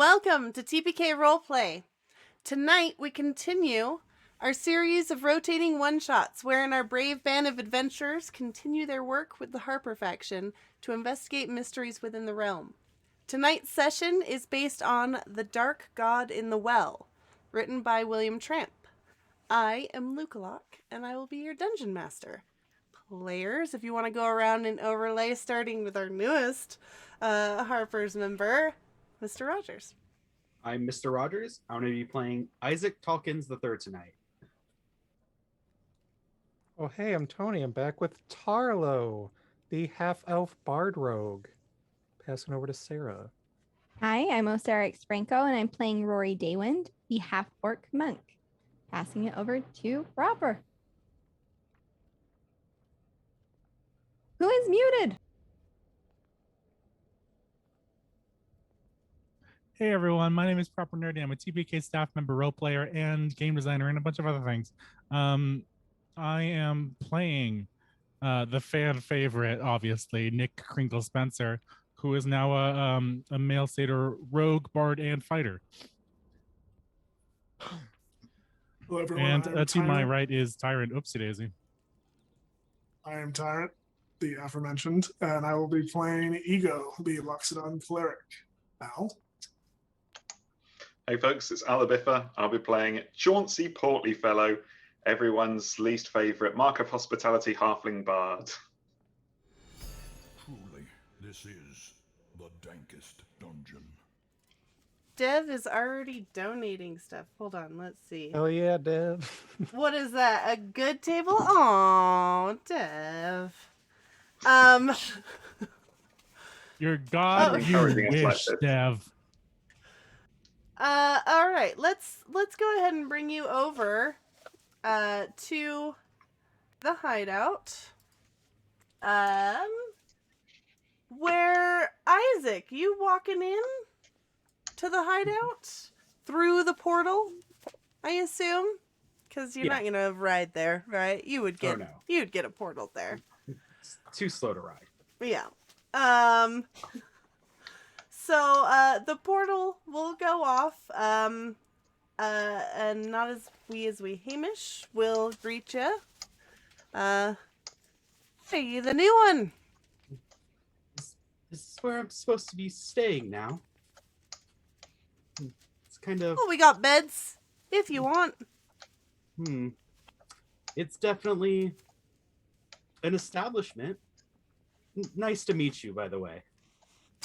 welcome to TPK Roleplay. Tonight we continue our series of rotating one-shots wherein our brave band of adventurers continue their work with the Harper faction to investigate mysteries within the realm. Tonight's session is based on The Dark God in the Well, written by William Tramp. I am Lukalok, and I will be your dungeon master. Players, if you want to go around and overlay, starting with our newest Harpers member, Mr. Rogers. I'm Mr. Rogers. I'm going to be playing Isaac Talkins III tonight. Oh, hey, I'm Tony. I'm back with Tarlo, the half-elf bard rogue. Passing over to Sarah. Hi, I'm Osaric Franco, and I'm playing Rory Daywind, the half-orc monk. Passing it over to Robert. Who is muted? Hey everyone, my name is Proper Nerdy. I'm a TPK staff member, role player, and game designer, and a bunch of other things. I am playing the fan favorite, obviously, Nick Crinkle Spencer, who is now a male satyr rogue, bard, and fighter. Hello everyone, And to my right is Tyrant. Oopsie daisy. I am Tyrant, the aforementioned, and I will be playing Ego, the Loxodon cleric. Al? Hey folks, it's Alabiffa. I'll be playing Chauncey Portly Fellow, everyone's least favourite Mark of Hospitality halfling bard. Truly, this is the dankest dungeon. Dev is already donating stuff. Hold on, let's see. Oh yeah, Dev. What is that? A good table? Aw, Dev. Your god, you wish, Dev. All right, let's go ahead and bring you over to the hideout. Where Isaac, you walking in to the hideout through the portal, I assume, because you're not gonna ride there, right? You would get you'd get a portal there. It's too slow to ride. Yeah. So the portal will go off, and not as we Hamish will greet you. Hey, the new one. This is where I'm supposed to be staying now. It's kind of... Oh, we got beds, if you want. It's definitely an establishment. Nice to meet you, by the way.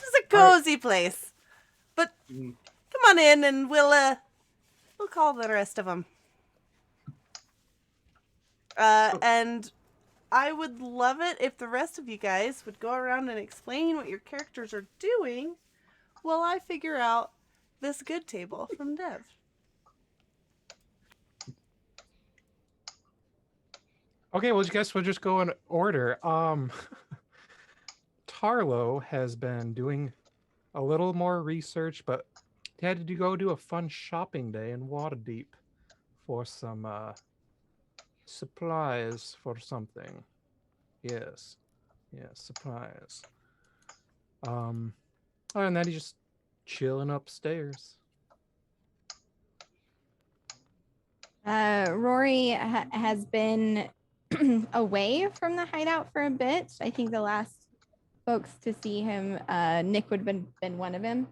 It's a cozy place. But come on in and we'll call the rest of them. And I would love it if the rest of you guys would go around and explain what your characters are doing while I figure out this good table from Dev. Okay, well, I guess we'll just go in order. Tarlo has been doing a little more research, but he had to go do a fun shopping day in Waterdeep for some supplies for something. Yes, supplies. Other than that, he's just chilling upstairs. Rory has been away from the hideout for a bit. I think the last folks to see him, Nick would have been one of them.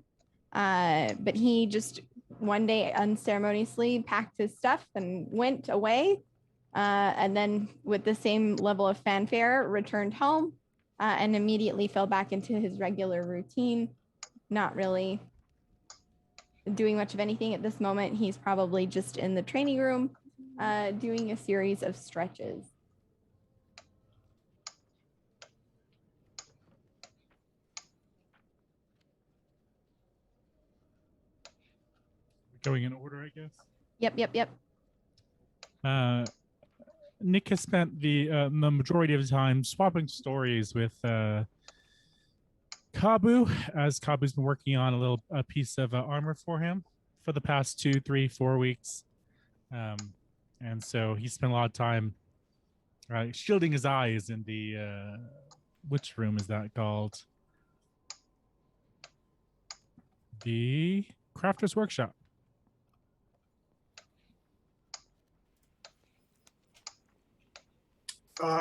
But he just one day unceremoniously packed his stuff and went away. And then with the same level of fanfare, returned home and immediately fell back into his regular routine. Not really doing much of anything at this moment. He's probably just in the training room doing a series of stretches. Going in order, I guess. Yep. Nick has spent the majority of the time swapping stories with Kabu, as Kabu's been working on a piece of armor for him for the past 2, 3, 4 weeks. And so he spent a lot of time shielding his eyes in the which room is that called? The Crafter's Workshop.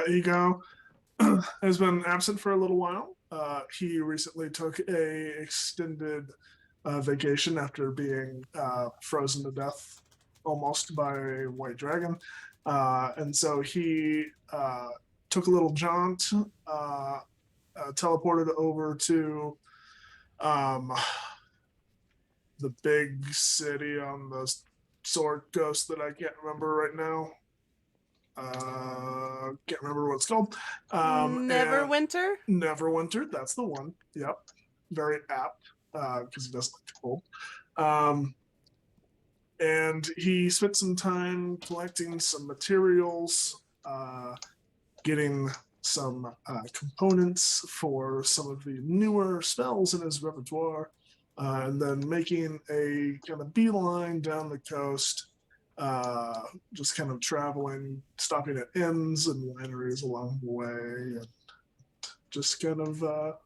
Ego has been absent for a little while. He recently took a extended vacation after being frozen to death almost by a white dragon. And so he took a little jaunt, teleported over to the big city on the sword coast that I can't remember right now. Can't remember what it's called. Neverwinter? Neverwinter, that's the one. Yep. Very apt, because he doesn't like the cold. And he spent some time collecting some materials, getting some components for some of the newer spells in his repertoire, and then making a kind of beeline down the coast, just kind of traveling, stopping at inns and wineries along the way, and just kind of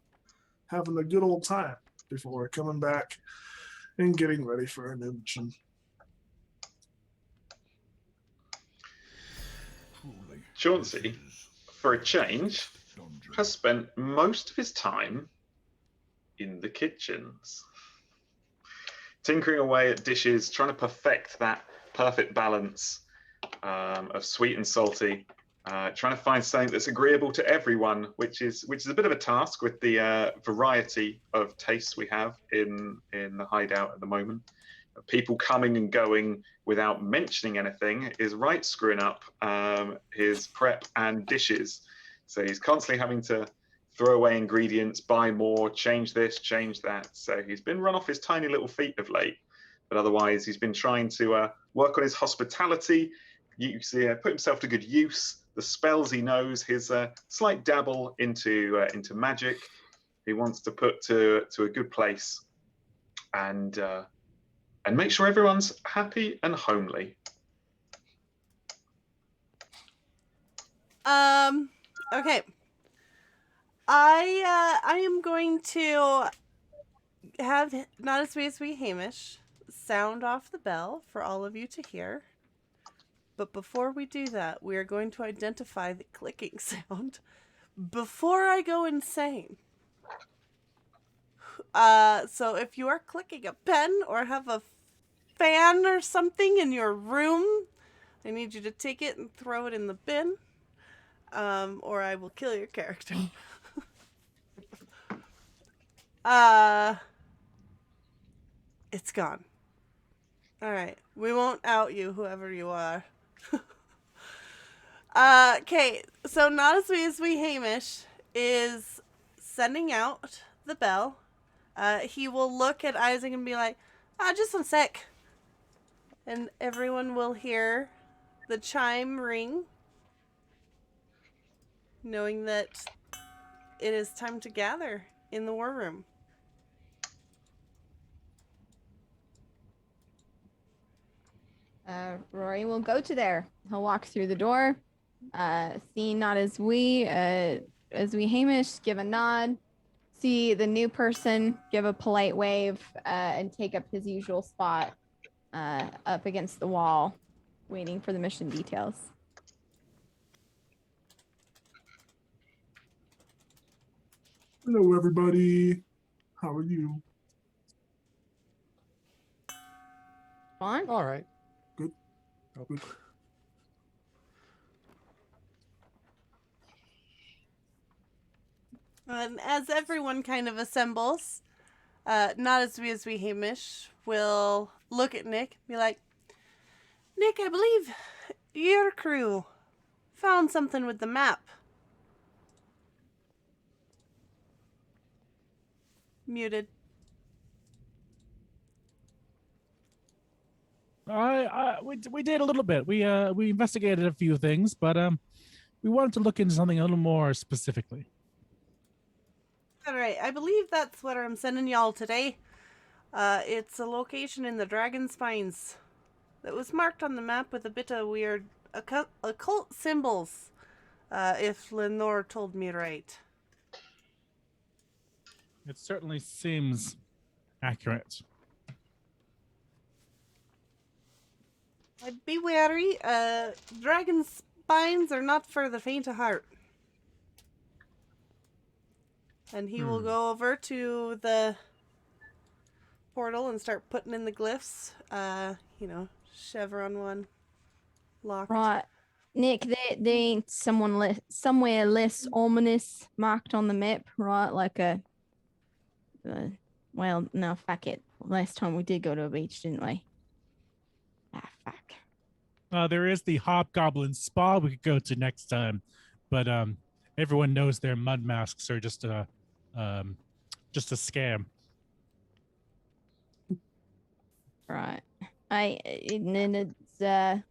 having a good old time before coming back and getting ready for a new mission. Truly, Chauncey, this is for a change, dungeon. has spent most of his time in the kitchens, tinkering away at dishes, trying to perfect that perfect balance of sweet and salty, trying to find something that's agreeable to everyone, which is a bit of a task with the variety of tastes we have in the hideout at the moment. People coming and going without mentioning anything is right screwing up his prep and dishes. So he's constantly having to throw away ingredients, buy more, change this, change that. So he's been run off his tiny little feet of late. But otherwise, he's been trying to work on his hospitality, put himself to good use, the spells he knows, his slight dabble into magic. He wants to put to a good place, and make sure everyone's happy and homely. Okay. I am going to have Not As We Hamish sound off the bell for all of you to hear. But before we do that, we are going to identify the clicking sound before I go insane. So if you are clicking a pen or have a fan or something in your room, I need you to take it and throw it in the bin, or I will kill your character. It's gone. All right, we won't out you, whoever you are. Okay, so Not As We Hamish is sending out the bell. He will look at Isaac and be like, just one sec. And everyone will hear the chime ring, knowing that it is time to gather in the war room. Rory will go to there. He'll walk through the door, see Not As We Hamish, give a nod, see the new person, give a polite wave, and take up his usual spot up against the wall, waiting for the mission details. Hello, everybody. How are you? On? All right. Good. Oh. Good. And as everyone kind of assembles, Not As We Hamish will look at Nick and be like, Nick, I believe your crew found something with the map. Muted. We did a little bit. We investigated a few things, but we wanted to look into something a little more specifically. All right, I believe that's what I'm sending y'all today. It's a location in the Dragonspines that was marked on the map with a bit of weird occult symbols, if Lenore told me right. It certainly seems accurate. Be wary. Dragon spines are not for the faint of heart. And he will go over to the portal and start putting in the glyphs. Chevron one. Locked. Right. Nick, there ain't somewhere less ominous marked on the map, right? Like well, no, fuck it. Last time we did go to a beach, didn't we? Ah, fuck. There is the Hobgoblin Spa we could go to next time, but everyone knows their mud masks are just a scam. Right. And then it's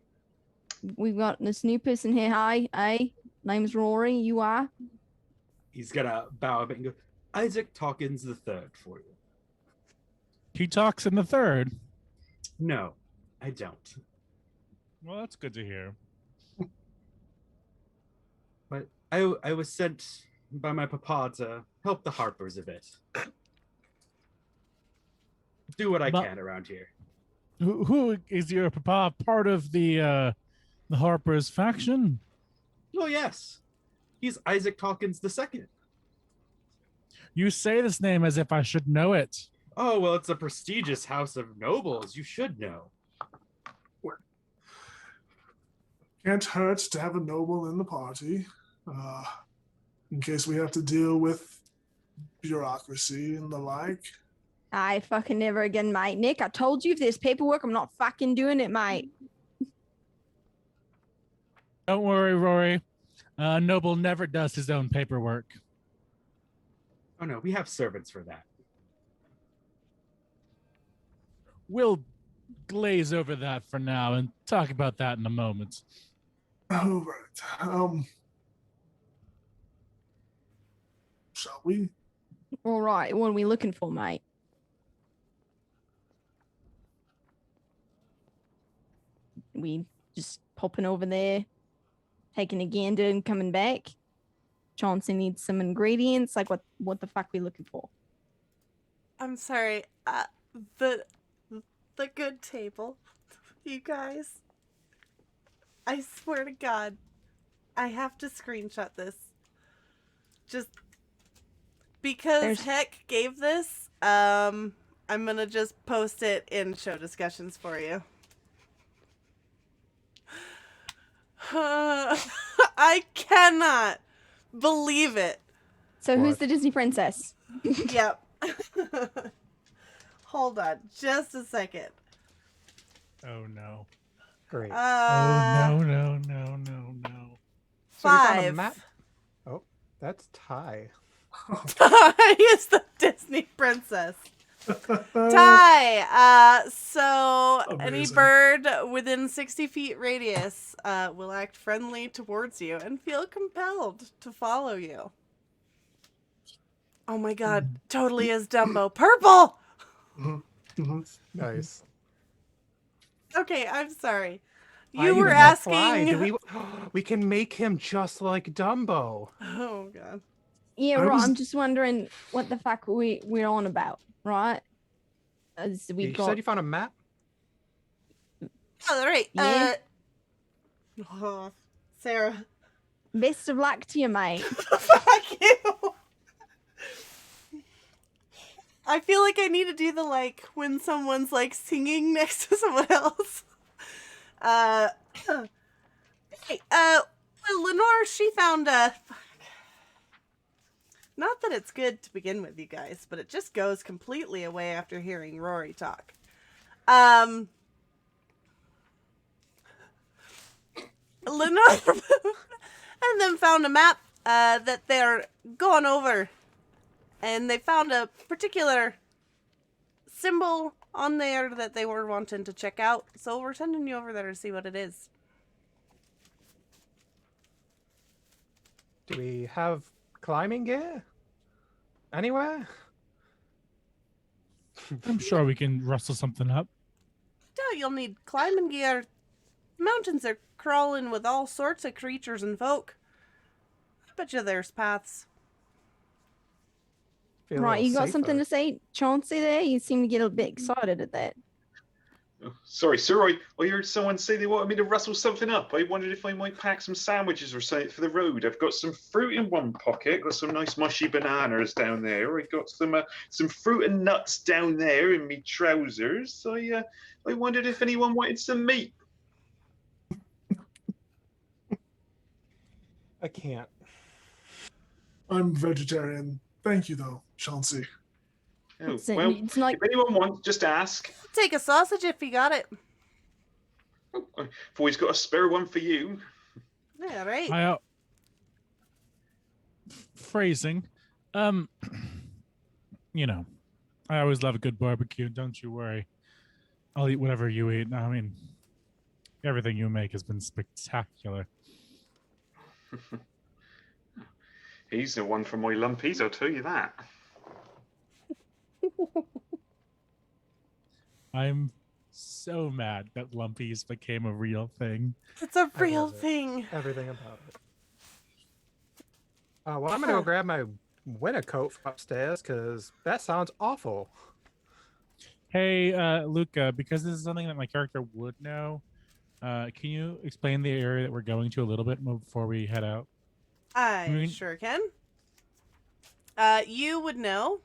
we've got this new person here. Hi, name's Rory. You are? He's gonna bow a bit and go, Isaac Talkins the third for you. He talks in the third. No, I don't. Well, that's good to hear. But I was sent by my papa to help the Harpers a bit. Do what I can around here. Who is your papa? Part of the Harpers faction? Well, yes. He's Isaac Talkins II. You say this name as if I should know it. Oh, well, it's a prestigious house of nobles. You should know. Can't hurt to have a noble in the party, in case we have to deal with bureaucracy and the like. I fucking never again, mate. Nick, I told you if there's paperwork, I'm not fucking doing it, mate. Don't worry, Rory. Noble never does his own paperwork. Oh, no, we have servants for that. We'll glaze over that for now and talk about that in a moment. All right. Shall we? All right. What are we looking for, mate? We just popping over there, taking a gander and coming back. Chauncey needs some ingredients. Like what the fuck we looking for? I'm sorry. The good table. You guys. I swear to God, I have to screenshot this. Just because Heck gave this, I'm gonna just post it in show discussions for you. I cannot believe it. So who's the Disney princess? Yep. Hold on just a second. Oh no. Great. Oh no. So we found a 5. map. Oh, that's Ty. Ty is the Disney princess. Ty, so any Amazing. bird within 60 feet radius will act friendly towards you and feel compelled to follow you. Oh my God, totally is Dumbo. Purple! Nice. Okay, I'm sorry. I You were even have fly. asking... We can make him just like Dumbo. Oh God. Yeah, I right. was- I'm just wondering what the fuck we're on about, right? You said you found a map? All right. Yeah. Sarah. Best of luck to you, mate. Fuck you. I feel like I need to do the when someone's singing next to someone else. Hey, well, Lenore, she found not that it's good to begin with, you guys, but it just goes completely away after hearing Rory talk. Lenore and then found a map that they're going over, and they found a particular symbol on there that they were wanting to check out, so we're sending you over there to see what it is. Do we have climbing gear? Anywhere? I'm sure we can rustle something up. Doubt you'll need climbing gear. Mountains are crawling with all sorts of creatures and folk. I bet you there's paths. Feel a Right, little you got something safer. to say, Chauncey? There, you seem to get a bit excited at that. Oh, sorry, sir. I heard someone say they wanted me to rustle something up. I wondered if I might pack some sandwiches or something for the road. I've got some fruit in one pocket. Got some nice mushy bananas down there. I got some fruit and nuts down there in me trousers. I wondered if anyone wanted some meat. I can't. I'm vegetarian. Thank you, though, Chauncey. Oh, It's well, it's like if anyone wants, just ask. Take a sausage if you got it. Oh, I've always got a spare one for you. Yeah, right. I phrasing. You know, I always love a good barbecue. Don't you worry. I'll eat whatever you eat. I mean, everything you make has been spectacular. He's the one for my lumpies, I'll tell you that. I'm so mad that lumpies became a real thing. It's a I real love it. thing. Everything about it. Well, I'm gonna go grab my winter coat from upstairs because that sounds awful. Hey, Luca, because this is something that my character would know, can you explain the area that we're going to a little bit before we head out? I sure can. You would know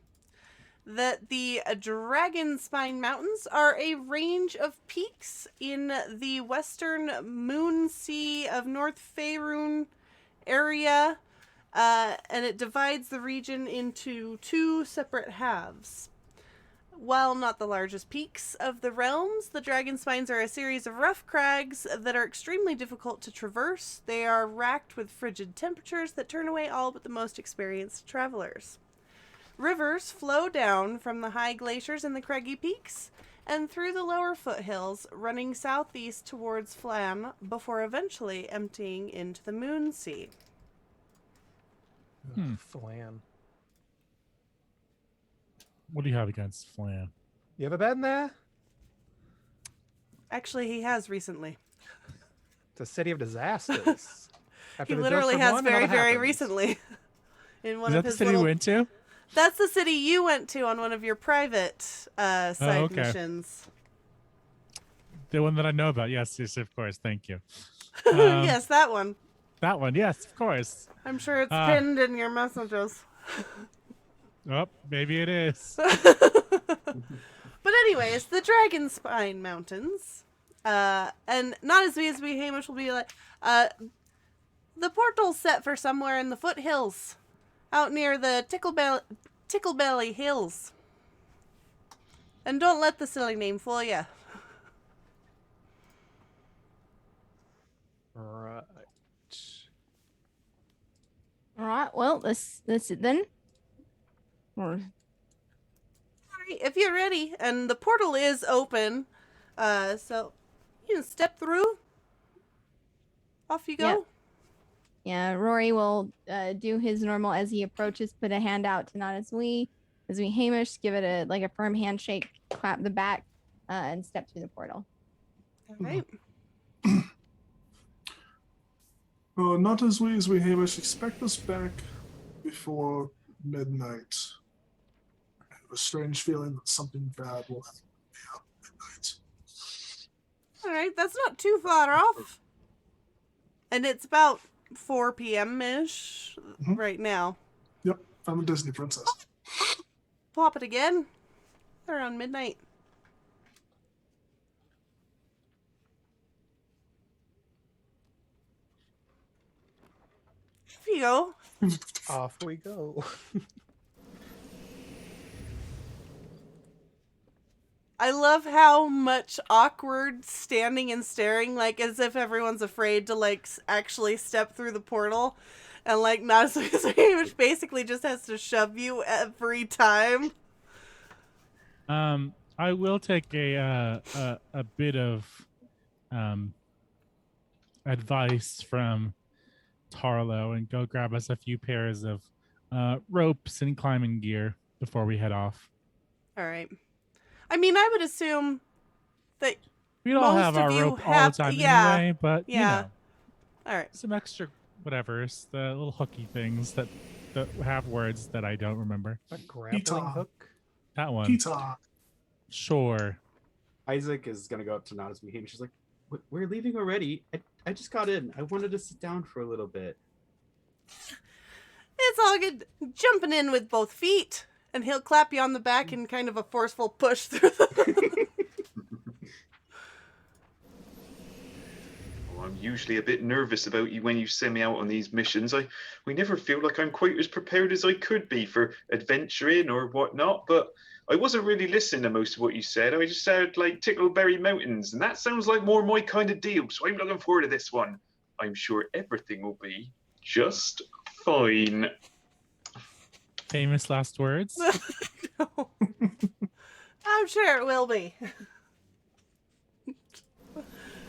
that the Dragonspine Mountains are a range of peaks in the western Moon Sea of North Faerun area, and it divides the region into two separate halves. While not the largest peaks of the realms, the Dragonspines are a series of rough crags that are extremely difficult to traverse. They are racked with frigid temperatures that turn away all but the most experienced travelers. Rivers flow down from the high glaciers in the craggy peaks and through the lower foothills, running southeast towards Flam before eventually emptying into the Moon Sea. Flan. What do you have against Flan? You ever been there? Actually, he has recently. It's a city of disasters. He literally has very recently. In one Is of that the his city little... we went to? That's the city you went to on one of your private side okay. missions. The one that I know about. Yes, of course. Thank you. Yes, that one. That one. Yes, of course. I'm sure it's pinned in your messages. Oh, maybe it is. But anyways, the Dragonspine Mountains, and not as we Hamish will be like, the portal's set for somewhere in the foothills, out near the Ticklebelly Hills. And don't let the silly name fool you. Right. all right. Well, this it then. Or Alright, if you're ready, and the portal is open, so you can step through. Off you go. Yep. yeah, Rory will do his normal as he approaches, put a hand out to nod as we Hamish, give it a firm handshake, clap the back, and step through the portal. All right. Not as we Hamish. Expect us back before midnight. I have a strange feeling that something bad will happen at midnight. All right, that's not too far off. And it's about 4 p.m.-ish right now. Yep, I'm a Disney princess. Plop it again. Around midnight. Here you go. Off we go. I love how much awkward standing and staring, like as if everyone's afraid to actually step through the portal, and not as which basically just has to shove you every time. I will take a bit of advice from Tarlo and go grab us a few pairs of ropes and climbing gear before we head off. All right. I mean, I would assume that We don't most have our of you rope all have- the time yeah, anyway, but yeah. you know, all right. some extra whatevers, the little hooky things that have words that I don't remember. A grappling Pita. hook. That one. Pita. Sure. Isaac is gonna go up to Nada's Mahim. She's like, "We're leaving already. I just got in. I wanted to sit down for a little bit." It's all good. Jumping in with both feet, and he'll clap you on the back in kind of a forceful push through the... I'm usually a bit nervous about you when you send me out on these missions. We never feel like I'm quite as prepared as I could be for adventuring or whatnot, but I wasn't really listening to most of what you said. I just said like Ticklebelly Mountains, and that sounds like more my kind of deal, so I'm looking forward to this one. I'm sure everything will be just fine. Famous last words. No. I'm sure it will be.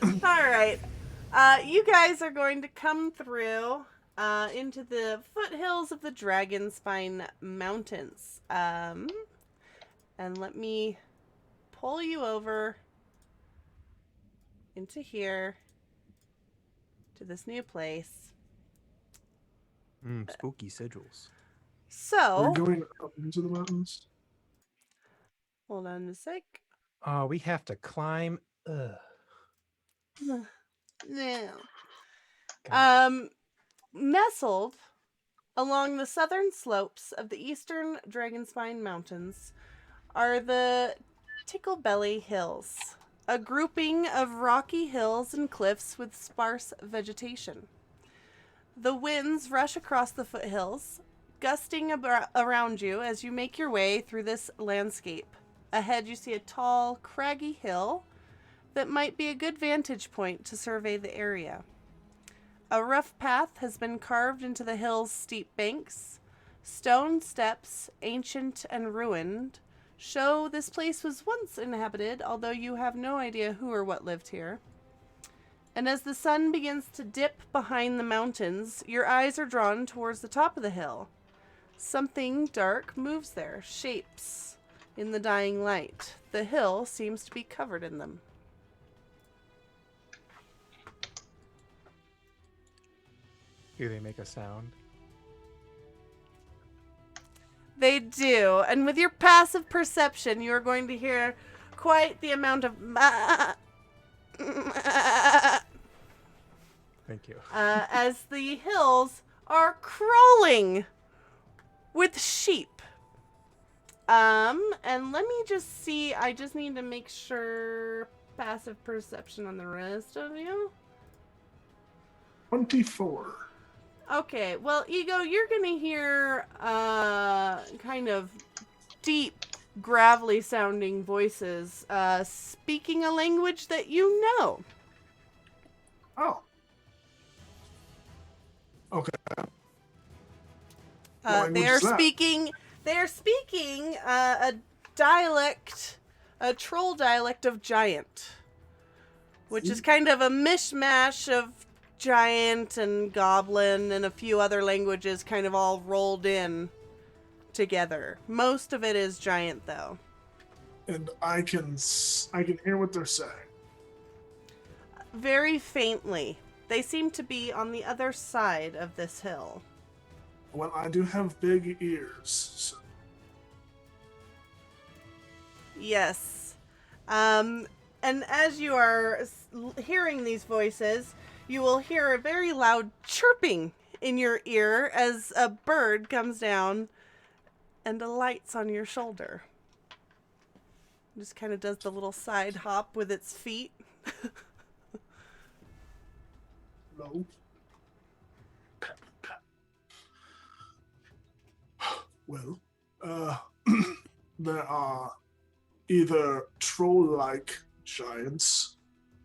All right. You guys are going to come through into the foothills of the Dragonspine Mountains. And let me pull you over into here to this new place. Spooky sigils. So, We're going up into the mountains. hold on a sec. We have to climb. Now, God. nestled along the southern slopes of the eastern Dragonspine Mountains are the Ticklebelly Hills, a grouping of rocky hills and cliffs with sparse vegetation. The winds rush across the foothills, gusting around you as you make your way through this landscape. Ahead you see a tall, craggy hill that might be a good vantage point to survey the area. A rough path has been carved into the hill's steep banks. Stone steps, ancient and ruined, show this place was once inhabited, although you have no idea who or what lived here. And as the sun begins to dip behind the mountains, your eyes are drawn towards the top of the hill. Something dark moves there, shapes in the dying light. The hill seems to be covered in them. Do they make a sound? They do. And with your passive perception, you're going to hear quite the amount of Thank you. as the hills are crawling with sheep. And let me just see. I just need to make sure passive perception on the rest of you. 24. Okay, well, Ego, you're gonna hear kind of deep, gravelly sounding voices speaking a language that you know. Oh. Okay. What They language are is that? speaking. They are speaking a dialect, a troll dialect of giant, which is kind of a mishmash of giant and goblin and a few other languages kind of all rolled in together. Most of it is giant, though. And I can hear what they're saying. Very faintly. They seem to be on the other side of this hill. Well, I do have big ears. So. Yes. And as you are hearing these voices, you will hear a very loud chirping in your ear as a bird comes down and alights on your shoulder. Just kind of does the little side hop with its feet. No. Pat, pat. Well, there are either troll-like giants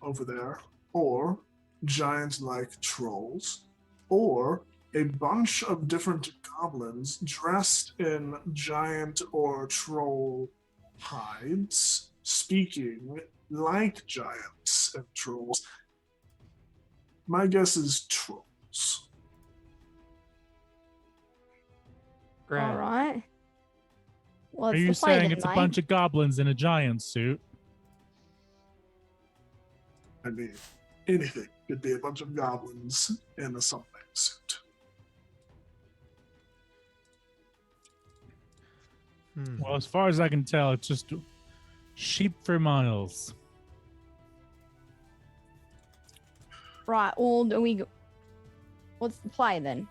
over there, or giant-like trolls, or a bunch of different goblins dressed in giant or troll hides, speaking like giants and trolls. My guess is trolls. Grand. All right. Well, Are it's you the fight saying of it's a night. bunch of goblins in a giant suit? I mean, anything could be a bunch of goblins in a something suit. Well, as far as I can tell, it's just sheep for miles. Right, well, what's the play then?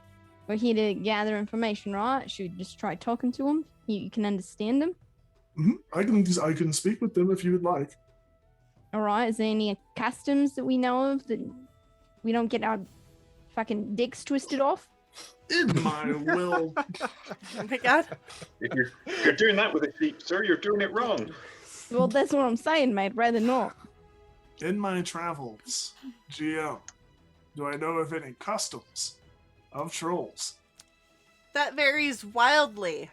We're here to gather information, right? Should we just try talking to them? You can understand them? I can speak with them if you would like. All right, is there any customs that we know of that we don't get our fucking dicks twisted off? In my will. Oh my god. If you're doing that with a sheep, sir, you're doing it wrong. Well, that's what I'm saying, mate. Rather not. In my travels, GM, do I know of any customs of trolls? That varies wildly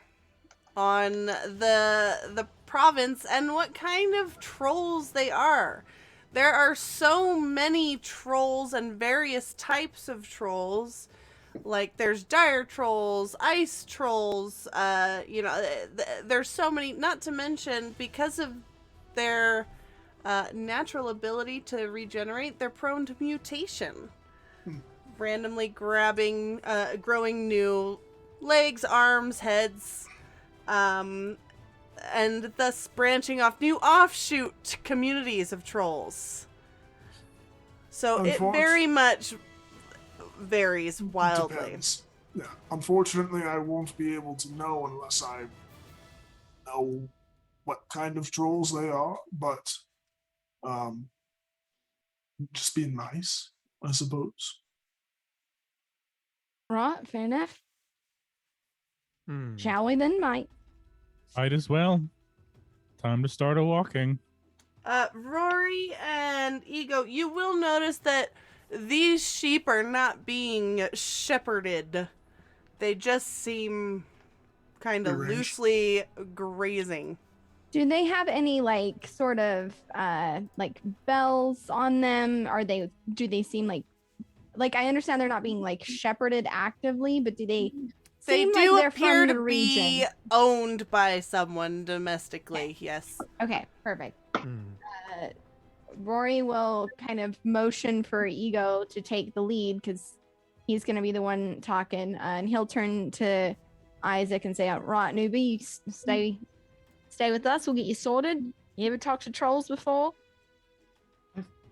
on the province and what kind of trolls they are. There are so many trolls and various types of trolls. Like there's dire trolls, ice trolls, there's so many, not to mention because of their natural ability to regenerate, they're prone to mutation. Randomly growing new legs, arms, heads, and thus branching off new offshoot communities of trolls. So it very much varies wildly. Depends. Yeah. Unfortunately, I won't be able to know unless I know what kind of trolls they are, but just be nice, I suppose. Right, fair enough. Hmm. Shall we then, mate? Might as well. Time to start a walking. Rory and Ego, you will notice that these sheep are not being shepherded. They just seem kind of loosely grazing. Do they have any like sort of like bells on them? Do they seem like I understand they're not being like shepherded actively, but do they They seem do like they're appear from to the be region? owned by someone domestically, yes. Okay, perfect. Hmm. Rory will kind of motion for Ego to take the lead because he's going to be the one talking, and he'll turn to Isaac and say, "Right, newbie, you stay with us. We'll get you sorted. You ever talked to trolls before?"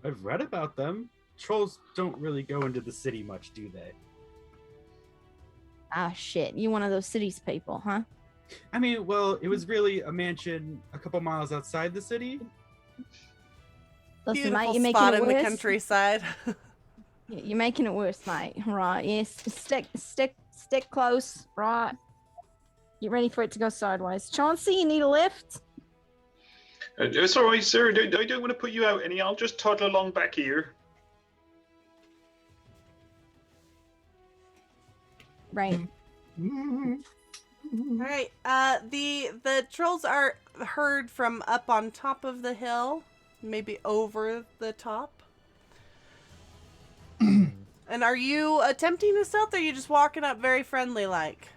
I've read about them. Trolls don't really go into the city much, do they? Ah, shit. You one of those cities people, huh? I mean, well, it was really a mansion a couple miles outside the city. Listen, Beautiful mate, you're making spot it in the worse. countryside. You're making it worse, mate. Right? Yes. Stick close. Right. Get ready for it to go sideways. Chauncey, you need a lift? It's all right, sir. I don't want to put you out any. I'll just toddle along back here. Right. All right. The trolls are heard from up on top of the hill, maybe over the top. And are you attempting to stealth, or are you just walking up very friendly like?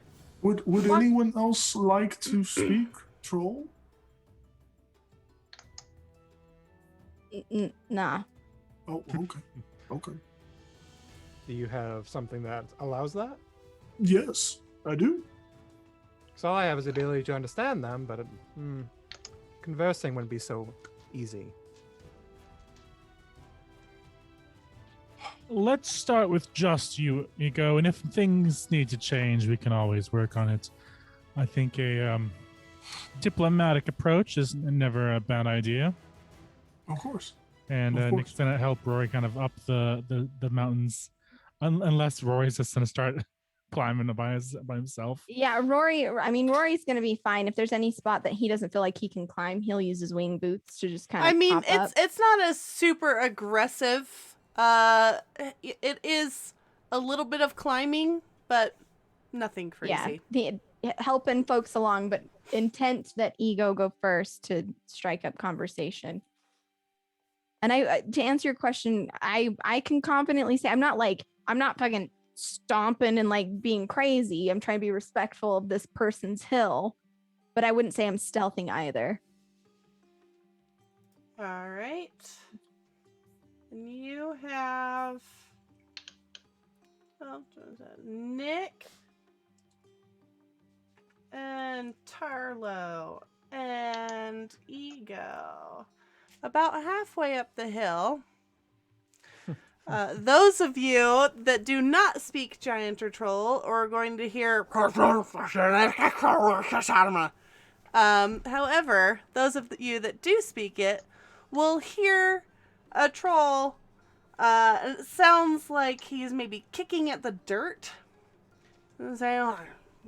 Would anyone else like to speak, troll? Nah. Oh, okay. Okay. Do you have something that allows that? Yes, I do. Because all I have is the ability to understand them, but conversing wouldn't be so easy. Let's start with just you, Ego, and if things need to change, we can always work on it. I think a diplomatic approach is never a bad idea. Of course. And Of course. Nick's gonna help Rory kind of up the mountains, unless Rory's just gonna start climbing by himself. Yeah, Rory's gonna be fine. If there's any spot that he doesn't feel like he can climb, he'll use his wing boots to just kind of. I mean, pop up. it's not a super aggressive. It is a little bit of climbing, but nothing crazy. Yeah, helping folks along, but intent that Ego go first to strike up conversation. And to answer your question, I can confidently say I'm not fucking stomping and like being crazy. I'm trying to be respectful of this person's hill, but I wouldn't say I'm stealthing either. All right. And you have Nick and Tarlo and Ego about halfway up the hill. Those of you that do not speak giant or troll are going to hear. However, those of you that do speak it will hear a troll. And it sounds like he's maybe kicking at the dirt. And saying, "Oh,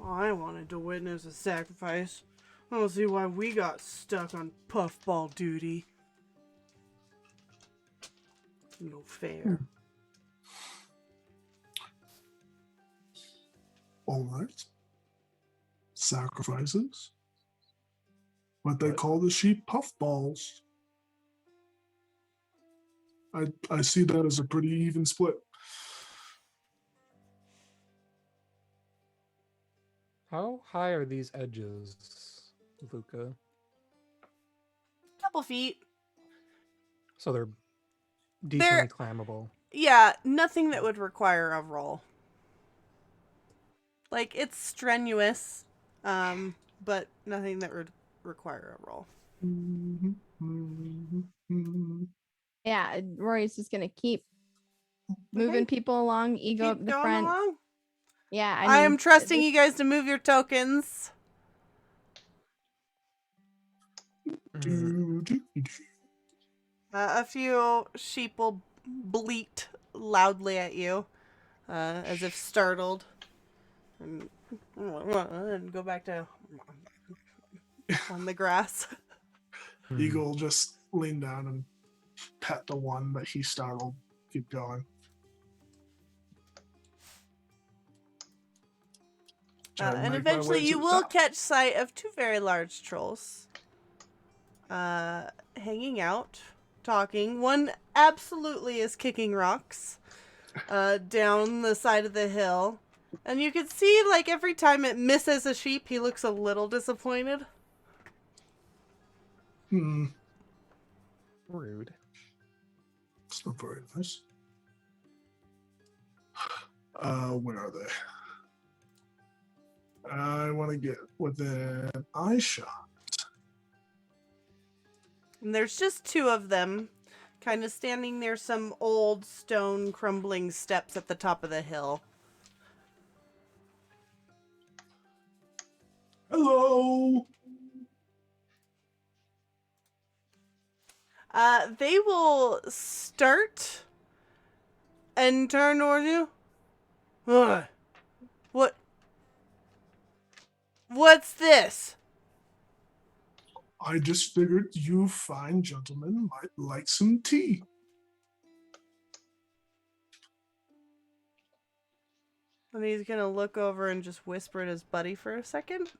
I wanted to witness a sacrifice. I don't see why we got stuck on puffball duty. No fair." All right. Sacrifices. What they call the sheep puffballs. I see that as a pretty even split. How high are these edges, Luca? Couple feet. So they're decently climbable. Yeah, nothing that would require a roll. Like, it's strenuous, but nothing that would require a roll. Yeah, Rory's just gonna keep moving people along. You go Keep up the going front. along. Yeah, I am trusting you guys to move your tokens. A few sheep will bleat loudly at you, as if startled, and go back to on the grass. Eagle will just lean down and pet the one that he startled. Keep going. Try to And make my eventually way to you the will top. catch sight of two very large trolls hanging out, talking. One absolutely is kicking rocks down the side of the hill. And you can see, like, every time it misses a sheep, he looks a little disappointed. Rude. It's not very nice. Where are they? I want to get within eye shot. And there's just two of them, kind of standing near some old stone crumbling steps at the top of the hill. Hello. They will start and turn towards you. What's this? I just figured you fine gentlemen might like some tea. And he's gonna look over and just whisper at his buddy for a second.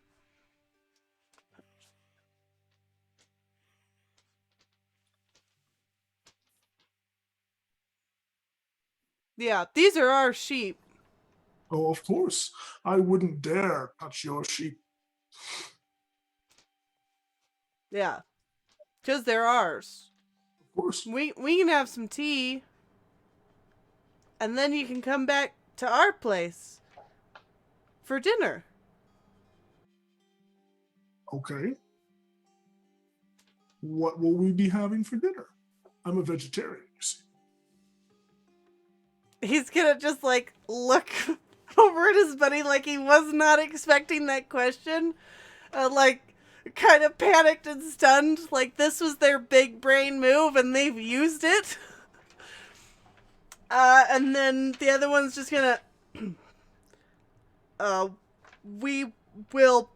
Yeah, these are our sheep. Oh, of course. I wouldn't dare touch your sheep. Yeah, because they're ours. Of course. We can have some tea, and then you can come back to our place for dinner. Okay. What will we be having for dinner? I'm a vegetarian, you see. He's gonna just, like, look over at his buddy like he was not expecting that question. Like, kind of panicked and stunned. Like, this was their big brain move and they've used it. And then the other one's just gonna... we will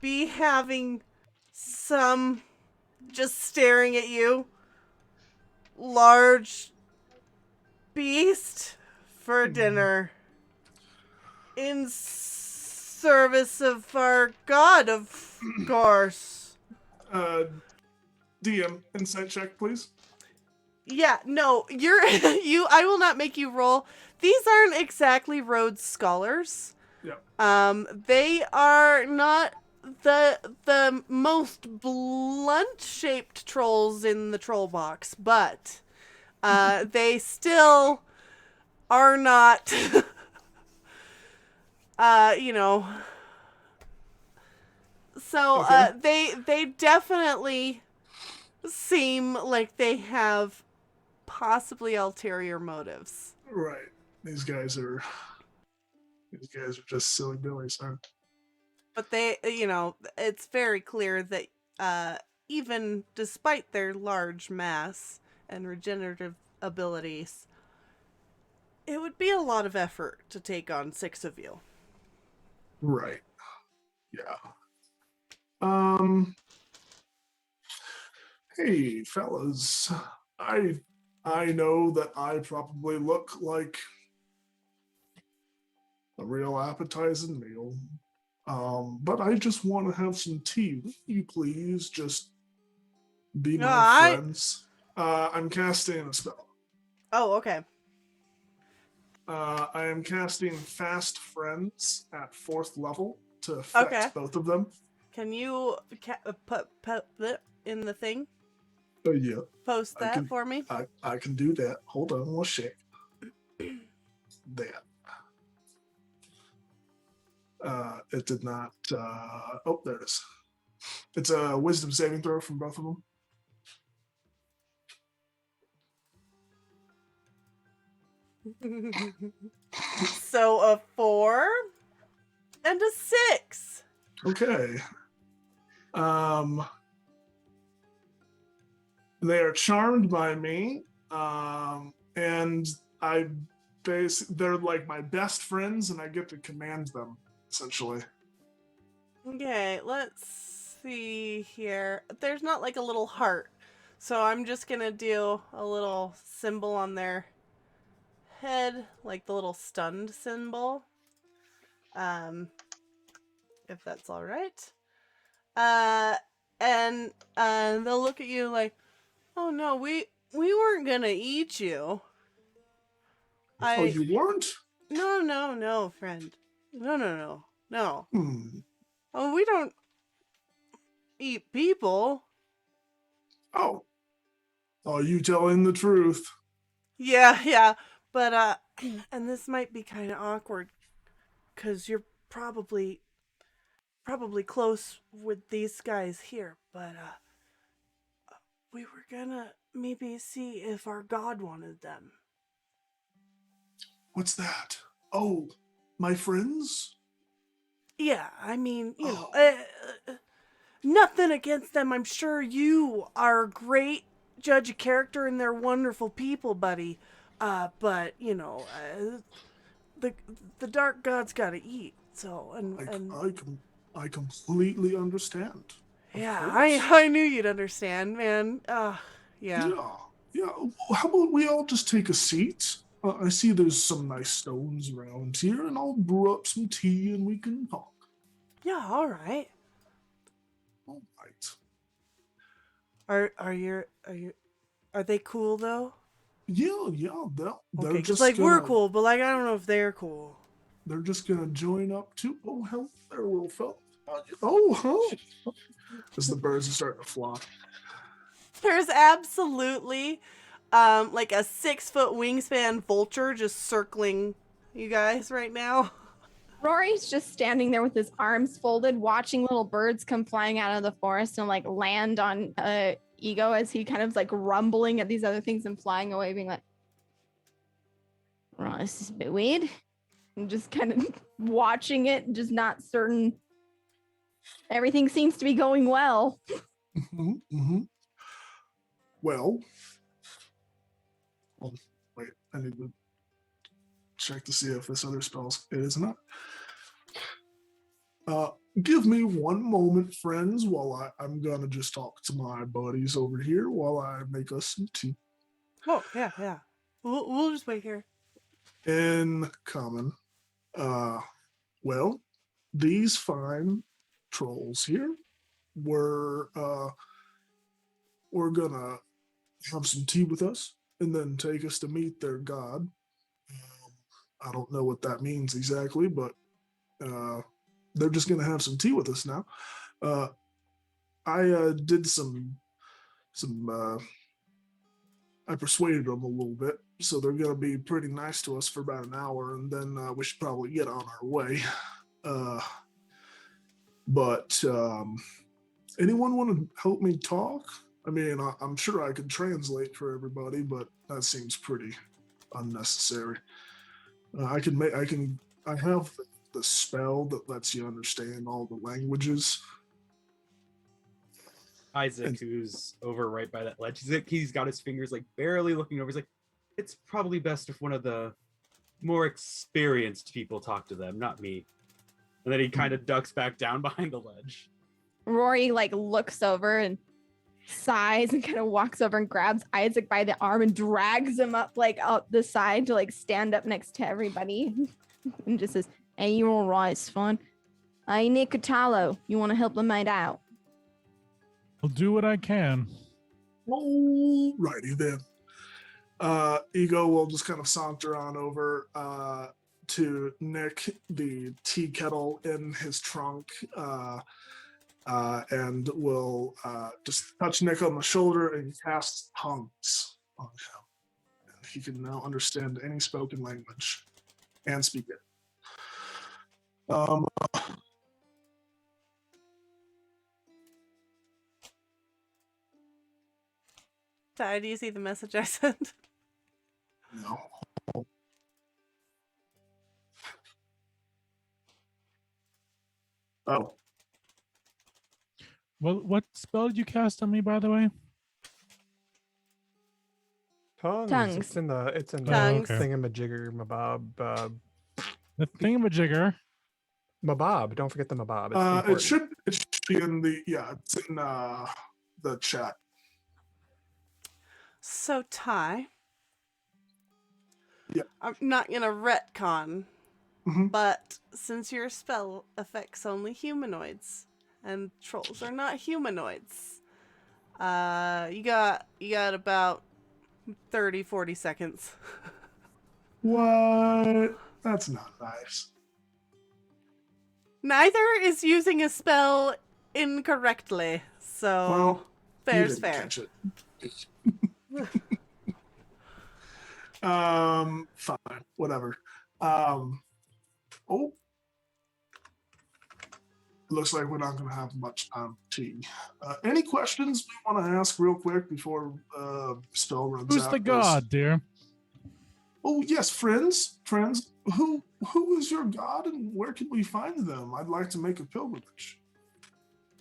be having some... just staring at you. Large... beast for dinner in service of our god, of course. DM, insight check, please. Yeah, no, I will not make you roll. These aren't exactly Rhodes scholars. Yeah. They are not the most blunt shaped trolls in the troll box, but they still are not, you know. So they definitely seem like they have possibly ulterior motives. Right. These guys are just silly billies, huh? But they, it's very clear that even despite their large mass and regenerative abilities, it would be a lot of effort to take on 6 of you. Right. Yeah. Hey, fellas. I know that I probably look like a real appetizing meal. But I just want to have some tea. Will you please just be my friends? I'm casting a spell. Oh, okay. I am casting Fast Friends at 4th level to affect both of them. Can you put that in the thing? Oh, yeah. Post that for me? I can do that. Hold on one sec. That. It did not. Oh, there it is. It's a wisdom saving throw from both of them. So a 4 and a 6. Okay. They are charmed by me, and they're like my best friends, and I get to command them, essentially. Okay, let's see here. There's not like a little heart, so I'm just gonna do a little symbol on their head, like the little stunned symbol. If that's all right. And they'll look at you like, "Oh no, we weren't gonna eat you." Oh, you weren't? No, friend. No. Hmm. Oh, we don't eat people. Oh. Are you telling the truth? Yeah. But, and this might be kind of awkward, because you're probably close with these guys here, but, we were gonna maybe see if our god wanted them. What's that? Oh, my friends? Yeah, I mean, nothing against them. I'm sure you are a great judge of character and they're wonderful people, buddy. But the dark god's got to eat. So I completely understand. Yeah, I knew you'd understand, man. Yeah. Yeah. How about we all just take a seat? I see there's some nice stones around here, and I'll brew up some tea and we can talk. Yeah, all right. All right. Are they cool though? Yeah. They're Okay, just because we're cool, but I don't know if they're cool. They're just gonna join up too. Oh, hell, there, little fella. Oh. As the birds are starting to flock. There's absolutely, like a 6-foot wingspan vulture just circling you guys right now. Rory's just standing there with his arms folded, watching little birds come flying out of the forest and like land on Ego as he kind of like rumbling at these other things and flying away, being like, "Oh, this is a bit weird." And just kind of watching it, just not certain. Everything seems to be going well. Mm-hmm. Well, wait, I need to check to see if this other spell's it is not. Give me one moment, friends, while I'm gonna just talk to my buddies over here while I make us some tea. Oh, yeah. We'll just wait here. In common. Well, these fine trolls here were gonna have some tea with us and then take us to meet their god. I don't know what that means exactly, but they're just gonna have some tea with us now. I did some I persuaded them a little bit, so they're gonna be pretty nice to us for about an hour, and then we should probably get on our way. But anyone want to help me talk? I mean, I'm sure I could translate for everybody, but that seems pretty unnecessary. I have the spell that lets you understand all the languages. Isaac, who's over right by that ledge, he's got his fingers like barely looking over. He's like, it's probably best if one of the more experienced people talk to them, not me. And then he kind of ducks back down behind the ledge. Rory like looks over and sighs and kind of walks over and grabs Isaac by the arm and drags him up like up the side to like stand up next to everybody and just says, "Hey, you're all right, it's fine. Hey, Nicotalo, you want to help the mate out?" I'll do what I can. Alrighty then. Ego will just kind of saunter on over to Nick, the tea kettle in his trunk, and will just touch Nick on the shoulder and cast tongues on him. And he can now understand any spoken language and speak it. Ty, do you see the message I sent? No. Oh. Well, what spell did you cast on me, by the way? Tongues. It's in the Tongues. thingamajigger mabob. The thingamajigger. Mabob. Don't forget the mabob. It should be in the it's in the chat. So, Ty. Yeah. I'm not going to retcon, but since your spell affects only humanoids, and trolls are not humanoids, you got about 30-40 seconds. What? That's not nice. Neither is using a spell incorrectly, so Well, fair's you didn't fair. catch it. Fine, whatever. It looks like we're not going to have much time for tea. Any questions we want to ask real quick before spell runs Who's out? the god, dear? Oh yes, friends. Who is your god, and where can we find them? I'd like to make a pilgrimage.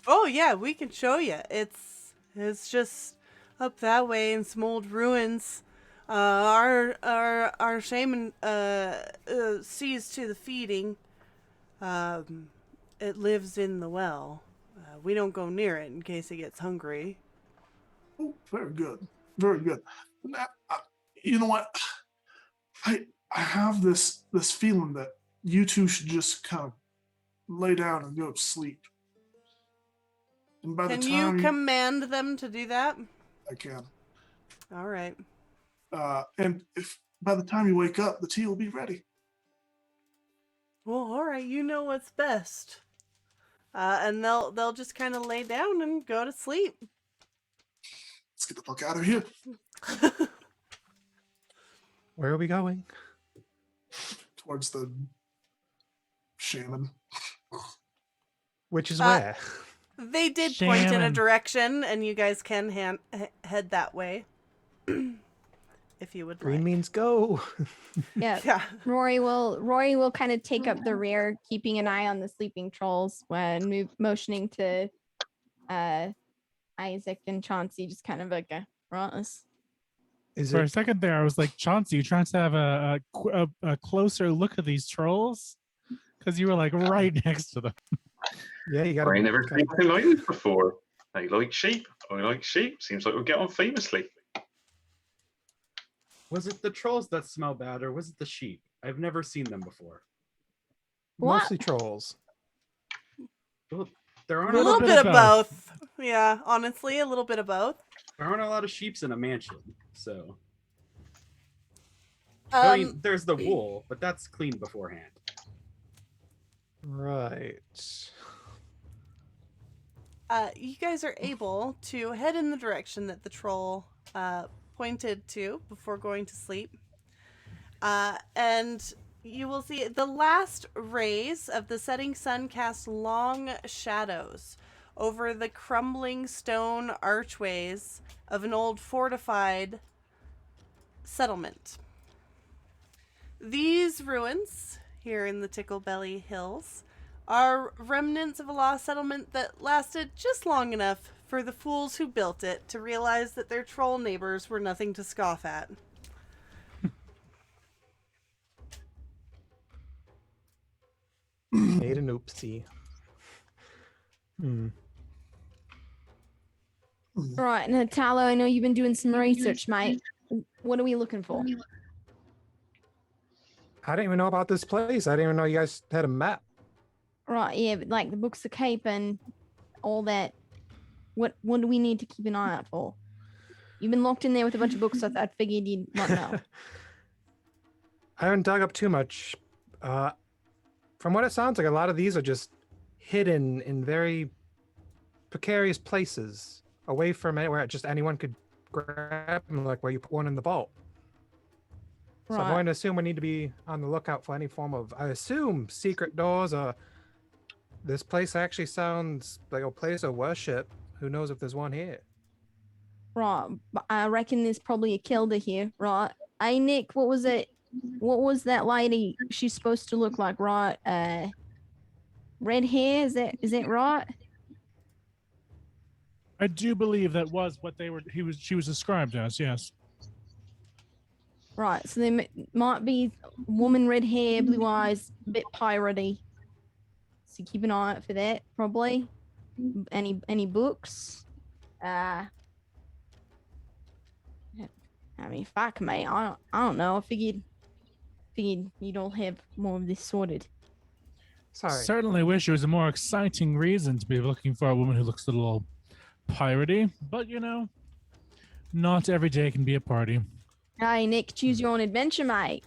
Oh yeah, we can show you. It's just up that way in some old ruins. Our shaman sees to the feeding. It lives in the well. We don't go near it in case it gets hungry. Oh, very good, very good. Now, you know what? I have this feeling that you two should just kind of lay down and go to sleep. And by Can the time you command them to do that? I can. All right. And if by the time you wake up, the tea will be ready. Well, all right. You know what's best. And they'll just kind of lay down and go to sleep. Let's get the fuck out of here. Where are we going? Towards the shaman. Which is where? They did point in a Shaman. direction, and you guys can head that way. If you would Green like. means go. Yeah. Yeah. Rory will kind of take up the rear, keeping an eye on the sleeping trolls when motioning to Isaac and Chauncey, just kind of like a Ross. Is For a it? second there, I was like, Chauncey, you trying to have a closer look at these trolls? Because you were like right next to them. Yeah, you got I ain't never to. seen anything like this before. They like sheep. I like sheep. Seems like we'll get on famously. Was it the trolls that smell bad, or was it the sheep? I've never seen them before. What? Mostly trolls. Well, there A aren't little a, bit of both. Yeah, honestly, a little bit of both. there aren't a lot of sheeps in a mansion, so. I mean, there's the wool, but that's cleaned beforehand. Right. You guys are able to head in the direction that the troll pointed to before going to sleep. And you will see the last rays of the setting sun cast long shadows over the crumbling stone archways of an old fortified settlement. These ruins, here in the Ticklebelly Hills, are remnants of a lost settlement that lasted just long enough for the fools who built it to realize that their troll neighbors were nothing to scoff at. Made an oopsie. Right, Natalo, I know you've been doing some research, mate. What are we looking for? I didn't even know about this place. I didn't even know you guys had a map. Right, yeah, but like the Books of Cape and all that. What do we need to keep an eye out for? You've been locked in there with a bunch of books, so I figured you'd not know. I haven't dug up too much. From what it sounds like, a lot of these are just hidden in very precarious places, away from anywhere just anyone could grab them, like where you put one in the vault. So I'm Right. going to assume we need to be on the lookout for any form of, I assume, secret doors. This place actually sounds like a place of worship. Who knows if there's one here? Right, but I reckon there's probably a kilder here, right? Hey, Nick, what was it? What was that lady? She's supposed to look like, right? Red hair. Is that right? I do believe that was what she was described as, yes. Right. So there might be woman, red hair, blue eyes, a bit piratey. So keep an eye out for that. Probably. Any books? I mean, fuck, mate. I don't know. I figured you'd all have more of this sorted. Sorry. Certainly wish there was a more exciting reason to be looking for a woman who looks a little piratey, but not every day can be a party. Hey, Nick, choose your own adventure, mate.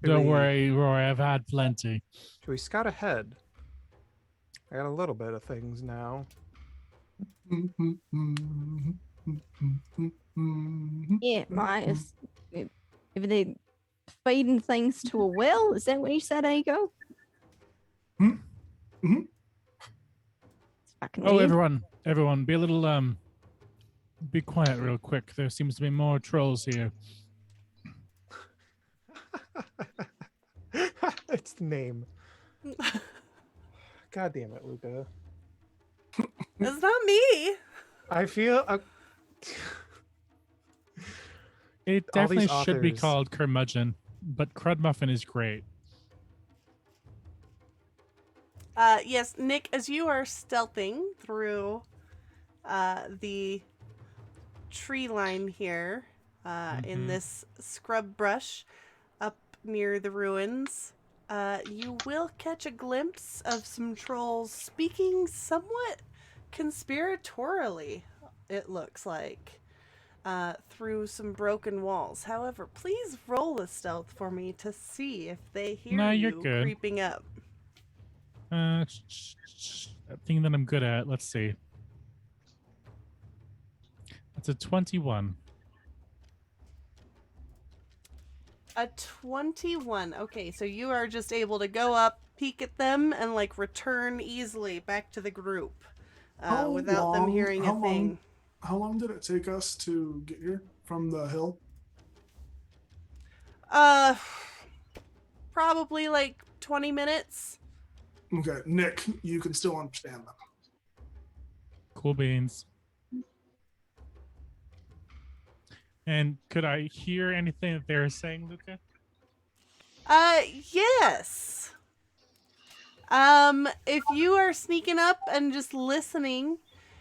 Don't worry, Roy, I've had plenty. Should we scout ahead? I got a little bit of things now. Yeah, mate. If they're feeding things to a well, is that what you said, Ego? Mm-hmm. It's fucking Oh, weird. everyone, be a little be quiet real quick. There seems to be more trolls here. It's the name. God damn it, Luca. It's not me. I feel It All these definitely should be authors. called curmudgeon, but crud muffin is great. Yes, Nick, as you are stealthing through the tree line here in this scrub brush up near the ruins, you will catch a glimpse of some trolls speaking somewhat conspiratorially, it looks like, through some broken walls. However, please roll a stealth for me to see if they hear No, you're you good. creeping up. Thing that I'm good at. Let's see. It's a 21. A 21. Okay, so you are just able to go up, peek at them, and like return easily back to the group without them hearing a thing. How long did it take us to get here from the hill? Probably like 20 minutes. Okay, Nick, you can still understand them. Cool beans. And could I hear anything that they were saying, Luca? Yes. If you are sneaking up and just listening,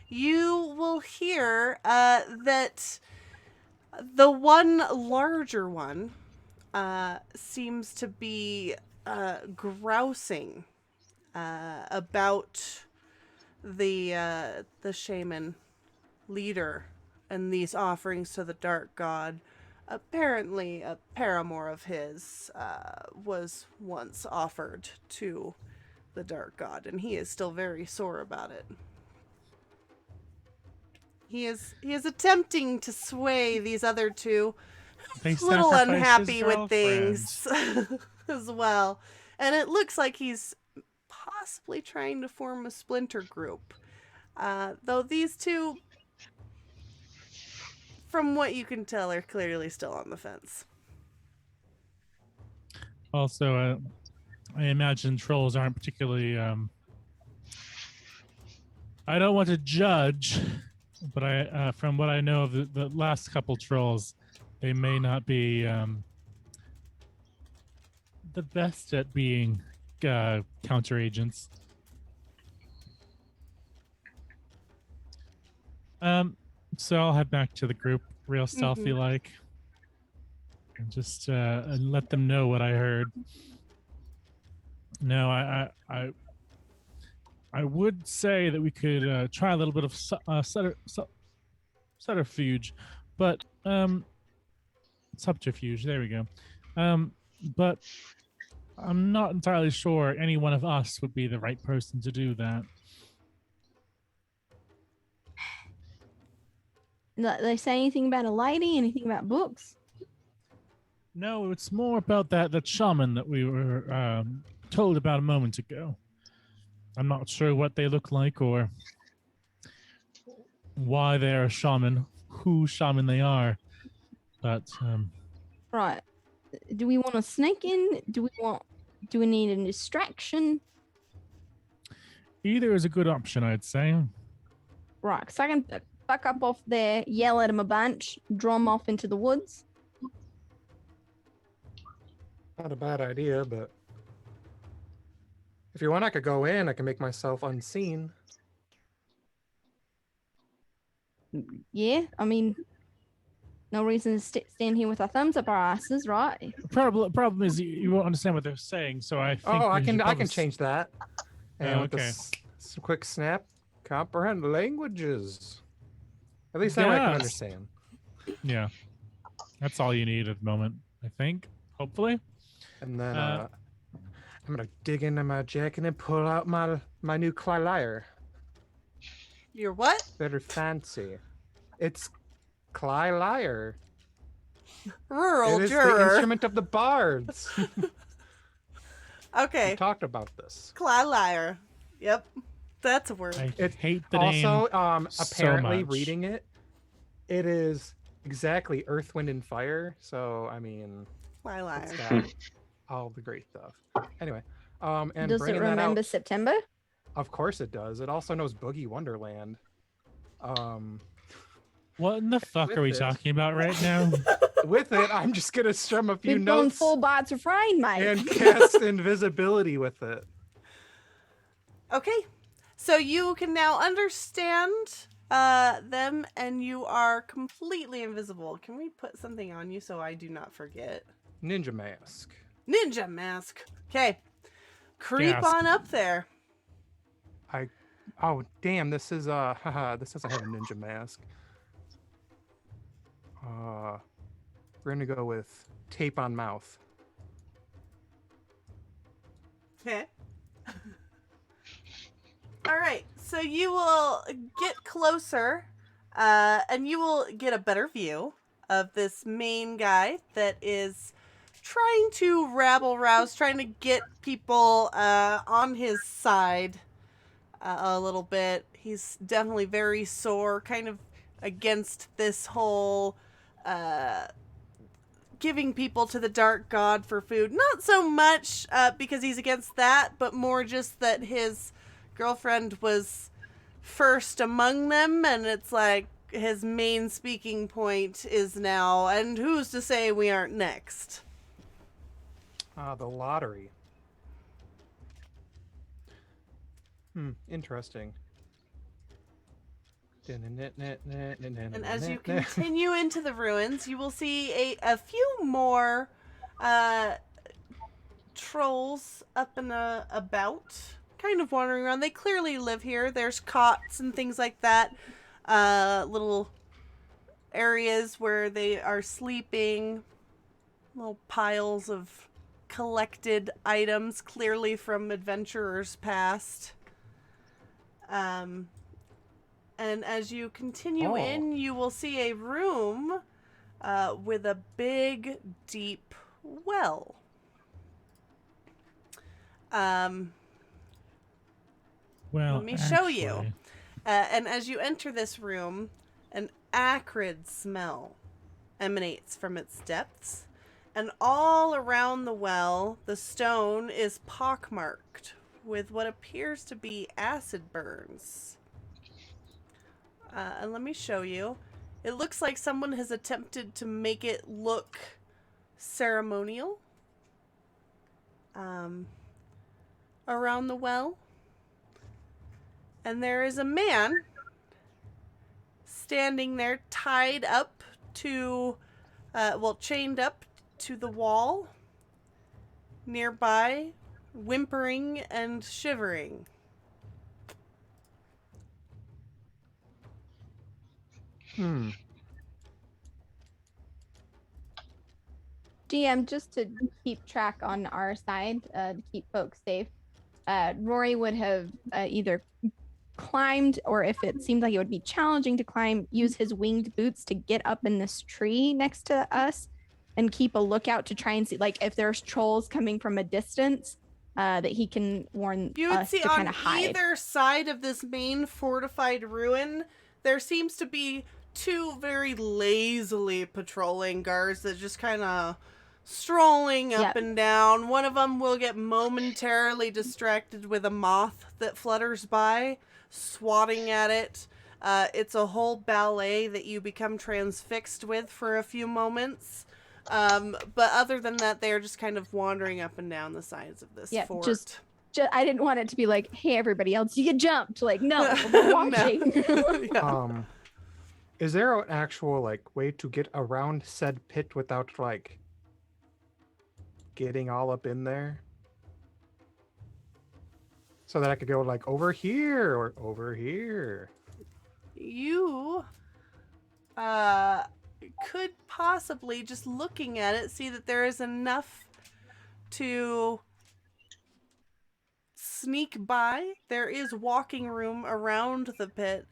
you will hear that the one larger one seems to be grousing about the shaman leader and these offerings to the dark god. Apparently, a paramour of his was once offered to the dark god, and he is still very sore about it. He is attempting to sway these other two, They a little sacrificed his unhappy with girlfriend. things as well. And it looks like he's possibly trying to form a splinter group. Though these two, from what you can tell, are clearly still on the fence. Also, I imagine trolls aren't particularly. I don't want to judge, but from what I know of the last couple trolls, they may not be the best at being counter agents. So I'll head back to the group, real stealthy like, and just and let them know what I heard. No, I would say that we could try a little bit of subterfuge, but subterfuge. There we go. But I'm not entirely sure any one of us would be the right person to do that. They say anything about a lady? Anything about books? No, it's more about that shaman that we were told about a moment ago. I'm not sure what they look like or why they're a shaman, who shaman they are, but Right. Do we want to sneak in? Do we need a distraction? either is a good option, I'd say. Right, because I can fuck up off there, yell at him a bunch, draw him off into the woods. Not a bad idea, but if you want, I could go in. I can make myself unseen. Yeah, I mean, no reason to stand here with our thumbs up our asses, right? Problem is you won't understand what they're saying, so I think. Oh, I we should can probably change that. And with okay. this quick snap, comprehend languages. At least that way I can Yes. understand. Yeah, that's all you need at the moment, I think. Hopefully. And then I'm gonna dig into my jacket and pull out my new lyre. Your what? Better fancy. It's lyre. Rural It is the juror. instrument of the bards. Okay. We talked about this. Liar. Yep. That's a word. I It hate the name. Also, so apparently much. reading it, it is exactly Earth, Wind, and Fire. So I mean, Liar. it's got all the great stuff. Anyway, and Does it bringing that remember out, September? of course it does. It also knows Boogie Wonderland. What in the fuck with are we this- talking about right now? With it, I'm just gonna strum a few We've gone notes full bites of rain, mate. and cast invisibility with it. Okay. So you can now understand them, and you are completely invisible. Can we put something on you so I do not forget? Ninja mask. Ninja mask. Okay. Creep Gasp. on up there. Oh damn! This is this doesn't have a ninja mask. We're gonna go with tape on mouth. Okay. All right. So you will get closer, and you will get a better view of this main guy that is trying to rabble-rouse, trying to get people on his side a little bit. He's definitely very sore, kind of against this whole giving people to the dark god for food. Not so much because he's against that, but more just that his girlfriend was first among them, and it's like his main speaking point is now, and who's to say we aren't next? The lottery. Interesting. And as you continue into the ruins, you will see a few more trolls up and about, kind of wandering around. They clearly live here. There's cots and things like that, little areas where they are sleeping, little piles of collected items, clearly from adventurers past. And as you continue in, you will see a room with a big, deep well. Well, Let me show you. actually, And as you enter this room, an acrid smell emanates from its depths. And all around the well, the stone is pockmarked with what appears to be acid burns. And let me show you. It looks like someone has attempted to make it look ceremonial around the well. And there is a man standing there tied up to, chained up to the wall nearby, whimpering and shivering. GM, just to keep track on our side, to keep folks safe, Rory would have either climbed, or if it seemed like it would be challenging to climb, use his winged boots to get up in this tree next to us and keep a lookout to try and see, like, if there's trolls coming from a distance, that he can warn You would us see to kind on of hide. either side of this main fortified ruin, there seems to be two very lazily patrolling guards that just kind of strolling up Yep. and down. One of them will get momentarily distracted with a moth that flutters by, swatting at it. It's a whole ballet that you become transfixed with for a few moments. But other than that, they're just kind of wandering up and down the sides of this Yeah, fort. just I didn't want it to be like, hey, everybody else, you get jumped. Like, no, we're watching. Yeah. Is there an actual way to get around said pit without getting all up in there? So that I could go over here or over here. You could possibly, just looking at it, see that there is enough to sneak by. There is walking room around the pit.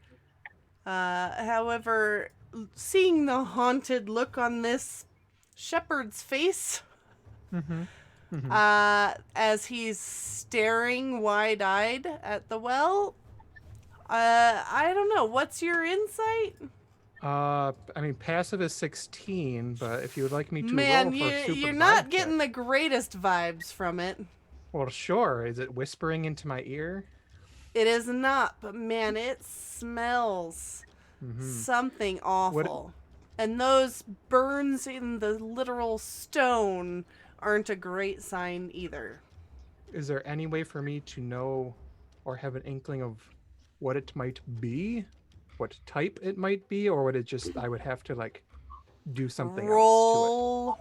However, seeing the haunted look on this shepherd's face, as he's staring wide-eyed at the well, I don't know. What's your insight? I mean, passive is 16, but if you would like me to Man, roll for a super you're not vibe getting check- the greatest vibes from it. Well, sure. Is it whispering into my ear? It is not, but man, it smells something awful. And those burns in the literal stone aren't a great sign either. Is there any way for me to know or have an inkling of what it might be? What type it might be? Or would it just, I would have to do something else Roll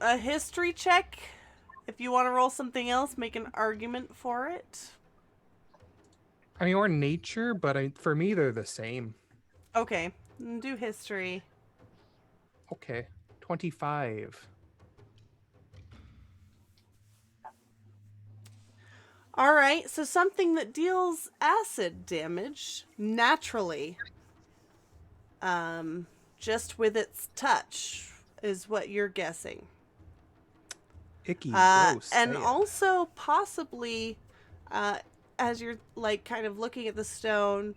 a history check. If you want to roll something else, make an argument for it. to it? I mean, or nature, but for me, they're the same. Okay, do history. Okay, 25. All right, so something that deals acid damage naturally, just with its touch, is what you're guessing. Icky, gross. And say it. also possibly, as you're kind of looking at the stone,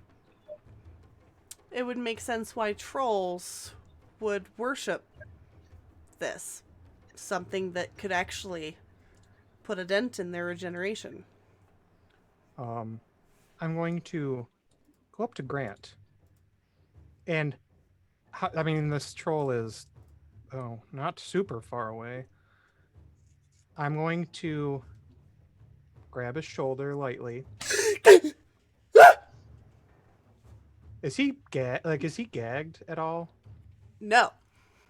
it would make sense why trolls would worship this. Something that could actually put a dent in their regeneration. I'm going to go up to Grant. And, I mean, this troll is, not super far away. I'm going to grab his shoulder lightly. Is he gagged at all? No.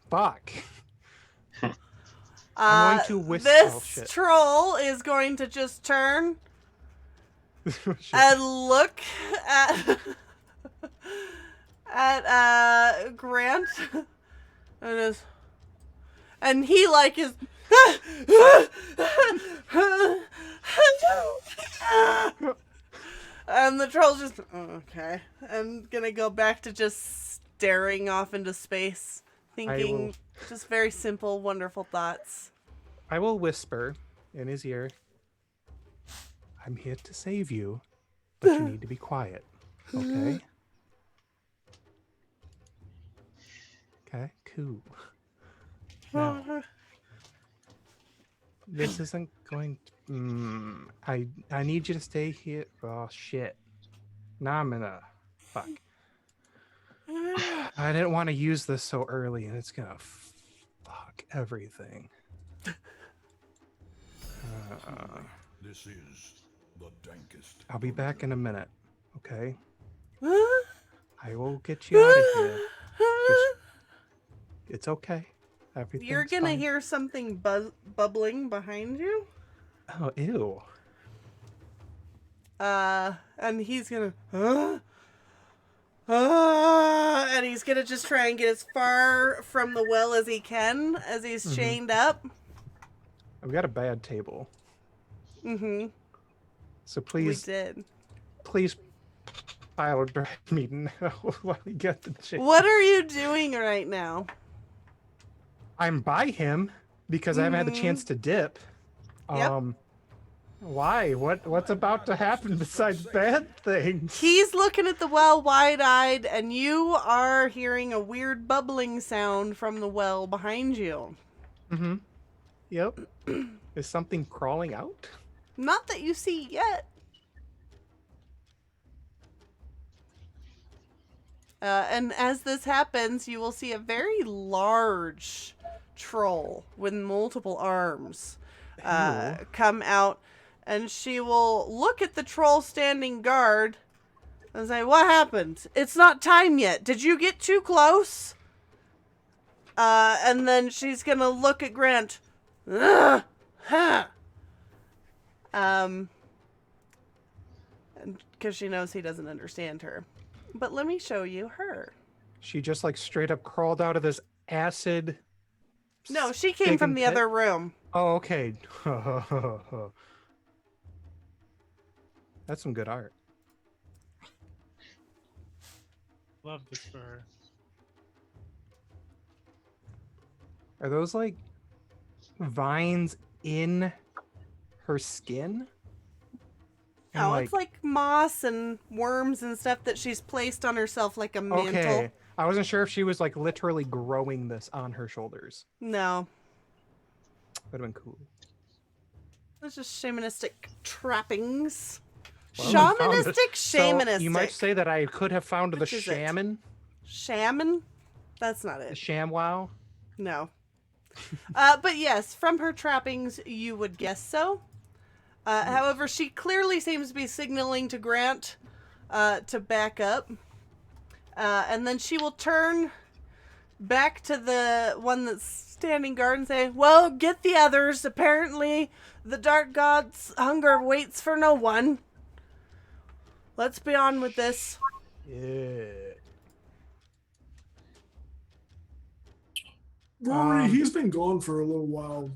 Fuck. I'm going to whisper. This troll is going to just turn and look at Grant and he is and the troll's just okay, and gonna go back to just staring off into space, thinking just very simple, wonderful thoughts. I will whisper in his ear. I'm here to save you, but you need to be quiet. Okay? Okay, cool. Now, this isn't going to... I need you to stay here. Oh, shit. Now I'm gonna... Fuck. I didn't want to use this so early, and it's gonna fuck everything. This is the dankest. I'll be back in a minute, okay? I will get you out of here. It's okay. Everything's You're gonna fine. hear something bubbling behind you. Oh, ew. And he's gonna, and he's gonna just try and get as far from the well as he can as he's chained up. I've got a bad table. Mm-hmm. So We please, did. please pile drive me now while we get the chain. What are you doing right now? I'm by him because I haven't had the chance to dip. Yep. Why? What's about to happen besides bad things? He's looking at the well wide-eyed, and you are hearing a weird bubbling sound from the well behind you. Mm-hmm. Yep. Is something crawling out? Not that you see yet. And as this happens, you will see a very large troll with multiple arms come out, and she will look at the troll standing guard and say, "What happened? It's not time yet. Did you get too close?" And then she's gonna look at Grant. Ugh, huh. Because she knows he doesn't understand her. But let me show you her. She just like straight up crawled out of this acid. No, she came from the other room. Oh, okay. That's some good art. Love this for her. Are those like vines in her skin? And, Oh, it's like moss and worms and stuff that she's placed on herself like a mantle. okay. I wasn't sure if she was like literally growing this on her shoulders. No, Would have been cool. it's just shamanistic trappings. Well, I found it. Shamanistic, So shamanistic. you might say that I could have found Which the is it? shaman, Shaman? That's not the it. ShamWow. No. But yes, from her trappings, you would guess so. However, she clearly seems to be signaling to Grant to back up. And then she will turn back to the one that's standing guard and say, "Well, get the others. Apparently, the Dark God's hunger waits for no one. Let's be on with this." Yeah. Rory, he's been gone for a little while.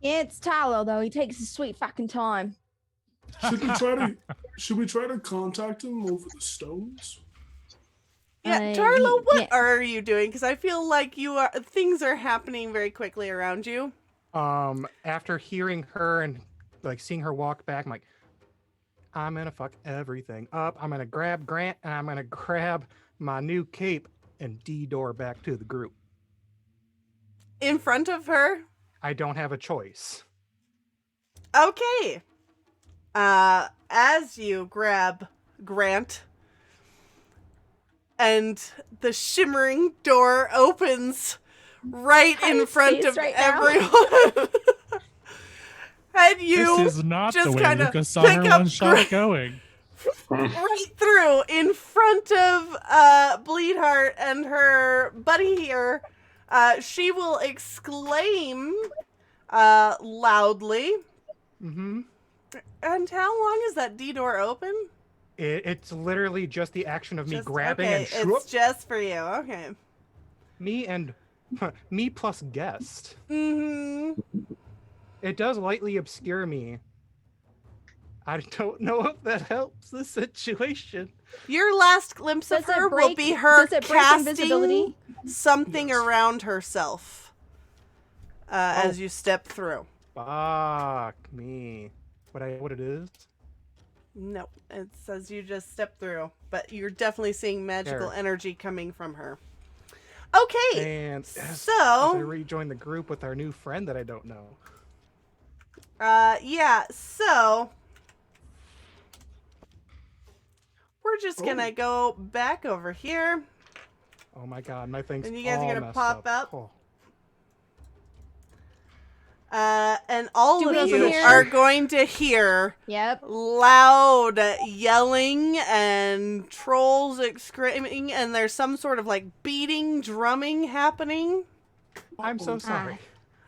Yeah, it's Tyler though. He takes his sweet fucking time. Should we try to contact him over the stones? Yeah, Tarlo, what yeah. are you doing? Because I feel like things are happening very quickly around you. After hearing her and like seeing her walk back, I'm like, I'm gonna fuck everything up. I'm gonna grab Grant and I'm gonna grab my new cape and D-door back to the group. In front of her? I don't have a choice. Okay. As you grab Grant and the shimmering door opens right in His front face of right now. everyone. And you This is not the just way kinda Lucas saw pick her up one shot going. right through in front of Bleedheart and her buddy here. She will exclaim loudly. Mm-hmm. And how long is that D-door open? It's literally just the action of me Just- grabbing okay, and shroop, it's just for you. Okay. me plus guest. Mm-hmm. It does lightly obscure me. I don't know if that helps the situation. Your last glimpse of Does it her will break- be her does it break casting invisibility? something Yes. around herself as you step through. Fuck me. what it is? No, it says you just step through, but you're definitely seeing magical There. energy coming from her. Okay, And as so I rejoin the group with our new friend that I don't know. yeah, so we're just gonna go back over here, Oh my god, my thing's and you guys all are gonna messed pop up. Oh. And all Do of we you hear- are going to hear Yep. loud yelling and trolls screaming, and there's some sort of like beating, drumming happening. I'm so sorry.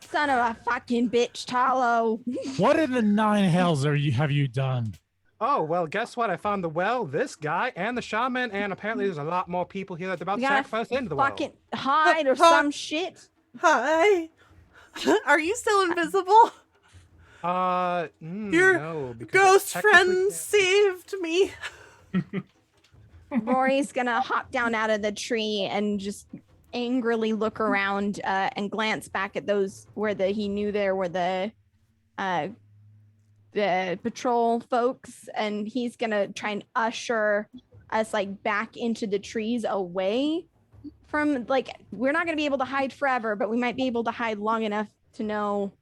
Son of a fucking bitch, Talo. What in the nine hells have you done? Oh, well, guess what? I found the well, this guy, and the shaman, and apparently there's a lot more people here that's about We to gotta sacrifice into the well. fucking hide or some shit. Hi. Are you still invisible? Your no, because ghost I technically friend can't. saved me. Rory's gonna hop down out of the tree and just angrily look around and glance back at those where he knew there were the patrol folks, and he's gonna try and usher us like back into the trees away from, like, we're not gonna be able to hide forever, but we might be able to hide long enough to know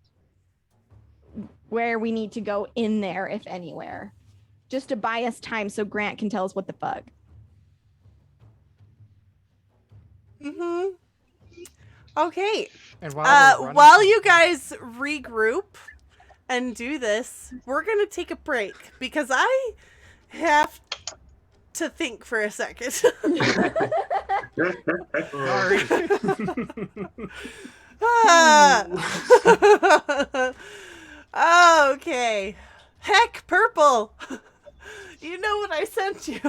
where we need to go in there, if anywhere, just to buy us time so Grant can tell us what the fuck. Mm-hmm. Okay. And while we're running- While you guys regroup and do this, we're gonna take a break because I have to think for a second. Sorry. Okay. Heck, Purple. You know what I sent you.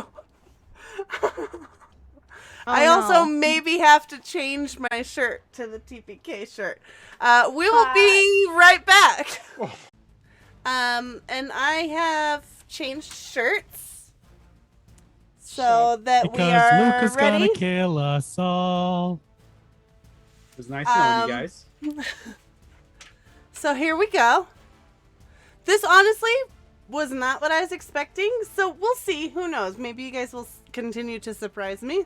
I also maybe have to change my shirt to the TPK shirt. We will be right back. And I have changed shirts so that we Because are Luke is ready. gonna kill us all. It was nice knowing you guys. So here we go. This honestly was not what I was expecting, so we'll see. Who knows? Maybe you guys will continue to surprise me.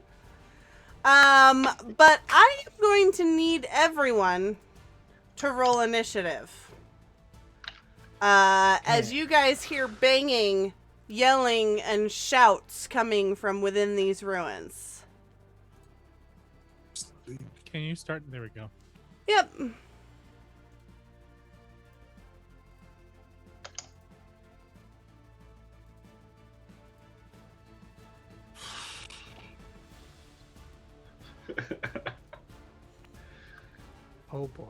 But I am going to need everyone to roll initiative. As you guys hear banging, yelling, and shouts coming from within these ruins. Can you start? There we go. Yep. Oh boy.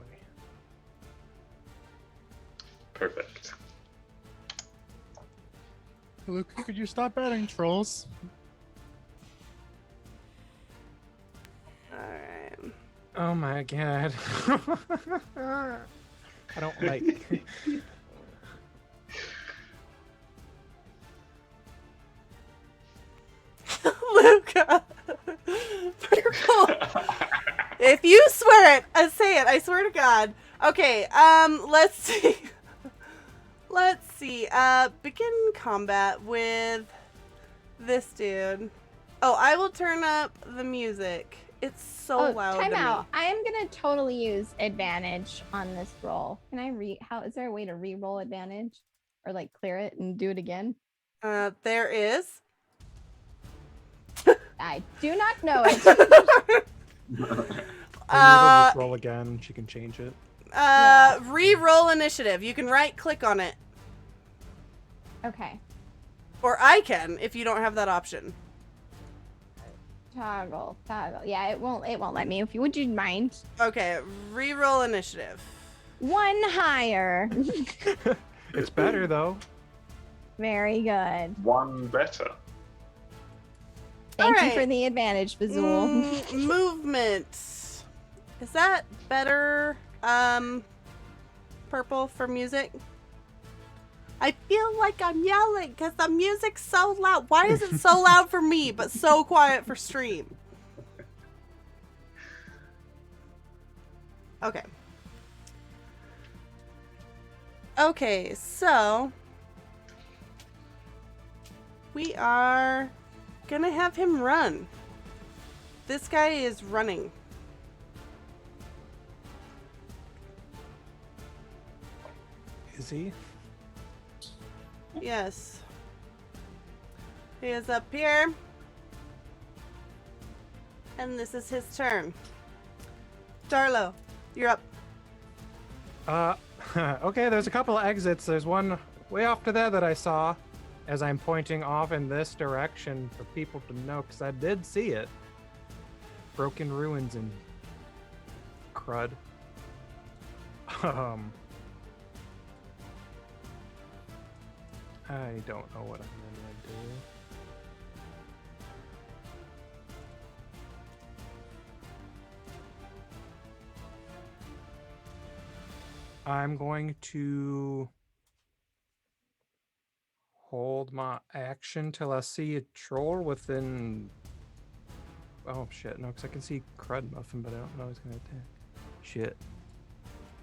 Perfect. Luke, could you stop adding trolls? Alright. Oh my god. I don't like. Luca. If you swear it, I say it. I swear to God. Okay, let's see. Let's see. Begin combat with this dude. Oh, I will turn up the music. It's so loud Time to out. me. I am gonna totally use advantage on this roll. Can I is there a way to re-roll advantage? Or like clear it and do it again? There is. I do not know it. Maybe we'll just roll again. She can change it. Re-roll initiative. You can right-click on it. Okay. Or I can, if you don't have that option. Toggle. Yeah, it won't let me. Would you mind? Okay, re-roll initiative. One higher. It's better though. Very good. One better. Thank you Alright. for the advantage, Bazool. Movement. Is that better, Purple, for music? I feel like I'm yelling because the music's so loud. Why is it so loud for me, but so quiet for stream? Okay. Okay, so We are gonna have him run. This guy is running. Is he? Yes. He is up here. And this is his turn. Darlo, you're up. Okay, there's a couple of exits. There's one way off to there that I saw as I'm pointing off in this direction for people to know, because I did see it. Broken ruins and crud. I don't know what I'm gonna do. I'm going to hold my action till I see a troll within. Oh shit, no, because I can see Crud Muffin, but I don't know he's gonna attack. Shit.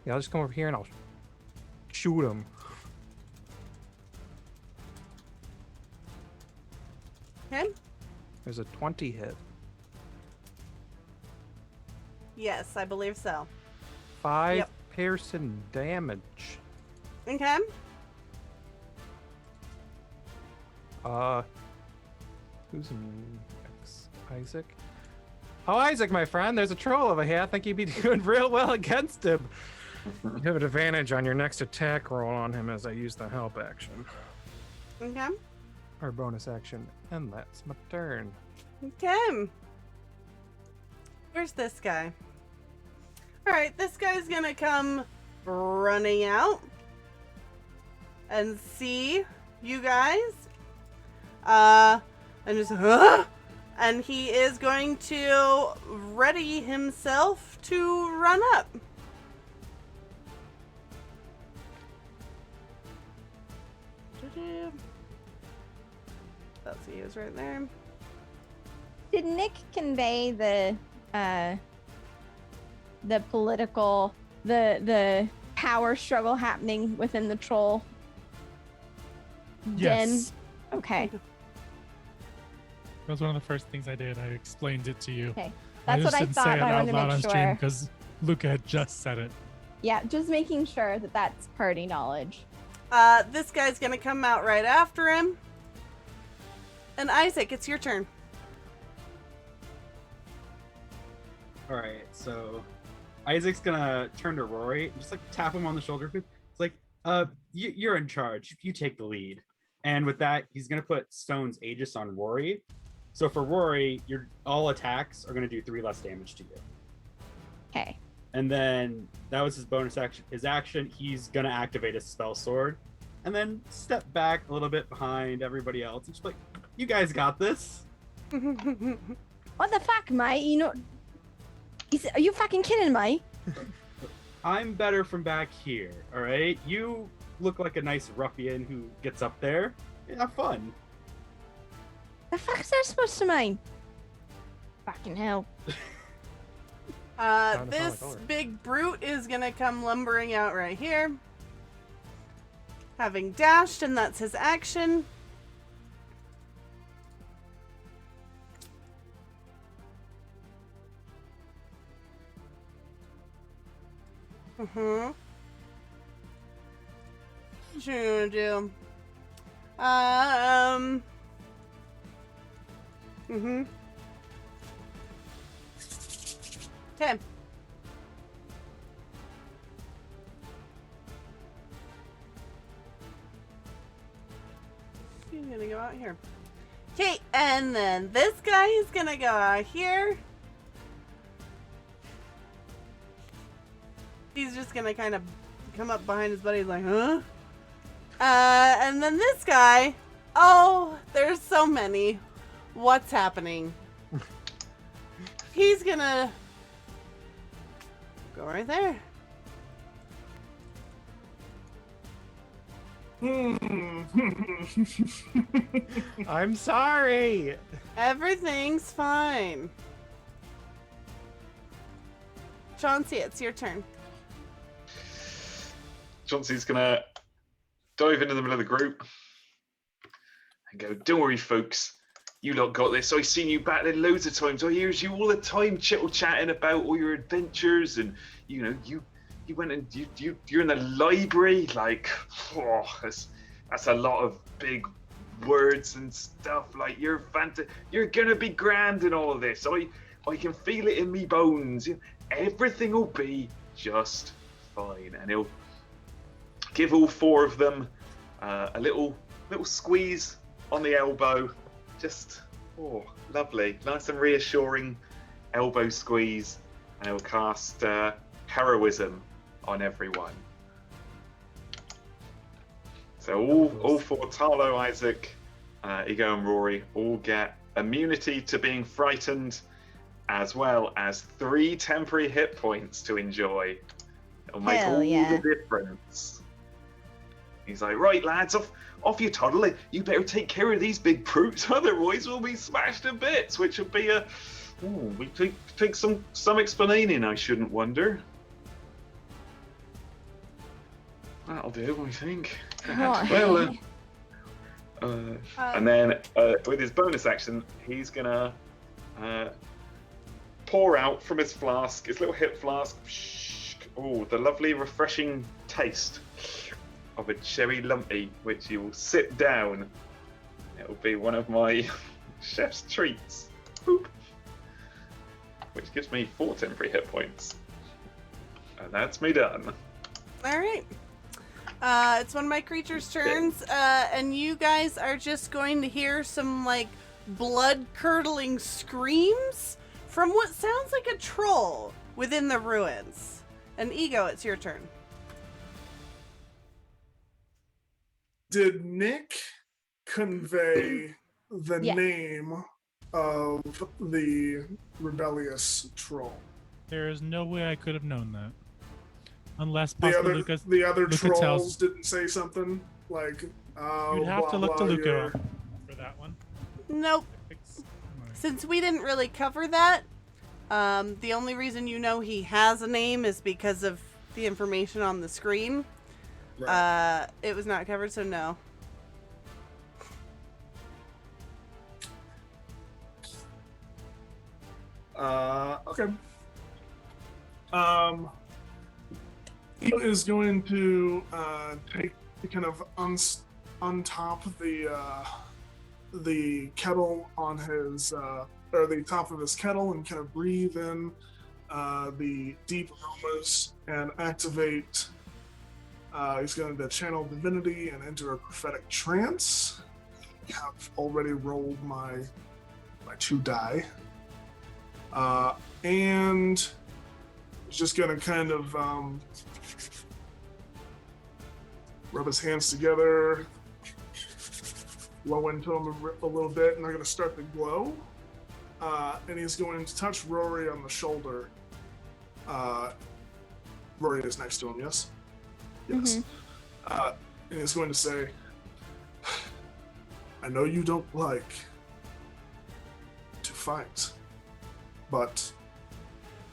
Yeah, I'll just come over here and I'll shoot him. Okay? There's a 20 hit. Yes, I believe so. 5 Yep. piercing damage. Okay? Who's next? Isaac? Oh, Isaac, my friend, there's a troll over here. I think you'd be doing real well against him. You have an advantage on your next attack roll on him as I use the help action. Okay. Or bonus action. And that's my turn. Okay. Where's this guy? Alright, this guy's gonna come running out and see you guys. And just, and he is going to ready himself to run up. That's he is right there. Did Nick convey the political, the power struggle happening within the troll den? Yes. Okay. That was one of the first things I did. I explained it to you. Okay. That's what I didn't thought, say it but I out wanted to loud make on stream sure. because Luca had just said it. Yeah, just making sure that that's party knowledge. This guy's gonna come out right after him. And Isaac, it's your turn. All right, so Isaac's gonna turn to Rory and just like tap him on the shoulder. It's like, you're in charge. You take the lead. And with that, he's gonna put Stone's Aegis on Rory. So for Rory, all attacks are gonna do 3 less damage to you. Okay. And then that was his bonus action. His action, he's gonna activate his spell sword, and then step back a little bit behind everybody else. And just like, you guys got this. What the fuck, mate? You know, are you fucking kidding me? I'm better from back here. All right, you look like a nice ruffian who gets up there. Have fun. The fuck's that supposed to mean? Fucking hell. This big brute is gonna come lumbering out right here. Having dashed, and that's his action. What you gonna do? Okay. He's gonna go out here. Okay, and then this guy is gonna go out here. He's just gonna kind of come up behind his buddy, like, huh? And then this guy. Oh, there's so many. What's happening? He's gonna go right there. I'm sorry. Everything's fine. Chauncey, it's your turn. Chauncey's gonna dive into the middle of the group and go, "Don't worry, folks. You lot got this. I've seen you battling loads of times. I hears you all the time chittle-chatting about all your adventures, and you know, you went and you're in the library. Like, oh, that's a lot of big words and stuff. Like, you're gonna be grand in all of this. I can feel it in me bones. Everything will be just fine." And he'll give all four of them a little squeeze on the elbow. Just, oh, lovely. Nice and reassuring elbow squeeze. And he'll cast heroism on everyone. So all four, Tarlo, Isaac, Ego and Rory, all get immunity to being frightened, as well as 3 temporary hit points to enjoy. It'll make Hell all yeah. the difference. He's like, "Right, lads, off you toddle. You better take care of these big brutes, otherwise we'll be smashed to bits," which would be we take some explaining, I shouldn't wonder. That'll do, I think. Well, and then with his bonus action, he's gonna pour out from his flask, his little hip flask, oh, the lovely refreshing taste of a cherry lumpy, which you will sit down. It will be one of my chef's treats. Boop. Which gives me 4 temporary hit points. And that's me done. All right. It's one of my creatures' turns, and you guys are just going to hear some, like, blood-curdling screams from what sounds like a troll within the ruins. And Ego, it's your turn. Did Nick convey the Yes. name of the rebellious troll? There is no way I could have known that. Unless The possibly other, Lucas. the other Luca trolls tells- didn't say something like, You'd have blah, to look to blah, Luca you're- for that one. Nope. Since we didn't really cover that, the only reason you know he has a name is because of the information on the screen. Right. It was not covered, so no. Okay. He is going to kind of untop the kettle on his or the top of his kettle and kind of breathe in the deep aromas and activate. He's going to channel divinity and enter a prophetic trance. I have already rolled my 2 die. And he's just going to kind of rub his hands together, blow into him a little bit, and they're going to start to glow. And he's going to touch Rory on the shoulder. Rory is next to him, yes? Yes. And he's going to say, "I know you don't like to fight, but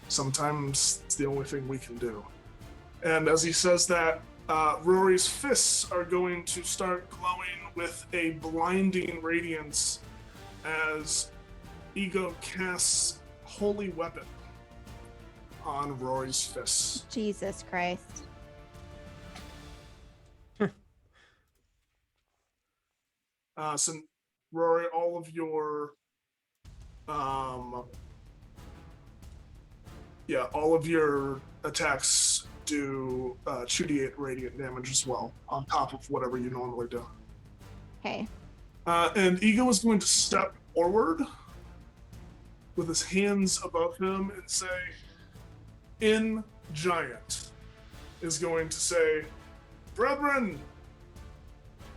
sometimes it's the only thing we can do." And as he says that, Rory's fists are going to start glowing with a blinding radiance as Ego casts Holy Weapon on Rory's fists. Jesus Christ. So Rory, all of your attacks do 2d8 radiant damage as well, on top of whatever you normally do. Okay. And Ego is going to step forward with his hands above him and say, in Giant, is going to say, "Brethren,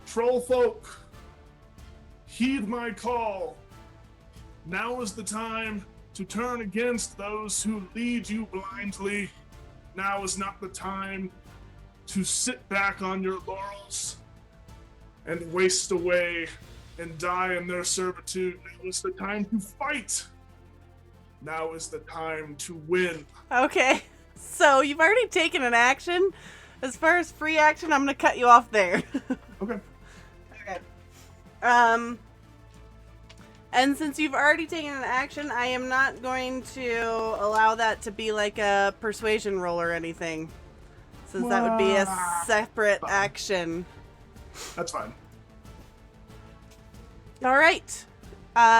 troll folk, heed my call. Now is the time to turn against those who lead you blindly. Now is not the time to sit back on your laurels and waste away and die in their servitude. Now is the time to fight. Now is the time to win." Okay, so you've already taken an action. As far as free action, I'm going to cut you off there. Okay. Okay. And since you've already taken an action, I am not going to allow that to be like a persuasion roll or anything. Since that would be a separate action. That's fine. All right.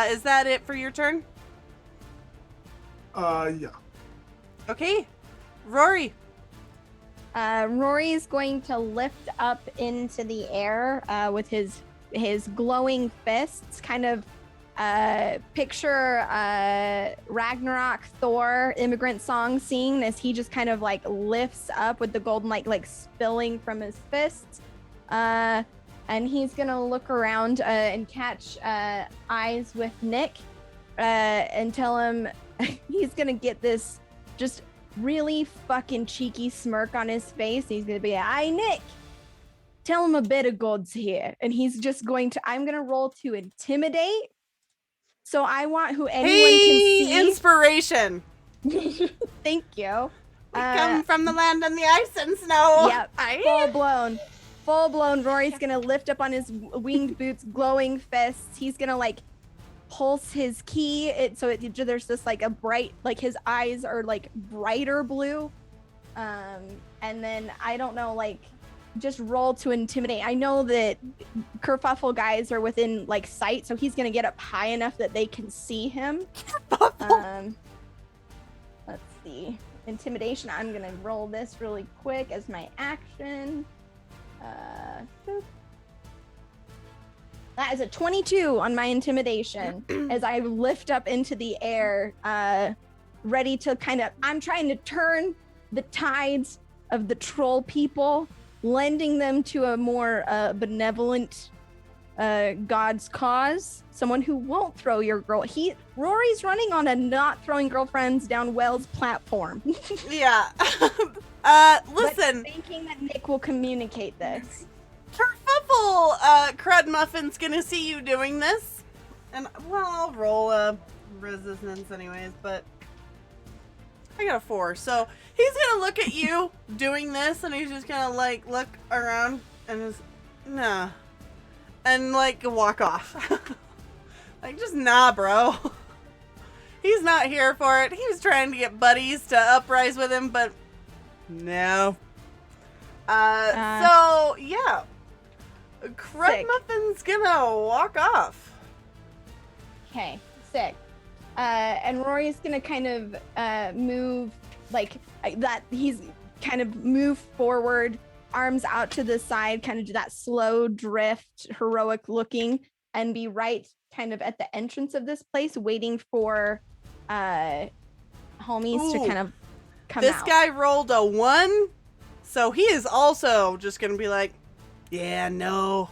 Is that it for your turn? Yeah. Okay. Rory. Rory's going to lift up into the air with his glowing fists, kind of picture Ragnarok Thor immigrant song scene as he just kind of like lifts up with the golden light like spilling from his fists. And he's gonna look around and catch eyes with Nick and tell him he's gonna get this just really fucking cheeky smirk on his face. He's gonna be, "Hey, Nick, tell him a bit of God's here." And he's just going to, I'm gonna roll to intimidate. So I want who anyone can see. Inspiration. Thank you. We come from the land on the ice and snow. Yep, full blown. Rory's gonna lift up on his winged boots, glowing fists. He's gonna like pulse his key. There's this like a bright, like his eyes are like brighter blue. And then I don't know, like just roll to intimidate. I know that kerfuffle guys are within like sight, so he's gonna get up high enough that they can see him. Let's see. Intimidation. I'm gonna roll this really quick as my action. Boop. That is a 22 on my intimidation as I lift up into the air, ready to I'm trying to turn the tides of the troll people, lending them to a more benevolent God's cause. Someone who won't throw your girl. Rory's running on a not throwing girlfriends down wells platform. Yeah. Listen. But thinking that Nick will communicate this. Kerfuffle, Crud Muffin's gonna see you doing this. And, well, I'll roll a resistance anyways, but I got a 4. So he's gonna look at you doing this, and he's just gonna, like, look around and just, nah. And, like, walk off. Like, just nah, bro. He's not here for it. He was trying to get buddies to uprise with him, but no. So, yeah. Crud Muffin's gonna walk off. Okay, sick. And Rory's gonna kind of move like that. He's kind of move forward, arms out to the side, kind of do that slow drift, heroic looking, and be right kind of at the entrance of this place, waiting for homies to kind of come out. This guy rolled a 1, so he is also just gonna be like, yeah, no.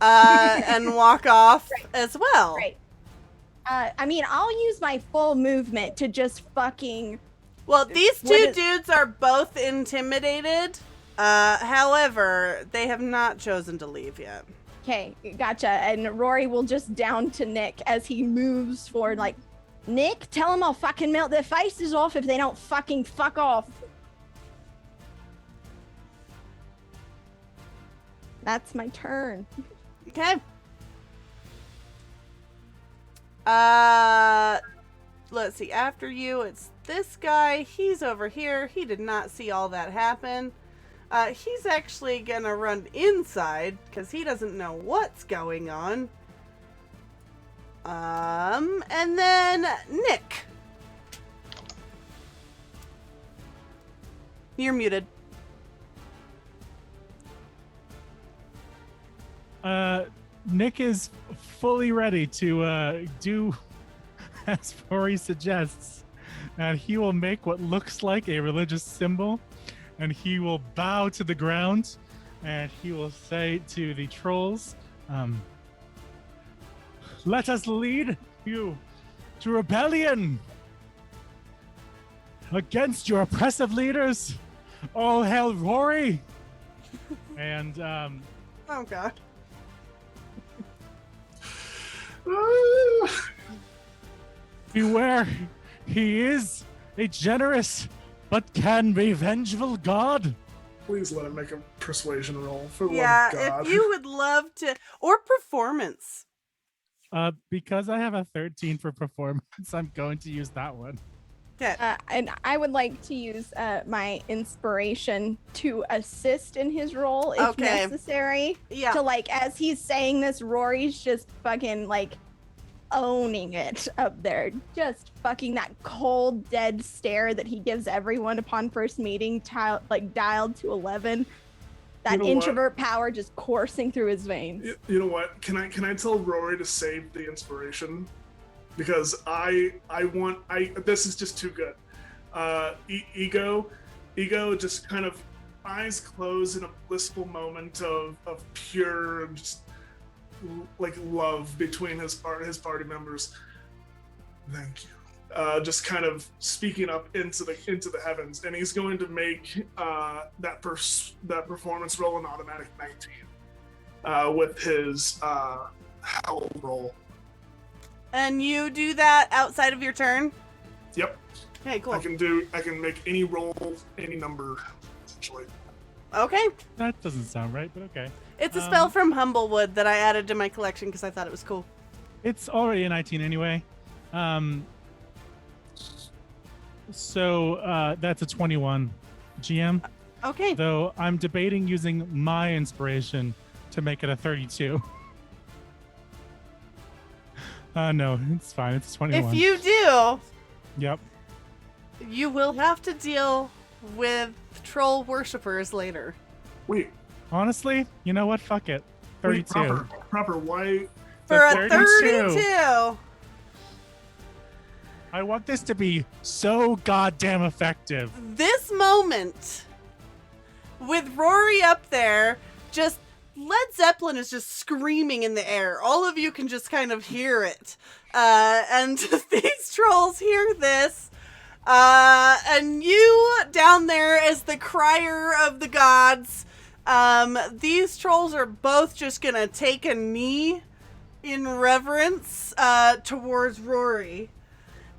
And walk off as well. Right. I mean, I'll use my full movement to just fucking... Well, these two dudes are both intimidated. However, they have not chosen to leave yet. Okay, gotcha. And Rory will just down to Nick as he moves forward, like, Nick, tell them I'll fucking melt their faces off if they don't fucking fuck off. That's my turn. Okay. Let's see. After you, it's this guy. He's over here. He did not see all that happen. He's actually gonna run inside because he doesn't know what's going on. And then Nick. You're muted. Nick is fully ready to do as Rory suggests, and he will make what looks like a religious symbol, and he will bow to the ground, and he will say to the trolls, let us lead you to rebellion against your oppressive leaders. All hail Rory. And oh god. Beware, he is a generous but can be vengeful god. Please let him make him persuasion roll for the Yeah, love of God. if you would love to, or performance. Because I have a 13 for performance, I'm going to use that one. Okay. And I would like to use my inspiration to assist in his role if Okay. necessary. Yeah. To like, as he's saying this, Rory's just fucking like owning it up there. Just fucking that cold, dead stare that he gives everyone upon first meeting, dialed to 11. That You know what? introvert power just coursing through his veins. You know what? Can I tell Rory to save the inspiration? Because this is just too good. Ego just kind of eyes closed in a blissful moment of pure just like love between his party members. Thank you. Just kind of speaking up into the heavens, and he's going to make that performance roll an automatic 19 with his howl roll. And you do that outside of your turn? Yep. Okay, cool. I can make any roll, any number, essentially. Okay. That doesn't sound right, but okay. It's a spell from Humblewood that I added to my collection because I thought it was cool. It's already a 19 anyway. So that's a 21 GM. Okay. Though I'm debating using my inspiration to make it a 32. No, it's fine. It's 21. If you do, Yep. you will have to deal with troll worshippers later. Wait, Honestly, you know what? Fuck it. 32. wait, proper. Why? For a 32. 32. I want this to be so goddamn effective. This moment with Rory up there, just Led Zeppelin is just screaming in the air. All of you can just kind of hear it. And these trolls hear this. And you down there as the crier of the gods, these trolls are both just gonna take a knee in reverence towards Rory.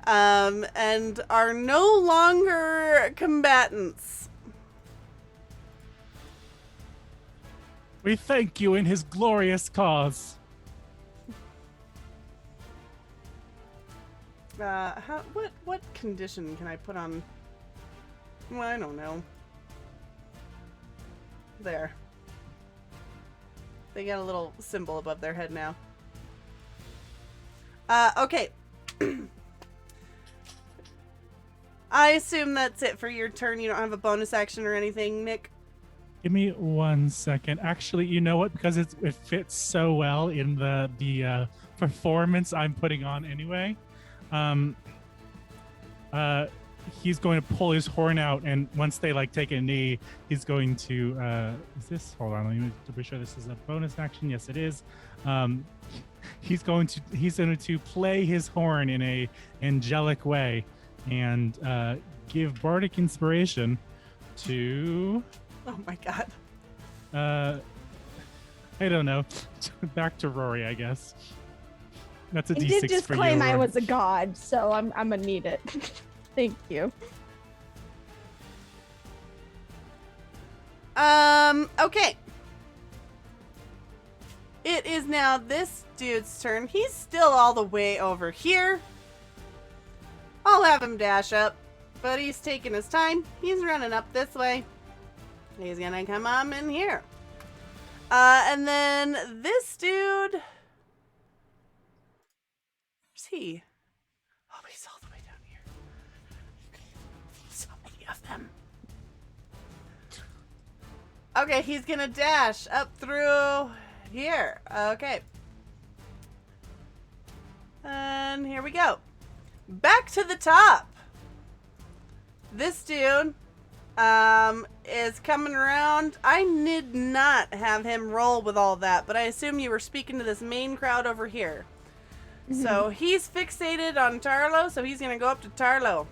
And are no longer combatants. We thank you in his glorious cause. What condition can I put on? Well, I don't know. There. They got a little symbol above their head now. Okay. I assume that's it for your turn. You don't have a bonus action or anything, Nick? Give me 1 second. Actually, you know what? Because it fits so well in the performance I'm putting on anyway. He's going to pull his horn out, and once they like take a knee, he's going to. Is this? Hold on, let me be sure this is a bonus action. Yes, it is. He's going to play his horn in a angelic way, and give bardic inspiration to. Oh my god. I don't know. Back to Rory, I guess. That's a He D6 did just for claim you, I Rory. was a god, so I'm gonna need it. Thank you. Okay. It is now this dude's turn. He's still all the way over here. I'll have him dash up, but he's taking his time. He's running up this way. He's gonna come on in here. And then this dude. Where's he? Oh, he's all the way down here. So many of them. Okay, he's gonna dash up through here. Okay. And here we go. Back to the top. This dude is coming around. I did not have him roll with all that, but I assume you were speaking to this main crowd over here. So he's fixated on Tarlo, so he's gonna go up to Tarlo.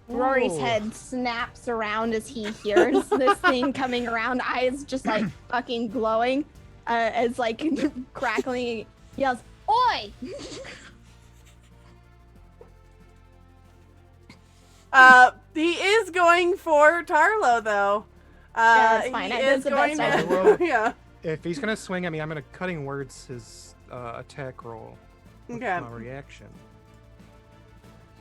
Rory's Ooh. head snaps around as he hears this thing coming around, eyes just like fucking glowing, as like crackling, yells, "Oi!" He is going for Tarlo though. that's fine. He That's is the going best I can do. to. Yeah. If he's gonna swing at me, I'm gonna cutting words his attack roll. with Okay. My reaction.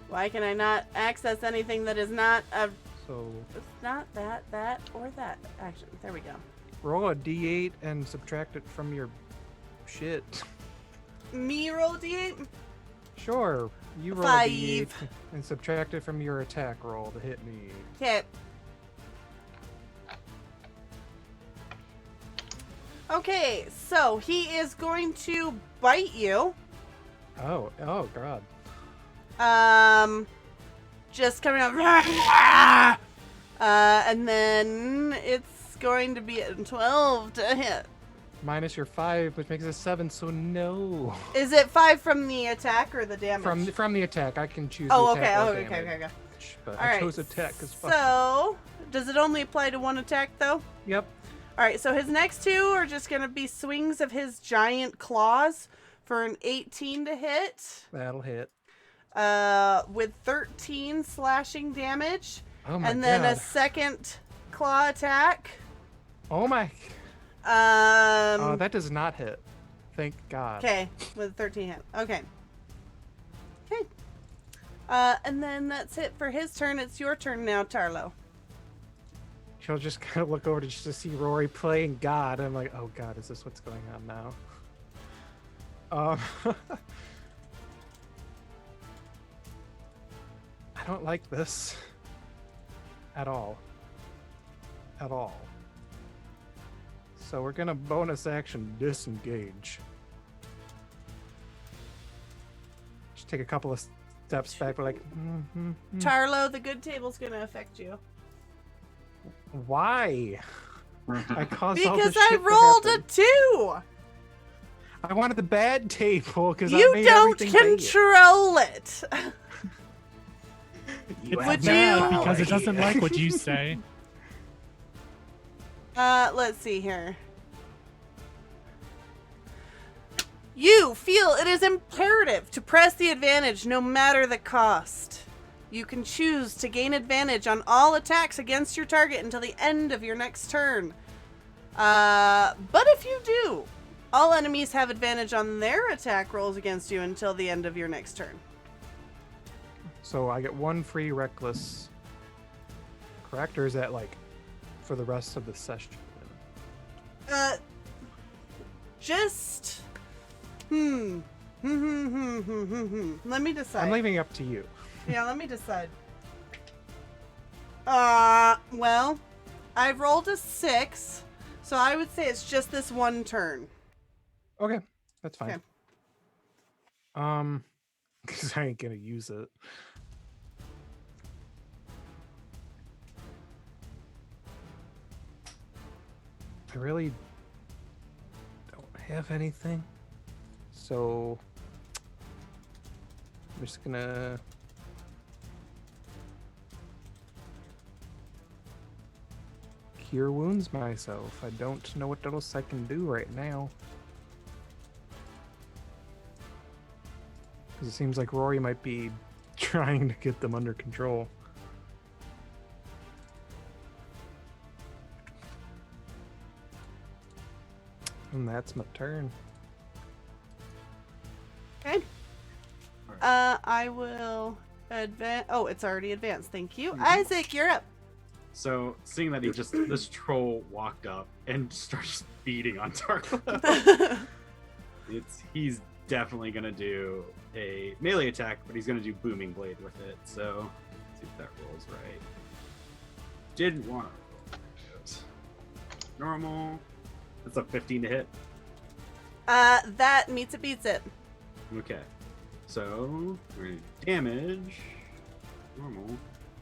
Why can I not access anything that is not a? So It's not that, or that action. There we go. roll a d8 and subtract it from your shit. Me roll d8. Sure, you roll a 5. d8 and subtract it from your attack roll to hit me. Okay. Okay, so he is going to bite you. Oh god. Just coming up. And then it's going to be a 12 to hit. Minus your 5, which makes it 7. So no. Is it 5 from the attack or the damage? From the attack, I can choose. Oh, the okay. attack Oh, or okay, damage, okay. But All I right. chose attack because So, does it only apply to one attack though? Yep. All right. So his next 2 are just going to be swings of his giant claws for an 18 to hit. That'll hit. With 13 slashing damage, Oh my and then god. a second claw attack. Oh my. Oh, That does not hit. Thank God. Okay, with 13 hit. Okay. Okay. And then that's it for his turn. It's your turn now, Tarlo. She'll just kind of look over just to see Rory playing God. I'm like, oh God, is this what's going on now? I don't like this. At all. At all. So we're gonna bonus action disengage. Just take a couple of steps back, like, Tarlo, the good table's going to affect you. why? I caused all Because this I shit to rolled a happen. 2! I wanted the bad table because I You made don't everything bad. control it! It's Would mad you- because it doesn't like what you say. Let's see here. You feel it is imperative to press the advantage no matter the cost. You can choose to gain advantage on all attacks against your target until the end of your next turn. But if you do, all enemies have advantage on their attack rolls against you until the end of your next turn. So I get one free reckless. Correct, or is that like for the rest of the session? Just Let me decide. I'm leaving it up to you. Yeah, let me decide. Well, I've rolled a 6, so I would say it's just this one turn. Okay, that's fine. Okay. Because I ain't gonna use it. I really don't have anything, so I'm just gonna cure wounds myself. I don't know what else I can do right now. Because it seems like Rory might be trying to get them under control. And that's my turn. Okay. I will advance. Oh, it's already advanced. Thank you. Isaac, you're up. So, seeing that this troll walked up and starts beating on Tarkla, he's definitely gonna do a melee attack, but he's gonna do Booming Blade with it. So, let's see if that rolls right. Didn't want to roll it. Normal. That's a 15 to hit. That meets it, beats it. Okay. So, we're gonna damage. Normal.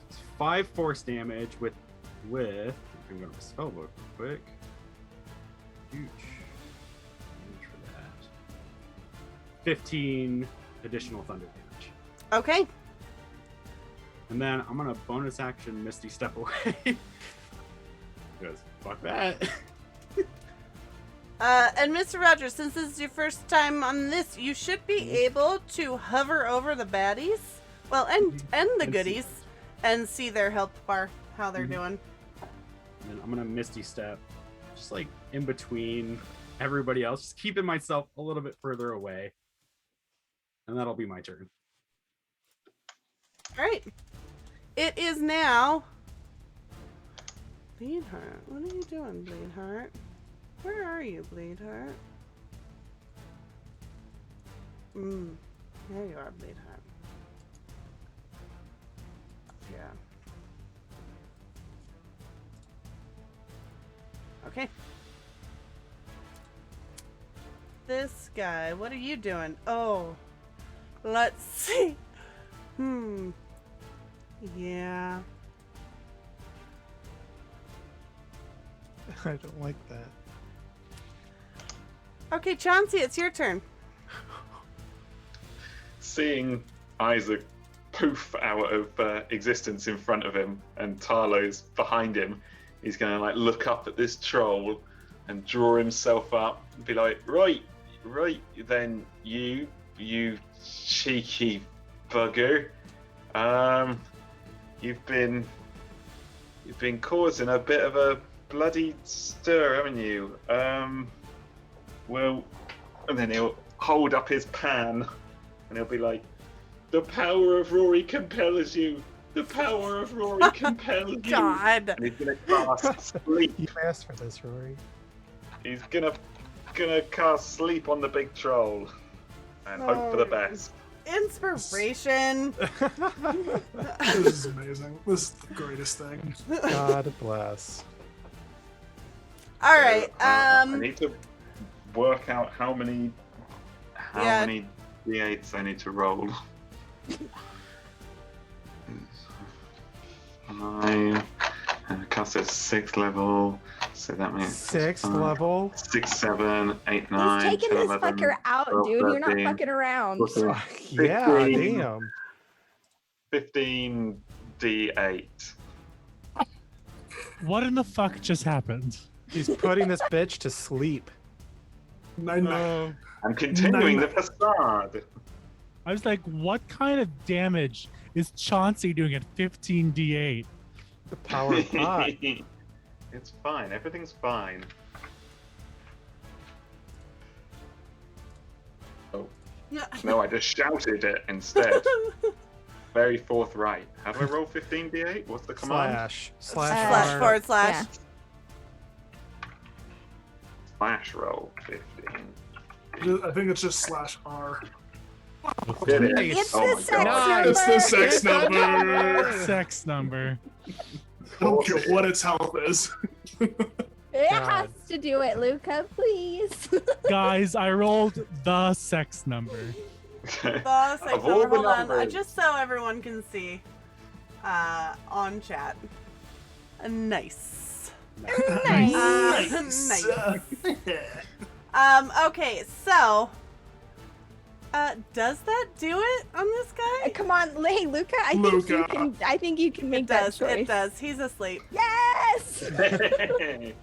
It's 5 force damage with. If I'm going to spell book real quick. Huge. Damage for that. 15 additional thunder damage. Okay. And then I'm gonna bonus action Misty Step away. Because fuck that. And Mr. Rogers, since this is your first time on this, you should be able to hover over the baddies, well, and the And goodies, and see their health bar, how they're doing. And then I'm gonna Misty Step, just like in between everybody else, just keeping myself a little bit further away. And that'll be my turn. All right. It is now. Bleedheart, what are you doing, Bleedheart? Where are you, Bleedheart? There you are, Bleedheart. Yeah. Okay. This guy, what are you doing? Oh, let's see. Yeah. I don't like that. Okay, Chauncey, it's your turn. Seeing Isaac poof out of existence in front of him and Tarlo's behind him, he's going to like look up at this troll and draw himself up and be like, right then, you cheeky bugger, you've been causing a bit of a bloody stir, haven't you? Well, and then he'll hold up his pan and he'll be like, the power of Rory compels you. The power of Rory compels you. God. And he's gonna cast sleep. You asked for this, Rory. He's gonna cast sleep on the big troll and hope for the best. Inspiration. This is amazing. This is the greatest thing. God bless. All right. I need to work out how many d8s I need to roll. I cast at 6th level, so that means 6th level. 6, 7, 8, 9. He's taking 10, this 11, fucker out, 12, dude. You're not 13, fucking around. 14, Yeah, 15. damn. 15 d8. What in the fuck just happened? He's putting this bitch to sleep. Nine. I'm continuing the Nine. facade. I was like, what kind of damage is Chauncey doing at 15d8? The power of pot. It's fine. Everything's fine. Oh. No, I just shouted it instead. Very forthright. How do I roll 15d8? What's the command? Slash // Yeah. Slash roll 15. I think it's just /R. Did it? It's Oh the my sex God. number. It's the sex number. Sex number. I don't care what its health is. It God. has to do it, Luca, please. Guys, I rolled the sex number. The sex Of all number. the Hold on, numbers. just so everyone can see on chat. Nice. Nice. Nice. Okay, so does that do it on this guy? Come on, hey, Luca. I think you can make It that does. choice. It does. He's asleep. Yes. The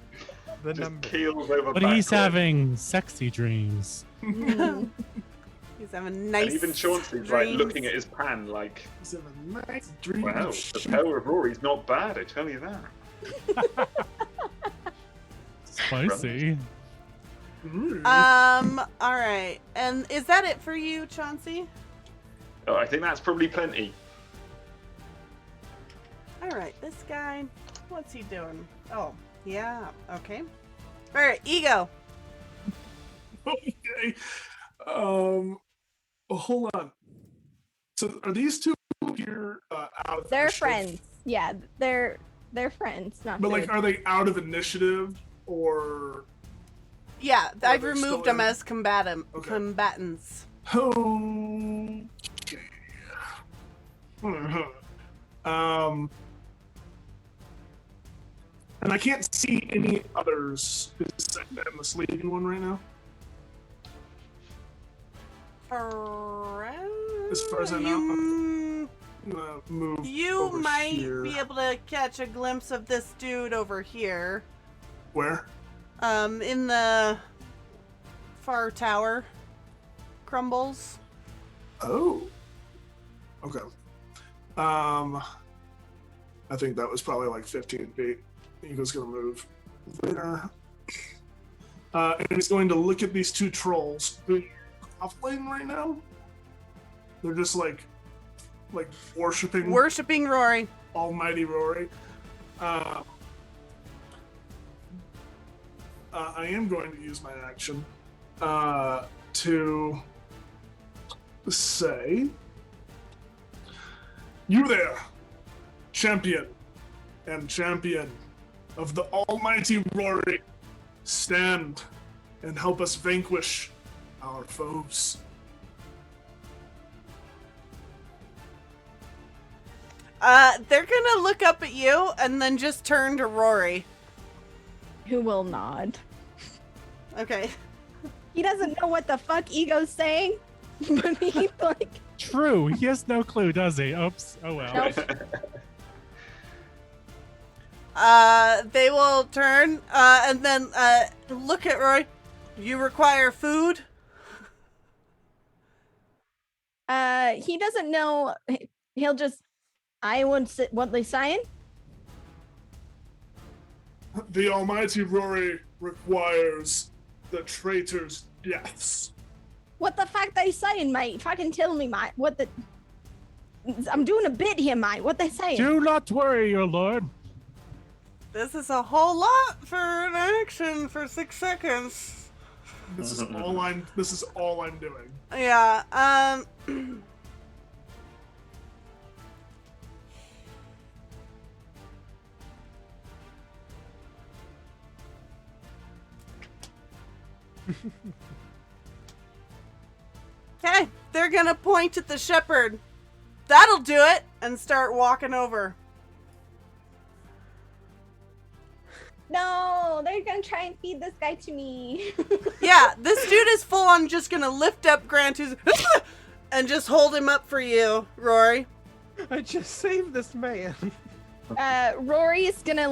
Just number. keels over But he's backwards. having sexy dreams. He's having nice. And even Chauncey's like looking at his pan like, It's a nice dream. wow, the power of Rory's not bad, I tell you that. Spicy. All right. And is that it for you, Chauncey? Oh, I think that's probably plenty. All right. This guy, what's he doing? Oh, yeah. Okay. All right. Ego. Okay. Hold on. So are these two here out of They're initiative? friends. Yeah, they're friends, not But like, dudes. are they out of initiative or? Yeah, Are I've they still removed them in? as combatants. Okay. And I can't see any others. Is I'm the sleeping one right now. As far as I know, I'm gonna move. You over might here. be able to catch a glimpse of this dude over here. Where? In the far tower. Crumbles. Oh. Okay. I think that was probably like 15 feet. Ego's going to move there. And he's going to look at these two trolls who are offlane right now. They're just like worshiping Rory. Almighty Rory. I am going to use my action to say, "You there, champion and champion of the Almighty Rory, stand and help us vanquish our foes." They're gonna look up at you and then just turn to Rory. Who will nod. Okay. He doesn't know what the fuck Ego's saying, but he's like, True. He has no clue, does he? Oops. Oh well. nope. They will turn, and then, look at Rory. You require food? He doesn't know. He'll just, I want what they saying? The Almighty Rory requires the traitor's deaths. What the fuck they saying, mate? Fucking tell me, mate. What the? I'm doing a bit here, mate. What they saying? Do not worry, your lord. This is a whole lot for an action for 6 seconds. This is all I'm doing. Yeah, Okay, they're gonna point at the shepherd. That'll do it, and start walking over. No, they're gonna try and feed this guy to me. Yeah, this dude is full on just gonna lift up Grant, who's and just hold him up for you, Rory. I just saved this man. Rory is gonna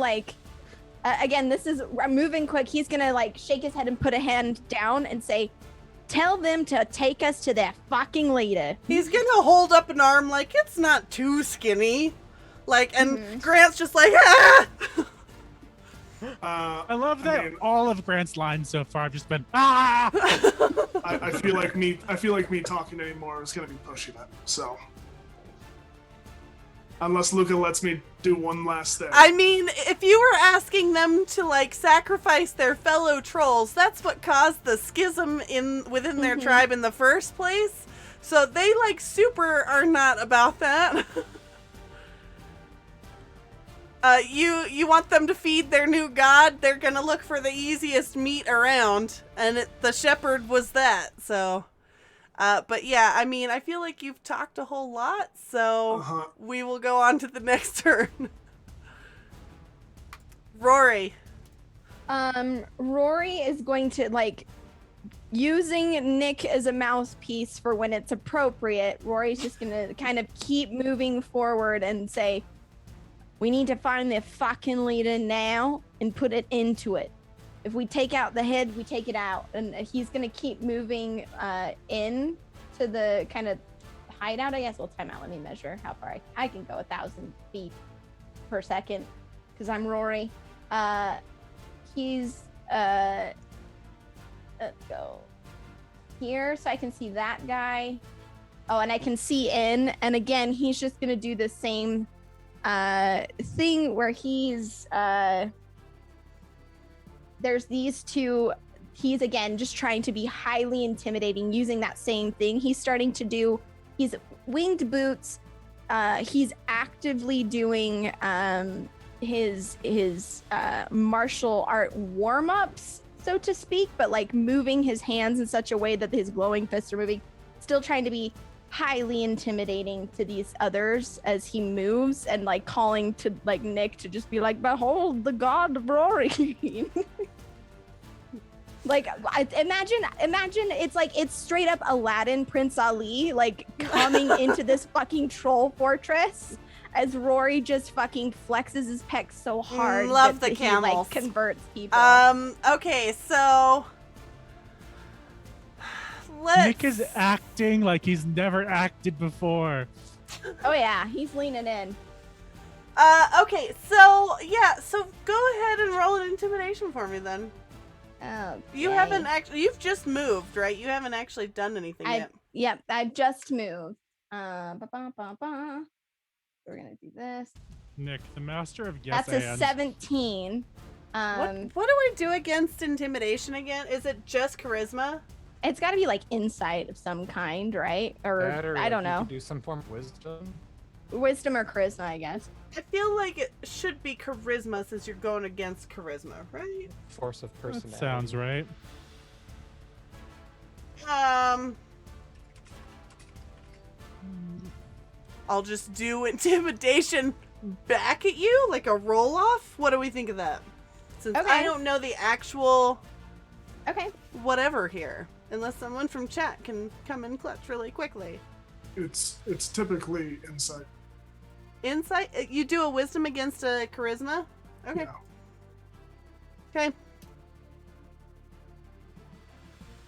again, this is, I'm moving quick. He's gonna shake his head and put a hand down and say, "Tell them to take us to their fucking leader." He's gonna hold up an arm like it's not too skinny. And Grant's just like, ah! I love that all of Grant's lines so far have just been ah. I feel like me talking anymore is gonna be pushing it. So unless Luca lets me do one last thing. I mean, if you were asking them to sacrifice their fellow trolls, that's what caused the schism within their tribe in the first place. So they super are not about that. You want them to feed their new god, they're gonna look for the easiest meat around, and the shepherd was that, so. But yeah, I mean, I feel like you've talked a whole lot, so we will go on to the next turn. Rory. Rory is going to, using Nick as a mouthpiece for when it's appropriate, Rory's just gonna kind of keep moving forward and say, "We need to find the fucking leader now and put it into it. If we take out the head, we take it out." And he's gonna keep moving in to the kind of hideout. I guess we'll time out. Let me measure how far I can go. 1,000 feet per second because I'm Rory. He's let's go here so I can see that guy. Oh, and I can see in. And again, he's just gonna do the same thing where he's there's these two. He's again just trying to be highly intimidating using that same thing he's starting to do. He's winged boots. He's actively doing his martial art warm-ups, so to speak, but moving his hands in such a way that his glowing fists are moving, still trying to be highly intimidating to these others as he moves and calling to Nick to just be "Behold the god of Rory." Imagine it's straight up Aladdin, Prince Ali, coming into this fucking troll fortress as Rory just fucking flexes his pecs so hard. Love that the camels. He converts people. Okay, so Nick is acting like he's never acted before. Oh yeah, he's leaning in. Okay, so go ahead and roll an intimidation for me then. Oh, You haven't actually. You've just moved, right? You haven't actually done anything yet. Yep, I've just moved. Ba-ba-ba-ba. We're gonna do this. Nick, the master of yes That's a and. 17. What do I do against intimidation again? Is it just charisma? It's got to be like insight of some kind, right? Or I don't You know. could do some form of wisdom. Wisdom or charisma, I guess. I feel like it should be charisma since you're going against charisma, right? Force of personality. That sounds right. I'll just do intimidation back at you, like a roll off. What do we think of that? Since Okay. I don't know the actual Okay. whatever here, unless someone from chat can come in clutch really quickly. It's typically insight. Insight? You do a wisdom against a charisma? Okay. Yeah. Okay.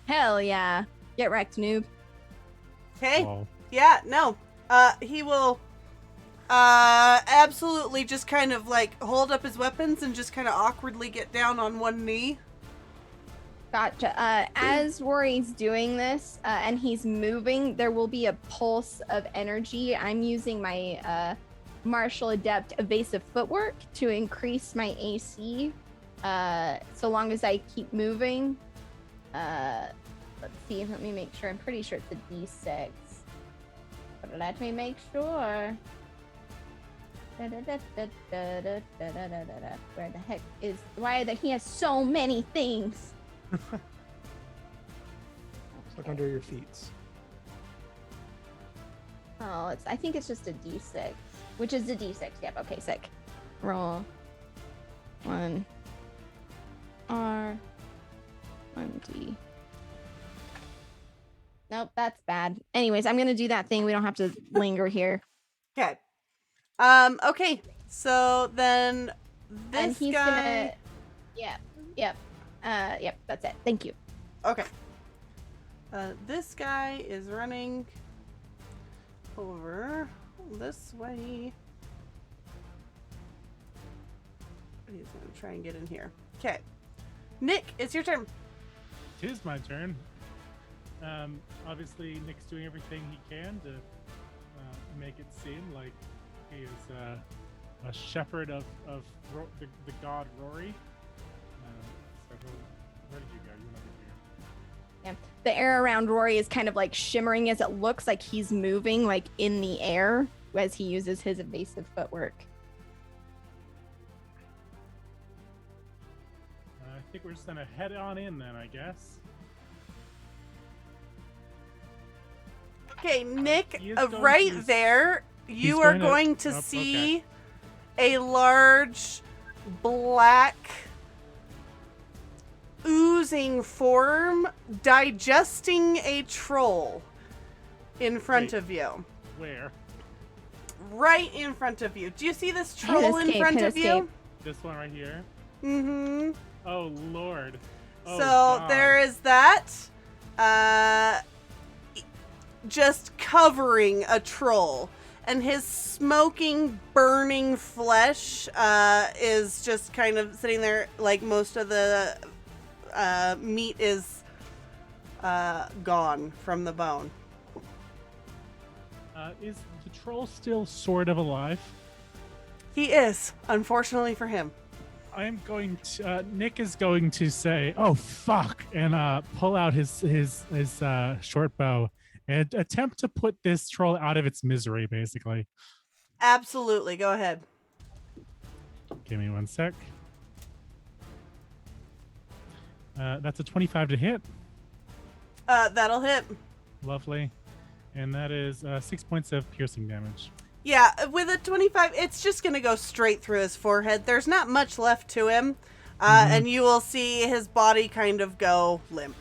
Hell yeah. Get wrecked, noob. Okay. Well, Yeah, no. He will absolutely just kind of like hold up his weapons and just kind of awkwardly get down on one knee. Gotcha. As Rory's doing this and he's moving, there will be a pulse of energy. I'm using my martial adept evasive footwork to increase my AC. So long as I keep moving. Let's see. Let me make sure. I'm pretty sure it's a D6. But let me make sure. Where the heck is? Why that he has so many things? Look under your feet. Oh, I think it's just a D6, which is a D6. Yep. Okay, sick. Roll. 1 R 1 D. Nope, that's bad. Anyways, I'm gonna do that thing. We don't have to linger here. Okay. Okay. So then And this he's guy. gonna. Yep. Yep. That's it. Thank you. Okay. This guy is running over this way. He's gonna try and get in here. Okay. Nick, it's your turn. it is my turn. Obviously, Nick's doing everything he can to make it seem like he is a shepherd of the god Rory. Where did you go? You went over here. Yeah. The air around Rory is kind of like shimmering as it looks like he's moving like in the air as he uses his evasive footwork. I think we're just gonna head on in then, I guess. Okay, Nick, He is going right to- there, he's you are going going to- to oh, see a large black oozing form digesting a troll in front Wait. of you. Where? Right in front of you. Do you see this troll in escape, front can of you? escape. This one right here. Mm-hmm. Oh Lord. Oh, So God. there is that. Just covering a troll. And his smoking, burning flesh is just kind of sitting there like most of the meat is gone from the bone. Is the troll still sort of alive? He is, unfortunately for him. I'm going to. Nick is going to say, "Oh fuck," and pull out his short bow and attempt to put this troll out of its misery. Basically, Absolutely. Go ahead. give me 1 sec. That's a 25 to hit. That'll hit. Lovely, and that is 6 points of piercing damage. Yeah, with a 25, it's just going to go straight through his forehead. There's not much left to him. And you will see his body kind of go limp.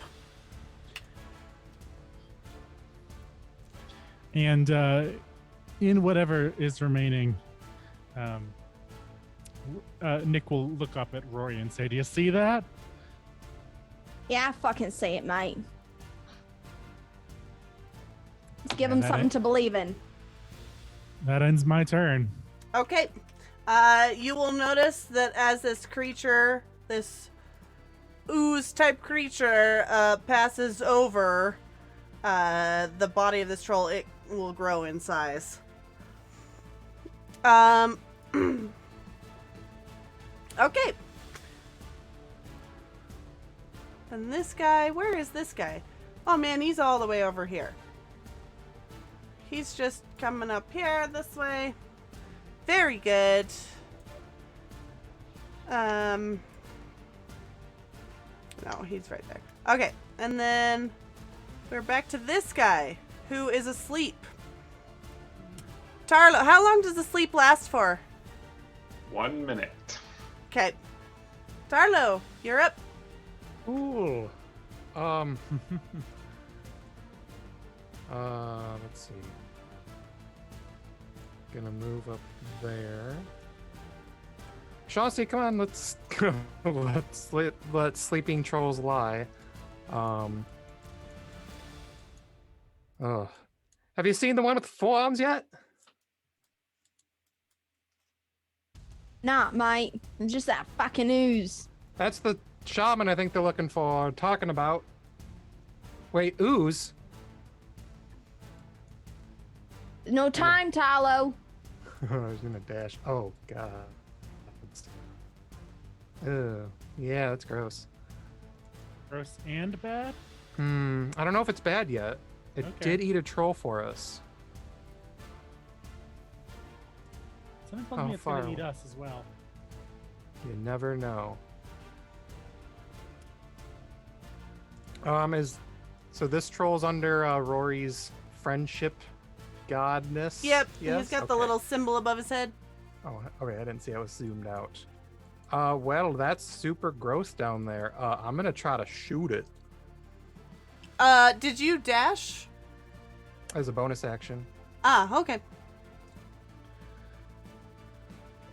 And in whatever is remaining, Nick will look up at Rory and say, "Do you see that?" Yeah, fucking say it, mate. Just give him And that something ain't- to believe in. That ends my turn. Okay. You will notice that as this creature, this ooze type creature, passes over the body of this troll, it will grow in size. Okay. And this guy, where is this guy? Oh man, he's all the way over here. He's just coming up here this way. Very good. No, he's right there. Okay, and then we're back to this guy who is asleep. Tarlo, how long does the sleep last for? 1 minute. Okay. Tarlo, you're up. Ooh. Let's see. Gonna move up there. Chauncey, come on, let's let sleeping trolls lie. Oh. Have you seen the one with the forearms yet? Nah, mate. It's just that fucking ooze. That's the shaman I think they're looking for, talking about. Wait, ooze? No time, Talo. I was gonna dash. Oh, God. Ugh. Yeah, that's gross. Gross and bad? I don't know if it's bad yet. It Okay. did eat a troll for us. Something tells How me it's far gonna eat away? us as well. You never know. So this troll's under Rory's friendship godness? Yep, Yes? he's got the Okay. little symbol above his head. Oh, okay, I didn't see I was zoomed out. Well, that's super gross down there. I'm gonna try to shoot it Did you dash? as a bonus action. Ah, okay.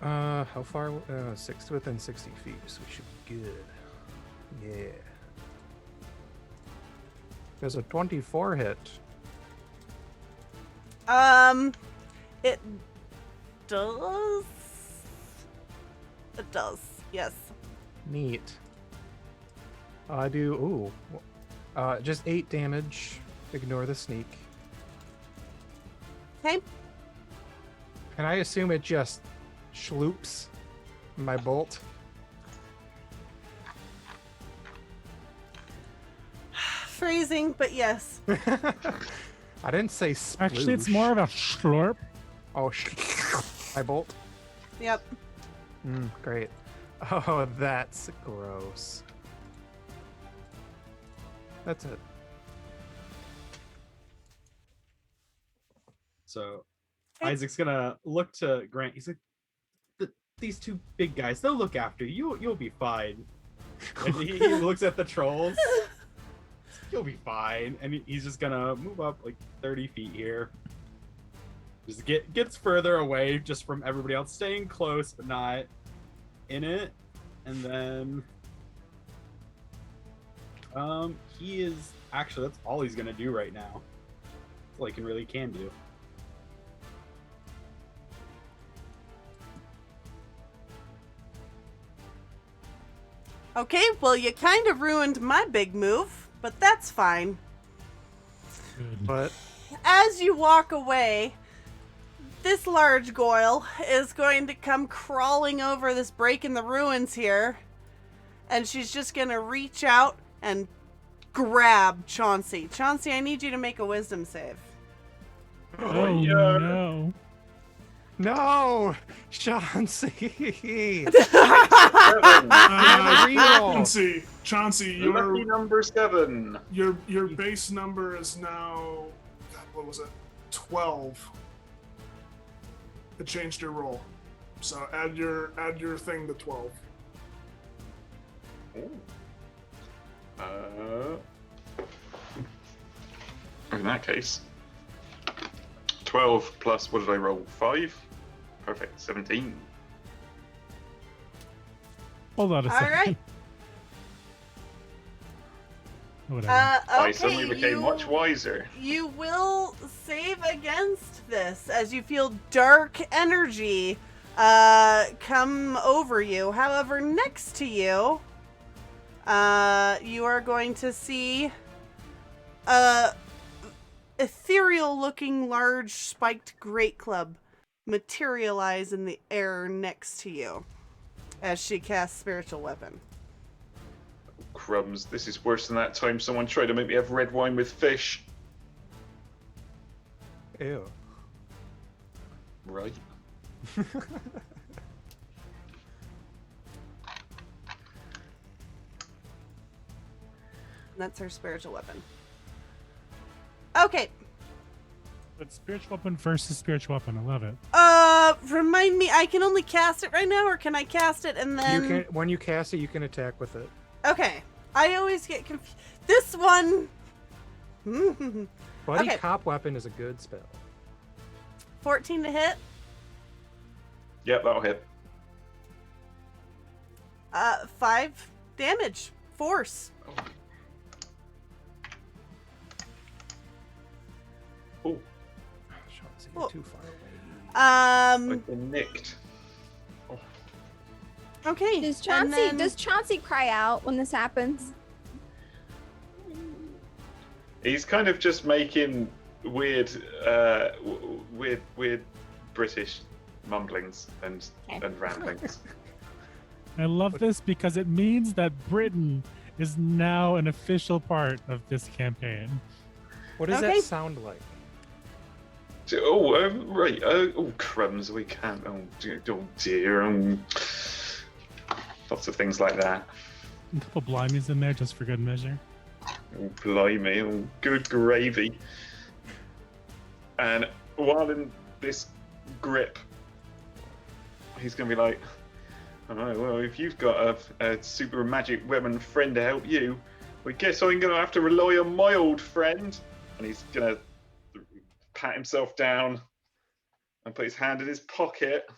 How far? Within 60 feet, so we should be good. Yeah. There's a 24 hit. It does. It does, yes. Neat. I do. Just 8 damage. Ignore the sneak. Okay. And I assume it just schloops my bolt. Phrasing, but yes. I didn't say sploosh. Actually, it's more of a slurp. Oh, my bolt. Yep. Great. Oh, that's gross. That's it. So Isaac's gonna look to Grant. He's like, these two big guys, they'll look after you. You'll be fine. And he looks at the trolls. You'll be fine. And he's just gonna move up like 30 feet here. Just gets further away just from everybody else, staying close but not in it. And then he is actually, that's all he's gonna do right now. That's all he really can do. Okay, well, you kind of ruined my big move, but that's fine. But As you walk away, this large goyle is going to come crawling over this break in the ruins here, and she's just going to reach out and grab Chauncey. Chauncey, I need you to make a wisdom save. Oh, yeah. no. no, Chauncey. Chauncey, Lucky number 7. your base number is now, God, what was it? 12. It changed your roll, so add your thing to 12. In that case, 12 plus, what did I roll? 5? Perfect, 17. Hold on a All second. right. Whatever. I Okay, suddenly became much wiser. You will save against this as you feel dark energy come over you. However, next to you, you are going to see a ethereal-looking large spiked great club materialize in the air next to you as she casts spiritual weapon. Crumbs, this is worse than that time someone tried to make me have red wine with fish. Ew. Right. That's her spiritual weapon. Okay. But spiritual weapon versus spiritual weapon. I love it. Remind me, I can only cast it right now, or can I cast it and then... You can, when you cast it, you can attack with it. Okay. I always get confused. This one... Buddy Okay. Cop Weapon is a good spell. 14 to hit. Yep, that'll hit. 5 damage. Force. Oh, Chauncey, Oh. you're too far away. I've been nicked. Okay. Does and Chauncey then- does Chauncey cry out when this happens? He's kind of just making weird British mumblings and ramblings. I love this because it means that Britain is now an official part of this campaign. What does Okay. that sound like? Oh, right. Oh, crumbs. We can't. Oh dear. Lots of things like that. A couple blimies in there just for good measure. Oh, blimey. Oh, good gravy. And while in this grip, he's going to be like, all right, well, if you've got a super magic weapon friend to help you, I guess I'm going to have to rely on my old friend. And he's going to pat himself down and put his hand in his pocket.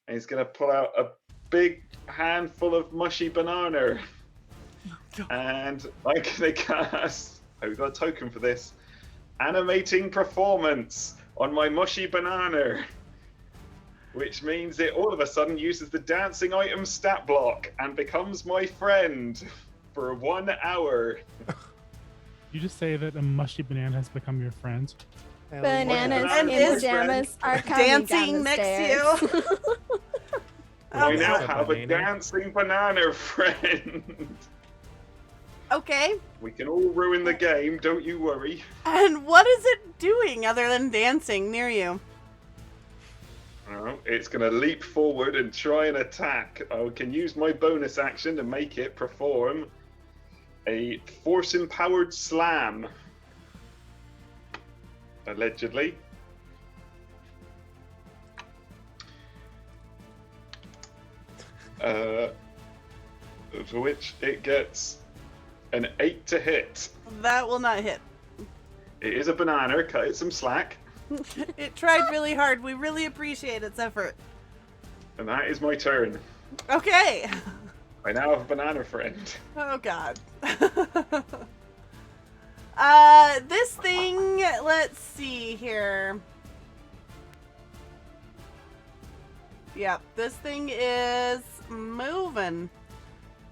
And he's going to pull out a big handful of mushy banana. And I'm going to cast, I've got a token for this, animating performance on my mushy banana. Which means it all of a sudden uses the dancing item stat block and becomes my friend for 1 hour. You just say that a mushy banana has become your friend. Bananas And in his pajamas are coming dancing down the next stairs. to you. I now that's a have a banana. dancing banana friend. Okay. We can all ruin the game, don't you worry. And what is it doing other than dancing near you? It's going to leap forward and try and attack. I can use my bonus action to make it perform a force-empowered slam. Allegedly. To which it gets an 8 to hit. That will not hit. It is a banana, cut it some slack. It tried really hard. We really appreciate its effort. And that is my turn. Okay. I now have a banana friend. Oh god. This thing, let's see here. Yep, this thing is moving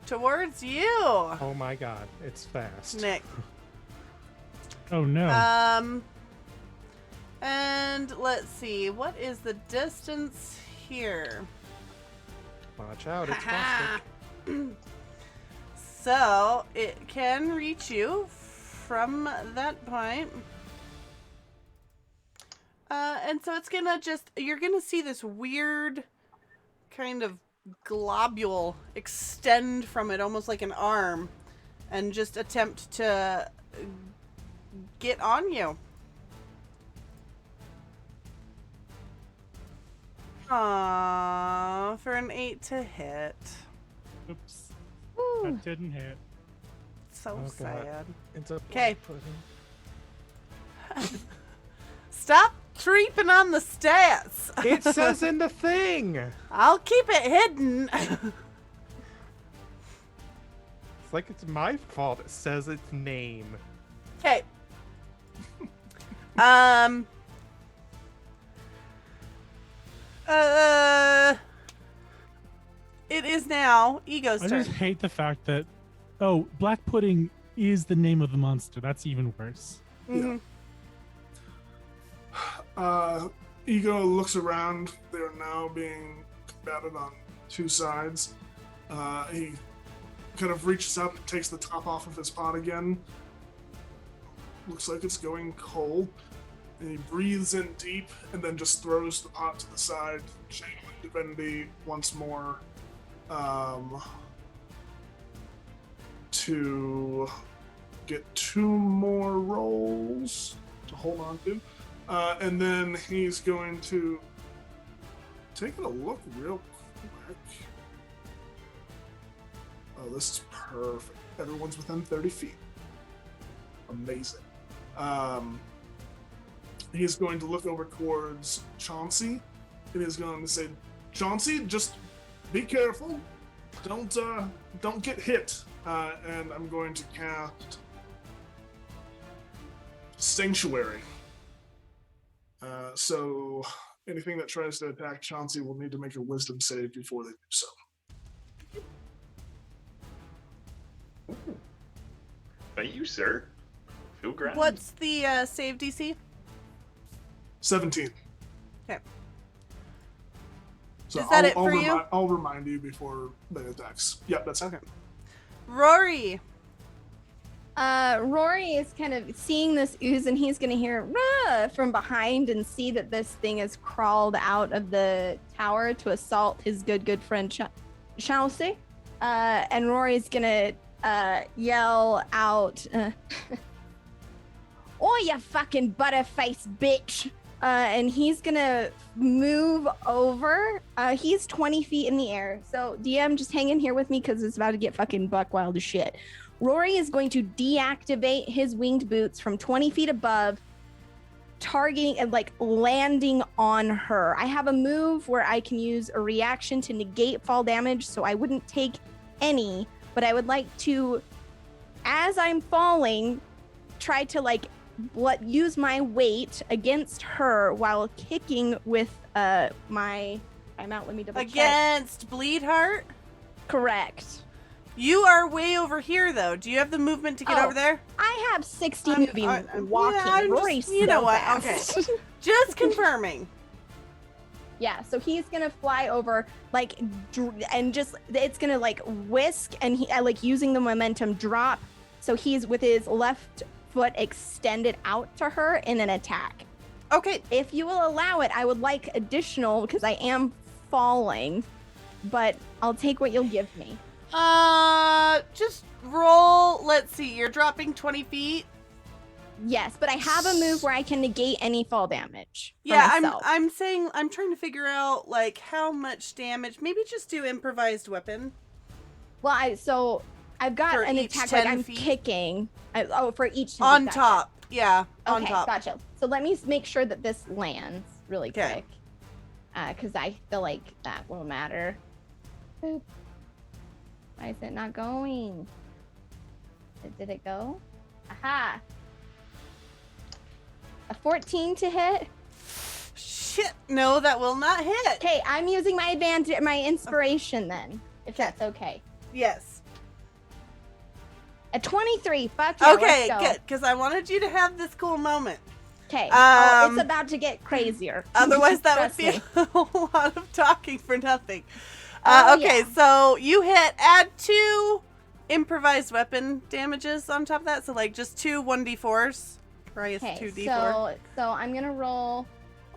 towards you, Oh my god, it's fast. Nick. Oh no. And let's see, what is the distance here? Watch out, it's plastic. So it can reach you from that point. And so it's gonna you're gonna see this weird kind of globule extend from it, almost like an arm, and just attempt to get on you. Aww, for an 8 to hit. Oops. Ooh. That didn't hit. So Oh, God. sad. It's a Okay. blood pudding. Stop creeping on the stats. It says in the thing. I'll keep it hidden. It's like it's my fault. It says its name. Okay. It is now Ego's I turn. just hate the fact that, Black Pudding is the name of the monster. That's even worse. Mhm. Ego looks around. They are now being combated on two sides. He kind of reaches up, takes the top off of his pot again. Looks like it's going cold. And he breathes in deep and then just throws the pot to the side, channeling divinity once more to get 2 more rolls to hold on to. And then he's going to take a look real quick. Oh, this is perfect. Everyone's within 30 feet. Amazing. He's going to look over towards Chauncey, and he's going to say, Chauncey, just be careful. Don't get hit. And I'm going to cast Sanctuary. So anything that tries to attack Chauncey will need to make a wisdom save before they do so. Thank you, sir. Feel grand. What's the save DC? 17. Okay. So Is that it for you? I'll remind you before the attacks. Yep, that's Okay. Rory. Rory is kind of seeing this ooze, and he's going to hear "Rah!" from behind and see that this thing has crawled out of the tower to assault his good friend Chauncey. And Rory's going to yell out, "Oh, you fucking butterface bitch!" And he's going to move over. He's 20 feet in the air. So, DM, just hang in here with me because it's about to get fucking buck wild as shit. Rory is going to deactivate his winged boots from 20 feet above, targeting and landing on her. I have a move where I can use a reaction to negate fall damage, so I wouldn't take any, but I would like to, as I'm falling, try to use my weight against her while kicking with my. I'm out. Let me double check. Against Bleedheart? Correct. You are way over here, though. Do you have the movement to get over there? I have 60 moving, walking. Yeah, Rory's you know so what? fast. Okay. Just confirming. Yeah, so he's gonna fly over, and just it's gonna whisk, and he using the momentum drop. So he's with his left foot extended out to her in an attack. Okay. If you will allow it, I would like additional because I am falling, but I'll take what you'll give me. Just roll. Let's see. You're dropping 20 feet. Yes, but I have a move where I can negate any fall damage. Yeah, myself. I'm saying I'm trying to figure out how much damage. Maybe just do improvised weapon. Well, I've got For an each attack 10 I'm feet? kicking. For each 10 On feet, top. Yeah, on okay, top. gotcha. So let me make sure that this lands really Okay. quick. Because I feel like that will matter. Boop. Why is it not going? Did it go? Aha! A 14 to hit. Shit, no, that will not hit. Okay, I'm using my my inspiration then, if that's okay. Yes. A 23. Fuck yeah, Okay, let's go. good, because I wanted you to have this cool moment. Okay. Um, it's about to get crazier. Otherwise, that would Trust be me. a whole lot of talking for nothing. Oh, Okay, yeah. so you hit, add 2 improvised weapon damages on top of that. So, just 2 1d4s. Or I guess Okay, 2d4. so I'm gonna roll.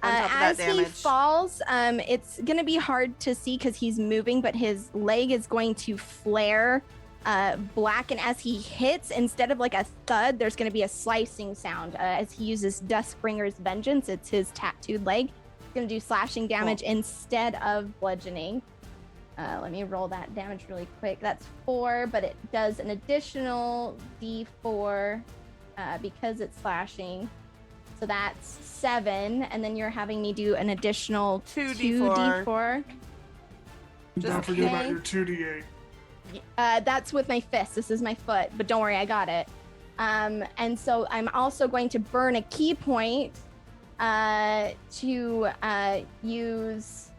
On top of that As he damage. falls, it's gonna be hard to see because he's moving, but his leg is going to flare black, and as he hits, instead of a thud, there's gonna be a slicing sound as he uses Duskbringer's Vengeance. It's his tattooed leg. He's gonna do slashing damage instead of bludgeoning. Let me roll that damage really quick. That's 4, but it does an additional d4 because it's slashing. So that's 7, and then you're having me do an additional 2d4. Don't forget about your 2d8. That's with my fist. This is my foot, but don't worry, I got it. And so I'm also going to burn a key point to use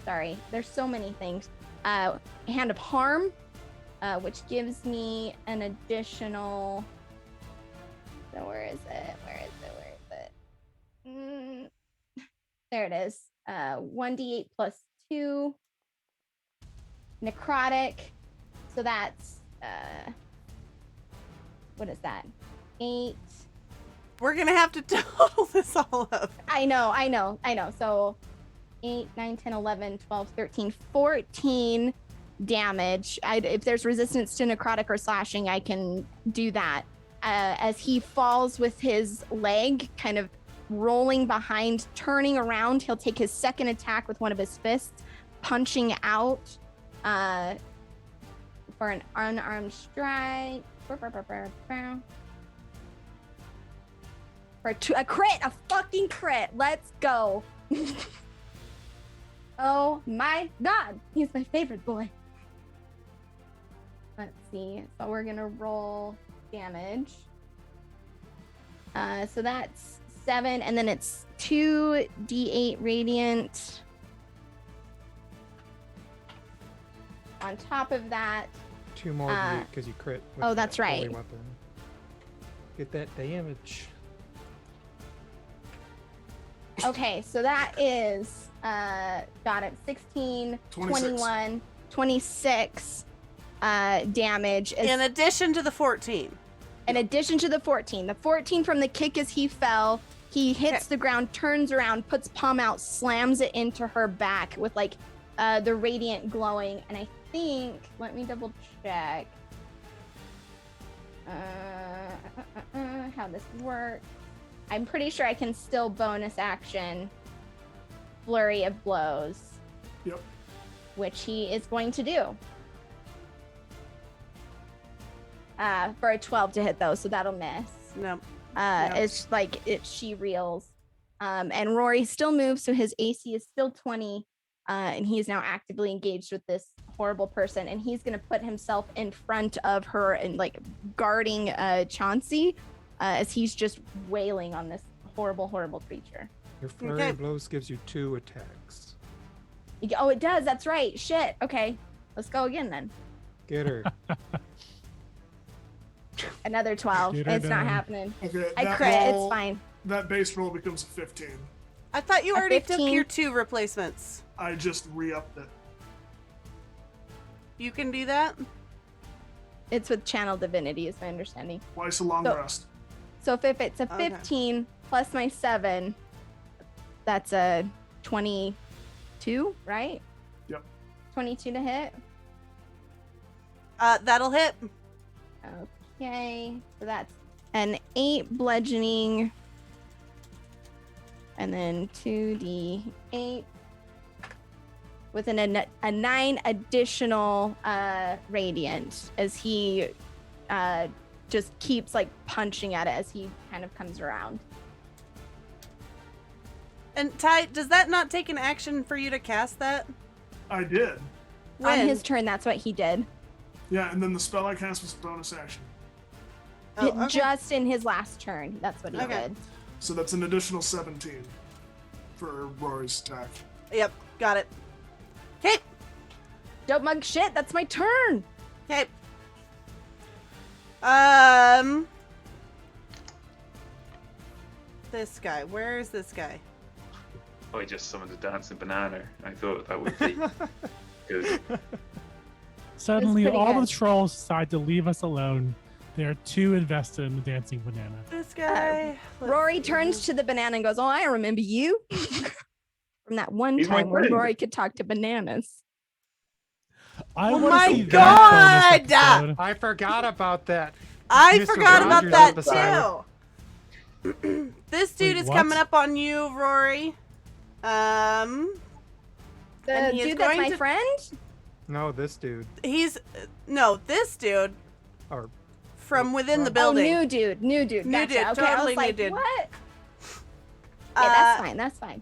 Sorry, there's so many things. Hand of Harm, which gives me an additional. So where is it? There it is. 1d8 plus 2. Necrotic. So that's what is that? 8. We're gonna have to total this all up. I know. So 8, 9, 10, 11, 12, 13, 14 damage. If there's resistance to necrotic or slashing, I can do that. As he falls with his leg kind of rolling behind, turning around, he'll take his second attack with one of his fists, punching out for an unarmed strike. For a crit, a fucking crit. Let's go. Oh my god, he's my favorite boy. Let's see. So we're gonna roll damage. So that's 7, and then it's 2d8 radiant. On top of that, 2 more because you crit. With oh, that's that holy right. weapon. Get that damage. okay, so that is got it 16, 26. 21, 26 damage. In addition to the 14. In addition to the 14. The 14 from the kick as he fell, he hits the ground, turns around, puts palm out, slams it into her back with like the radiant glowing. And I think, let me double check how this works. I'm pretty sure I can still bonus action flurry of blows. Yep. Which he is going to do. For a 12 to hit though, so that'll miss. No. It's like she reels. And Rory still moves, so his AC is still 20. And he is now actively engaged with this horrible person, and he's gonna put himself in front of her and like guarding Chauncey as he's just wailing on this horrible creature. Your flurry of blows gives you 2 attacks. Oh, it does. That's right. Shit. Okay, let's go again then. Get her. Another 12. Get her It's not done. happening. Okay, I that crit. roll- It's fine. That base roll becomes a 15. I thought you A already took 15? your 2 replacements. I just re-upped it. You can do that? It's with channel divinity, is my understanding. Twice a long So- rest. So if it's a Okay. 15 plus my 7, that's a 22, right? Yep. 22 to hit. That'll hit. Okay, so that's an 8 bludgeoning, and then 2d8 with a 9 additional radiant as he just keeps like punching at it as he kind of comes around. And Ty, does that not take an action for you to cast that? I did. When? On his turn, that's what he did. Yeah, and then the spell I cast was bonus action. Oh, okay. Just in his last turn, that's what he Okay. did. So that's an additional 17 for Rory's attack. Yep, got it. Okay, Don't mug shit, that's my turn. okay. This guy. Where is this guy? Oh, he just summoned a dancing banana. I thought that would be good. Suddenly, pretty all good. the trolls decide to leave us alone. They're too invested in the dancing banana. This guy. Let's Rory see. turns to the banana and goes, "Oh, I remember you from that one He's my time where friend. Rory could talk to bananas." I Oh wanna my see that bonus God! episode. I forgot about that. I Mr. forgot about Rogers that episode. too. This dude Wait, is what? coming up on you, Rory. The And he is dude that's going my to- friend? No, this dude. He's no, this dude Or from within the Oh, building. Oh, new dude. New Gotcha. dude, Okay, I totally was new like, dude. what? Yeah, Uh, that's fine.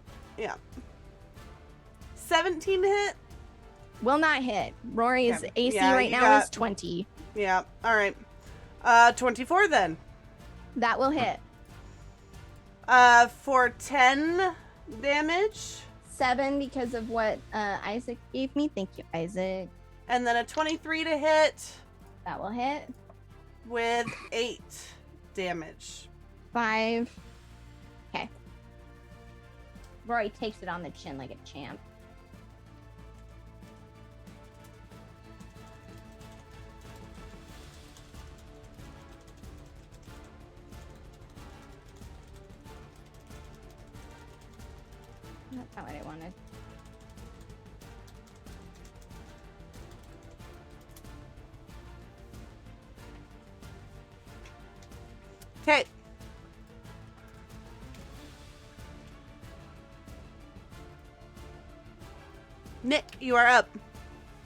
17 to hit. Will not hit. Rory's Okay. AC Yeah, right you now got- is 20. Yeah. All right. 24 then. That will hit. For 10 damage. 7 because of what Isaac gave me. Thank you, Isaac. And then a 23 to hit That will hit. with 8 damage. 5. Okay. Rory takes it on the chin like a champ. That's not what I wanted. Okay. Nick, you are up.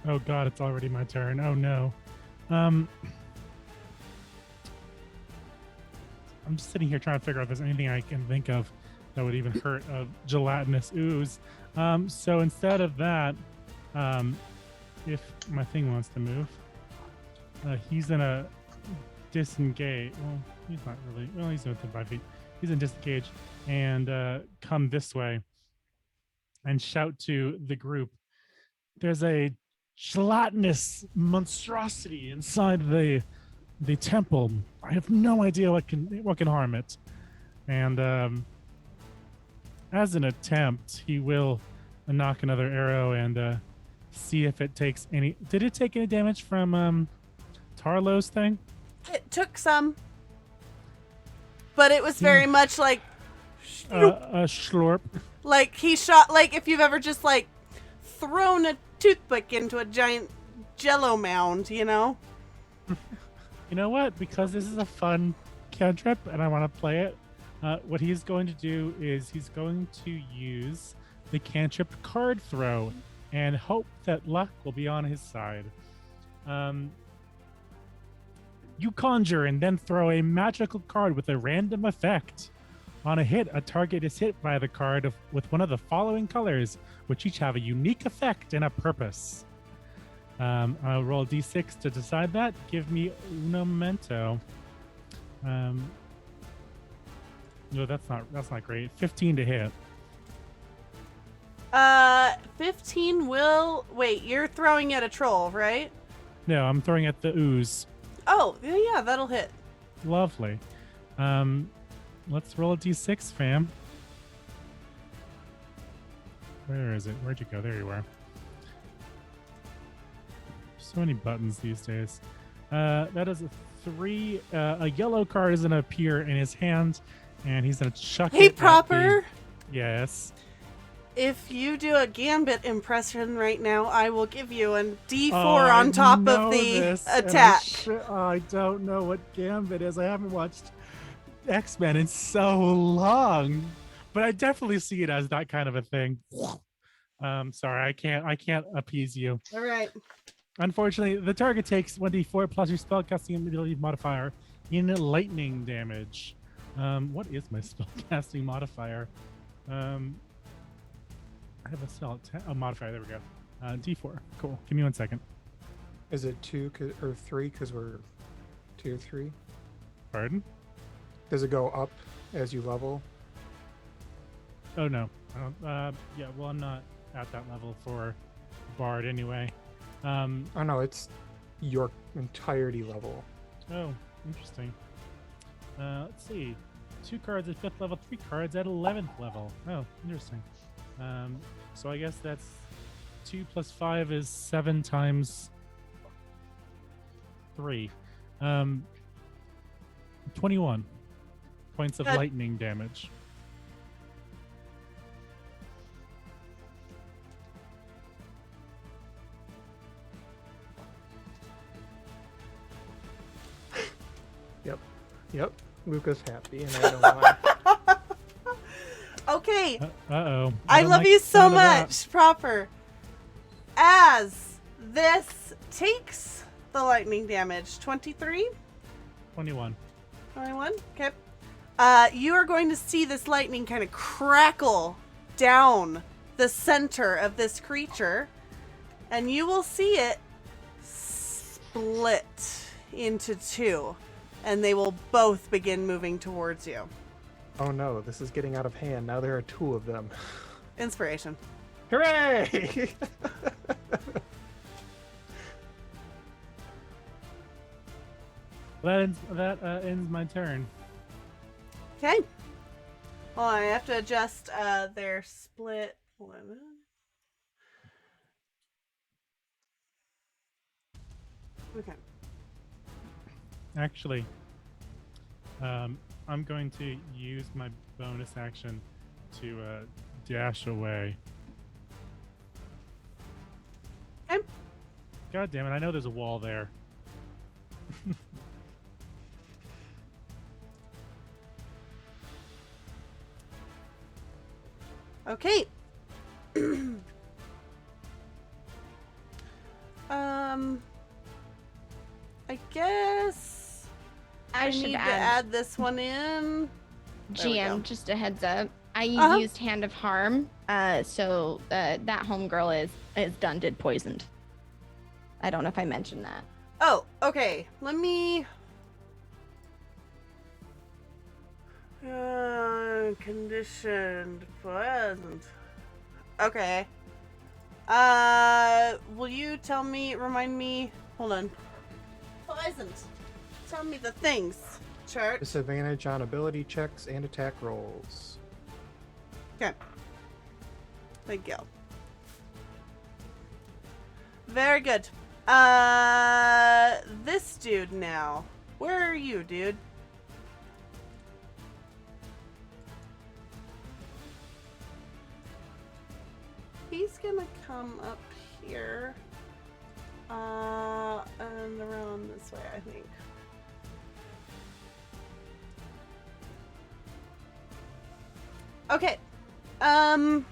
Oh god, it's already my turn. Oh no. I'm just sitting here trying to figure out if there's anything I can think of that would even hurt a gelatinous ooze. So instead of that, if my thing wants to move, he's gonna disengage. Well, he's not really. Well, he's within 5 feet. He's in disengage and come this way and shout to the group. There's a gelatinous monstrosity inside the temple. I have no idea what can harm it. And as an attempt, he will knock another arrow and see if it takes any. Did it take any damage from Tarlo's thing? It took some, but it was very much like A slurp. like he shot, like if you've ever just like thrown a toothpick into a giant jello mound, you know? You know what? Because this is a fun cantrip and I want to play it, what he's going to do is he's going to use the cantrip card throw and hope that luck will be on his side. You conjure and then throw a magical card with a random effect. On a hit, a target is hit by the card with one of the following colors, which each have a unique effect and a purpose. I'll roll a d6 to decide that. Give me un momento. No, that's not great. 15 to hit. 15 will... Wait, you're throwing at a troll, right? No, I'm throwing at the ooze. Oh, yeah, that'll hit. Lovely. Let's roll a d6, fam. Where is it? Where'd you go? There you are. So many buttons these days. That is a 3. A yellow card is going to appear in his hand, and he's going to chuck it. Hey, at Proper. Yes. If you do a Gambit impression right now, I will give you a D4 on top of the attack. I don't know what Gambit is. I haven't watched X-Men in so long, but I definitely see it as that kind of a thing. Sorry, I can't appease you. All right. Unfortunately, the target takes 1d4 plus your spellcasting ability modifier in lightning damage. What is my spellcasting modifier? I have a modifier. There we go. D4. Cool. Give me 1 second. Is it 2 or 3 because we're tier 3? Pardon? Does it go up as you level? Oh no. Yeah. Well, I'm not at that level for Bard anyway. Oh no, it's your entirety level. Oh, interesting. Let's see. 2 cards at 5th level, 3 cards at 11th level. Oh, interesting. So I guess that's 2 plus 5 is 7 times 3. 21 points of Good. lightning damage. Yep. Luca's happy, and I don't know why. Okay. Uh-oh. I don't love like you the so sound of that. much, Proper. As this takes the lightning damage, 23? 21. 21? Okay. You are going to see this lightning kind of crackle down the center of this creature, and you will see it split into 2, and they will both begin moving towards you. Oh no, this is getting out of hand. Now there are 2 of them. Inspiration. Hooray! That ends my turn. Okay. Hold on, I have to adjust their split. Hold on a minute. Okay. Actually, I'm going to use my bonus action to dash away. Okay. God damn it! I know there's a wall there. Okay. I guess I I should need to add, add this one in. There we go. GM, just a heads up. I Uh-huh. used Hand of Harm, so that homegirl is done, did poisoned. I don't know if I mentioned that. Oh, okay. Let me. Conditioned pleasant. Okay. Will you remind me? Hold on. Pleasant. Tell me the things. Chart. Disadvantage on ability checks and attack rolls. Okay. Thank you. Very good. This dude now. Where are you, dude? He's gonna come up here. And around this way, I think. Okay. No,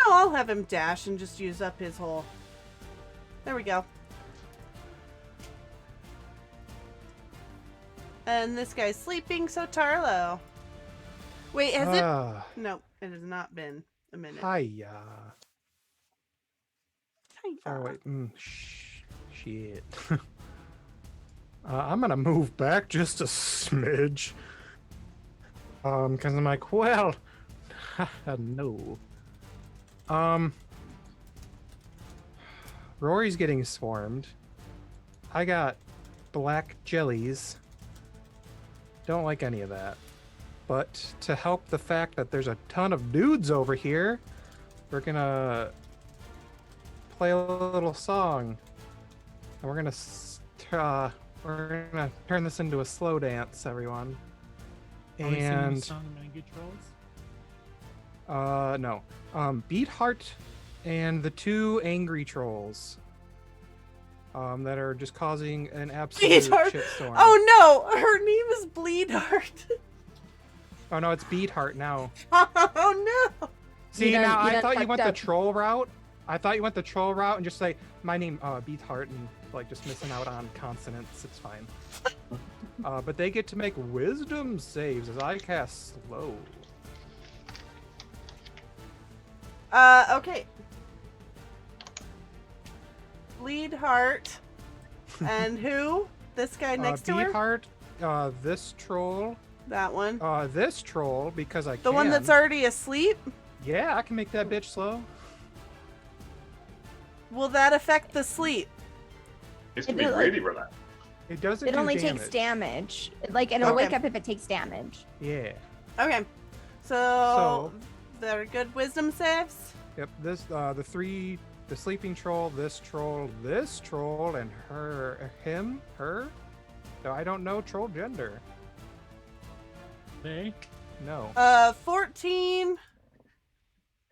I'll have him dash and just use up his whole. There we go. And this guy's sleeping, so Tarlo. Wait, has it? No, it has not been a minute. Hiya. Hiya. Far away. Shit. I'm gonna move back just a smidge. Because I'm like, well, no. Rory's getting swarmed. I got black jellies. Don't like any of that. But to help the fact that there's a ton of dudes over here, we're gonna play a little song. And we're gonna turn this into a slow dance, everyone. Are we singing the And song Many Good Trolls? no. Beatheart and the two angry trolls. That are just causing an absolute Beatheart. shitstorm. Oh no, her name is Bleedheart. Oh no, it's Beatheart now. Oh no. See, done- now you I done thought you fucked went the up. troll route. I thought you went the troll route and just say my name, Beatheart, and like just missing out on consonants. It's fine. But they get to make wisdom saves as I cast slow. Okay. Bleedheart. And who? This guy next to her? Beatheart, this troll, That one. this troll because I can. The one that's already asleep? Yeah, I can make that bitch slow. Will that affect the sleep? It's gonna It be does- really relaxed. It doesn't. It do only damage. takes damage. Like, it'll Okay. wake up if it takes damage. Yeah. Okay. So they're good wisdom saves? Yep. This the sleeping troll, this troll, and her. No, I don't know troll gender. They? No. 14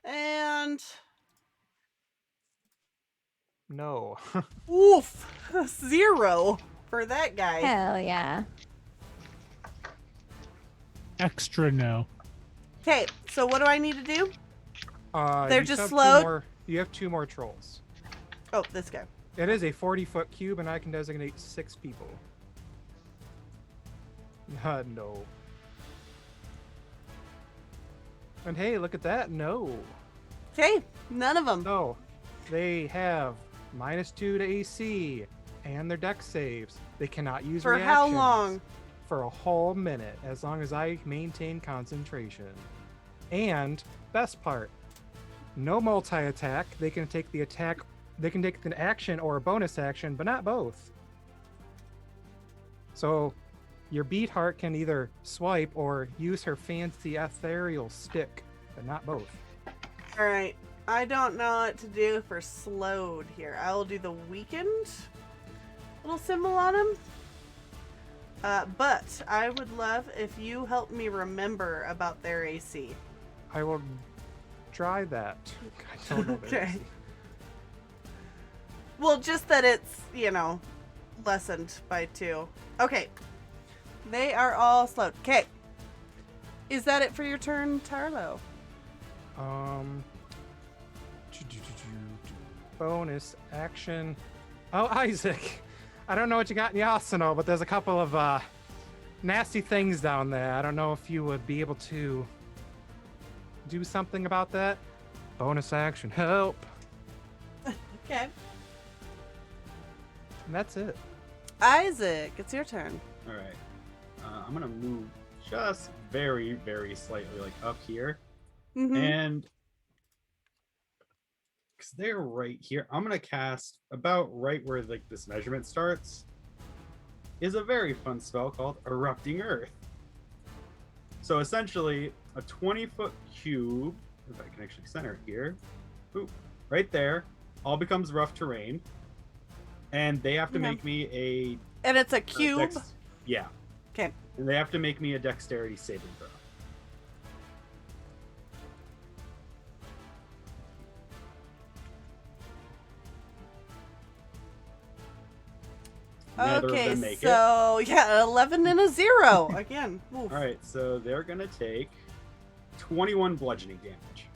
and No. oof, 0 for that guy. Hell yeah. Extra no. Okay, so what do I need to do? They're you just have slowed? You have 2 more trolls. Oh, this guy. It is a 40-foot cube, and I can designate 6 people. No. And hey, look at that. No. Okay, none of them. No. They have -2 to AC and their dex saves. They cannot use For how reactions long? For a whole minute, as long as I maintain concentration. And best part, no multi-attack. They can take the attack. They can take an action or a bonus action, but not both. So your Beatheart can either swipe or use her fancy ethereal stick, but not both. All right. I don't know what to do for slowed here. I will do the weakened little symbol on him. But I would love if you help me remember about their AC. I will try that. I don't know. Okay. Well, just that it's, lessened by 2. Okay. They are all slowed. Okay. Is that it for your turn, Tarlo? Bonus action. Oh, Isaac. I don't know what you got in the arsenal, but there's a couple of nasty things down there. I don't know if you would be able to do something about that. Bonus action. Help. Okay. And that's it. Isaac, it's your turn. All right. I'm gonna move just very, very slightly, like up here, Mm-hmm. and because they're right here, I'm gonna cast about right where like this measurement starts. Is a very fun spell called Erupting Earth. So essentially, a 20-foot cube. If I can actually center it here, boop, right there, all becomes rough terrain, and they have to make me And it's a cube. yeah. Okay. And they have to make me a dexterity saving throw. Neither of Okay, them make it. so 11 and a 0 again. Oof. All right, so they're gonna take 21 bludgeoning damage.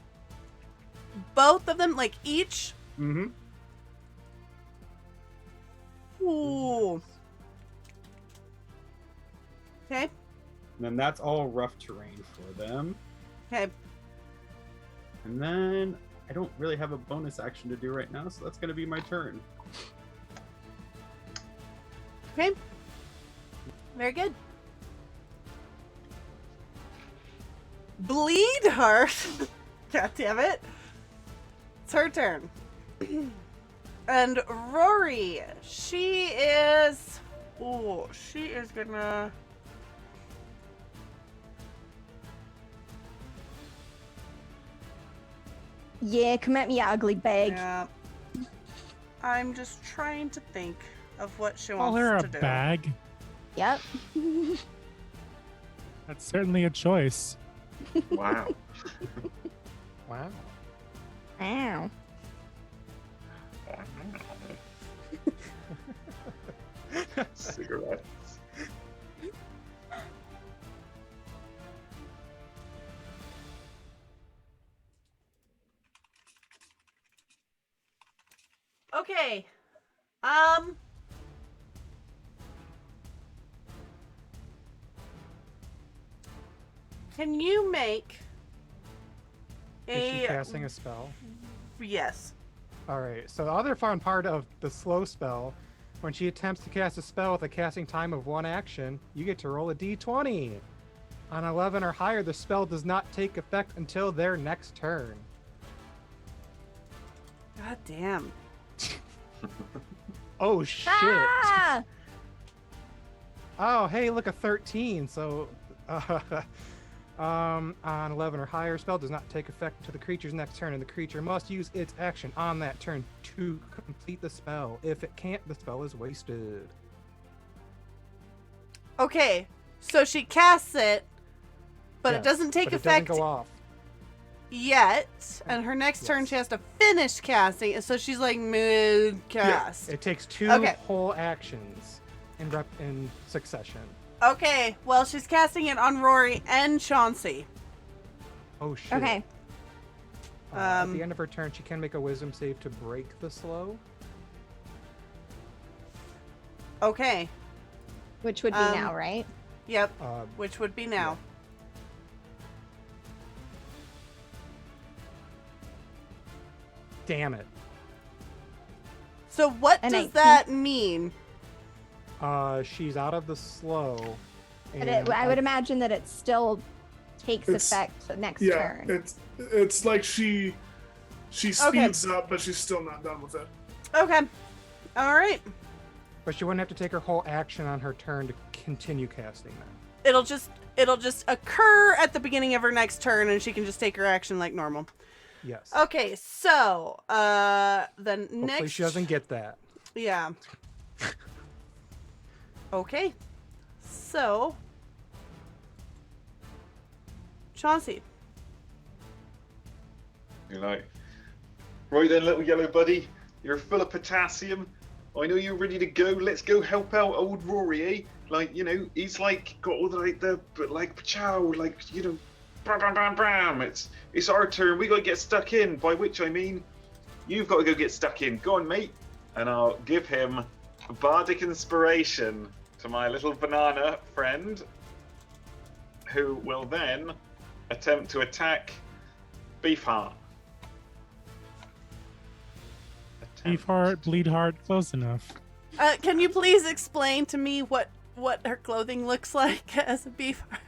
Both of them, like each. Mm-hmm. Ooh. Okay. And then that's all rough terrain for them. Okay. And then I don't really have a bonus action to do right now, so that's gonna be my turn. Okay. Very good. Bleed Heart. God damn it. It's her turn. And Rory, she is gonna Yeah, come at me, you ugly bag. Yeah. I'm just trying to think of what she Call wants her a to do. bag. Yep. That's certainly a choice. Wow. Wow. Ow. Cigarettes. Okay. Can you make Is she casting a spell? Yes. Alright, so the other fun part of the slow spell, when she attempts to cast a spell with a casting time of 1 action, you get to roll a d20. On 11 or higher, the spell does not take effect until their next turn. God damn. Oh shit! Ah! Oh hey, look, a 13. So, on 11 or higher, spell does not take effect until the creature's next turn, and the creature must use its action on that turn to complete the spell. If it can't, the spell is wasted. Okay, so she casts it, but it Yes, doesn't take but effect It doesn't go off. yet. And her next turn, Yes. she has to finish casting, so she's like mid cast. It takes 2 Okay. whole actions in succession. Okay, well, she's casting it on Rory and Chauncey. Oh shit. Okay. At the end of her turn, she can make a wisdom save to break the slow. Okay. Which would be now, right? Yep. Uh, Which would be now. Damn it. So what And does 19. that mean? She's out of the slow. But and I would imagine that it still takes It's- effect the next Yeah, turn. it's like she She speeds up, but she's still not done with it. Okay. All right. But she wouldn't have to take her whole action on her turn to continue casting then. It'll just occur at the beginning of her next turn, and she can just take her action like normal. Yes. Okay, so the Hopefully next. she doesn't get that. Yeah. Okay. So, Chauncey. You're like, right then, little yellow buddy. You're full of potassium. I know you're ready to go. Let's go help out old Rory, eh? Like, you know, he's like got all pachow, like, you know, bam, bam, bam, bam. It's our turn. We gotta get stuck in. By which I mean, you've got to go get stuck in. Go on, mate. And I'll give him bardic inspiration to my little banana friend, who will then attempt to attack Beefheart. Beefheart, Bleedheart, close enough. Can you please explain to me what her clothing looks like as a beef heart?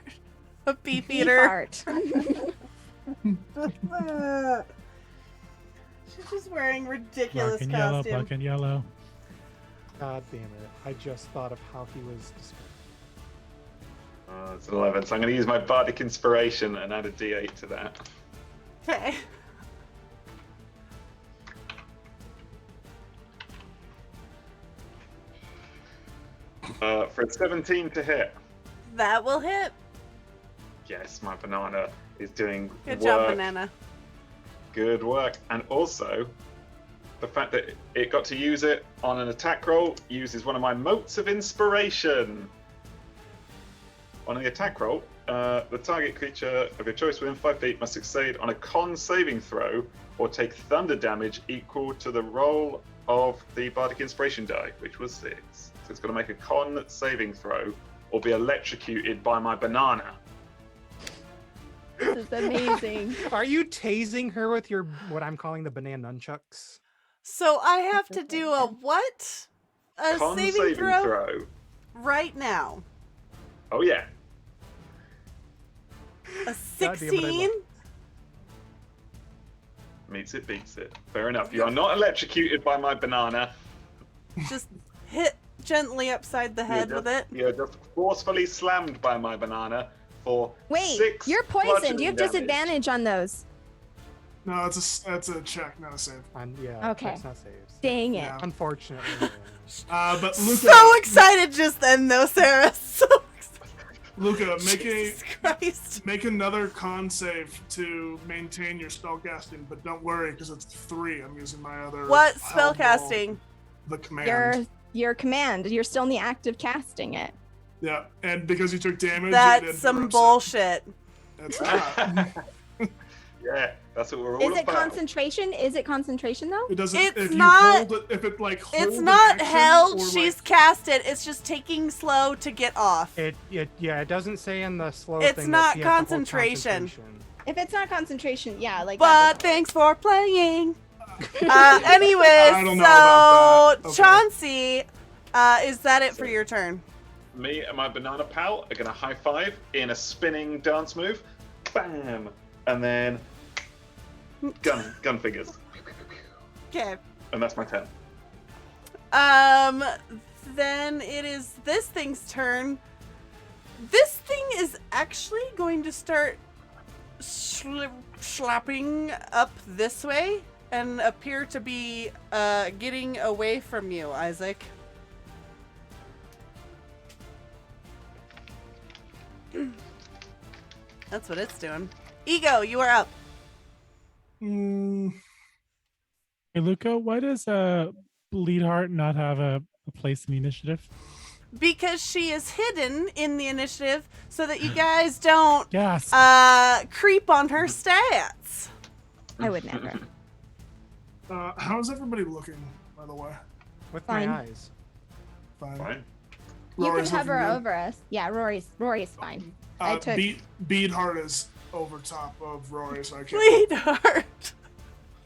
A beef eater? She's just wearing ridiculous Black and costume. yellow, black and yellow. God damn it. I just thought of how he was described. It's an 11, so I'm going to use my bardic inspiration and add a d8 to that. Okay. For a 17 to hit. That will hit. Yes, my banana is doing Good work. job, banana. Good work. And also, the fact that it got to use it on an attack roll uses one of my motes of inspiration. On the attack roll, the target creature of your choice within 5 feet must succeed on a con saving throw or take thunder damage equal to the roll of the bardic inspiration die, which was 6. So it's got to make a con saving throw or be electrocuted by my banana. This is amazing. Are you tasing her with your, what I'm calling the banana nunchucks? So I have to do a what? A Con saving throw? Right now. Oh yeah. A God damn it, I 16? love- Meets it, beats it. Fair enough. You are not electrocuted by my banana. Just hit gently upside the head with it. You're just forcefully slammed by my banana for Wait, 6 you're poisoned. bludgeoning You have damage. disadvantage on those. No, that's a check, not a save. Yeah, Okay. that's not saves. Dang it. Yeah. Unfortunately. But Luca, So excited just then, though, Sarah. So excited. Luca, Jesus Christ. make another con save to maintain your spellcasting, but don't worry because it's 3. I'm using my other. What hell ball, spellcasting? The command. Your command. You're still in the act of casting it. Yeah, and because you took damage, That's some bullshit. That's not. Yeah, that's what we're all Is it about. concentration? Is it concentration though? It doesn't. It's if you not- hold it, if it like holds It's an not action held. or, She's like, cast it. It's just taking slow to get off. It doesn't say in the slow It's thing not that you have to hold concentration. If it's not concentration, yeah, like. But thanks for playing. Anyways, I don't know about that. so Chauncey, is that it for your turn? Me and my banana pal are going to high five in a spinning dance move. Bam! And then gun fingers. Okay. And that's my turn. Then it is this thing's turn. This thing is actually going to start slapping up this way and appear to be getting away from you, Isaac. That's what it's doing. Ego, you are up. mm, Hey, Luca, why does Bleedheart not have a place in the initiative? Because she is hidden in the initiative so that you guys don't Yes. creep on her stats. I would never. how's everybody looking, by the way? With Fine. my eyes. Fine. Fine. You Rory's can hover looking good. over us. Yeah, Rory's fine. I took. Beadheart is over top of Rory, so I can't. Bleed heart.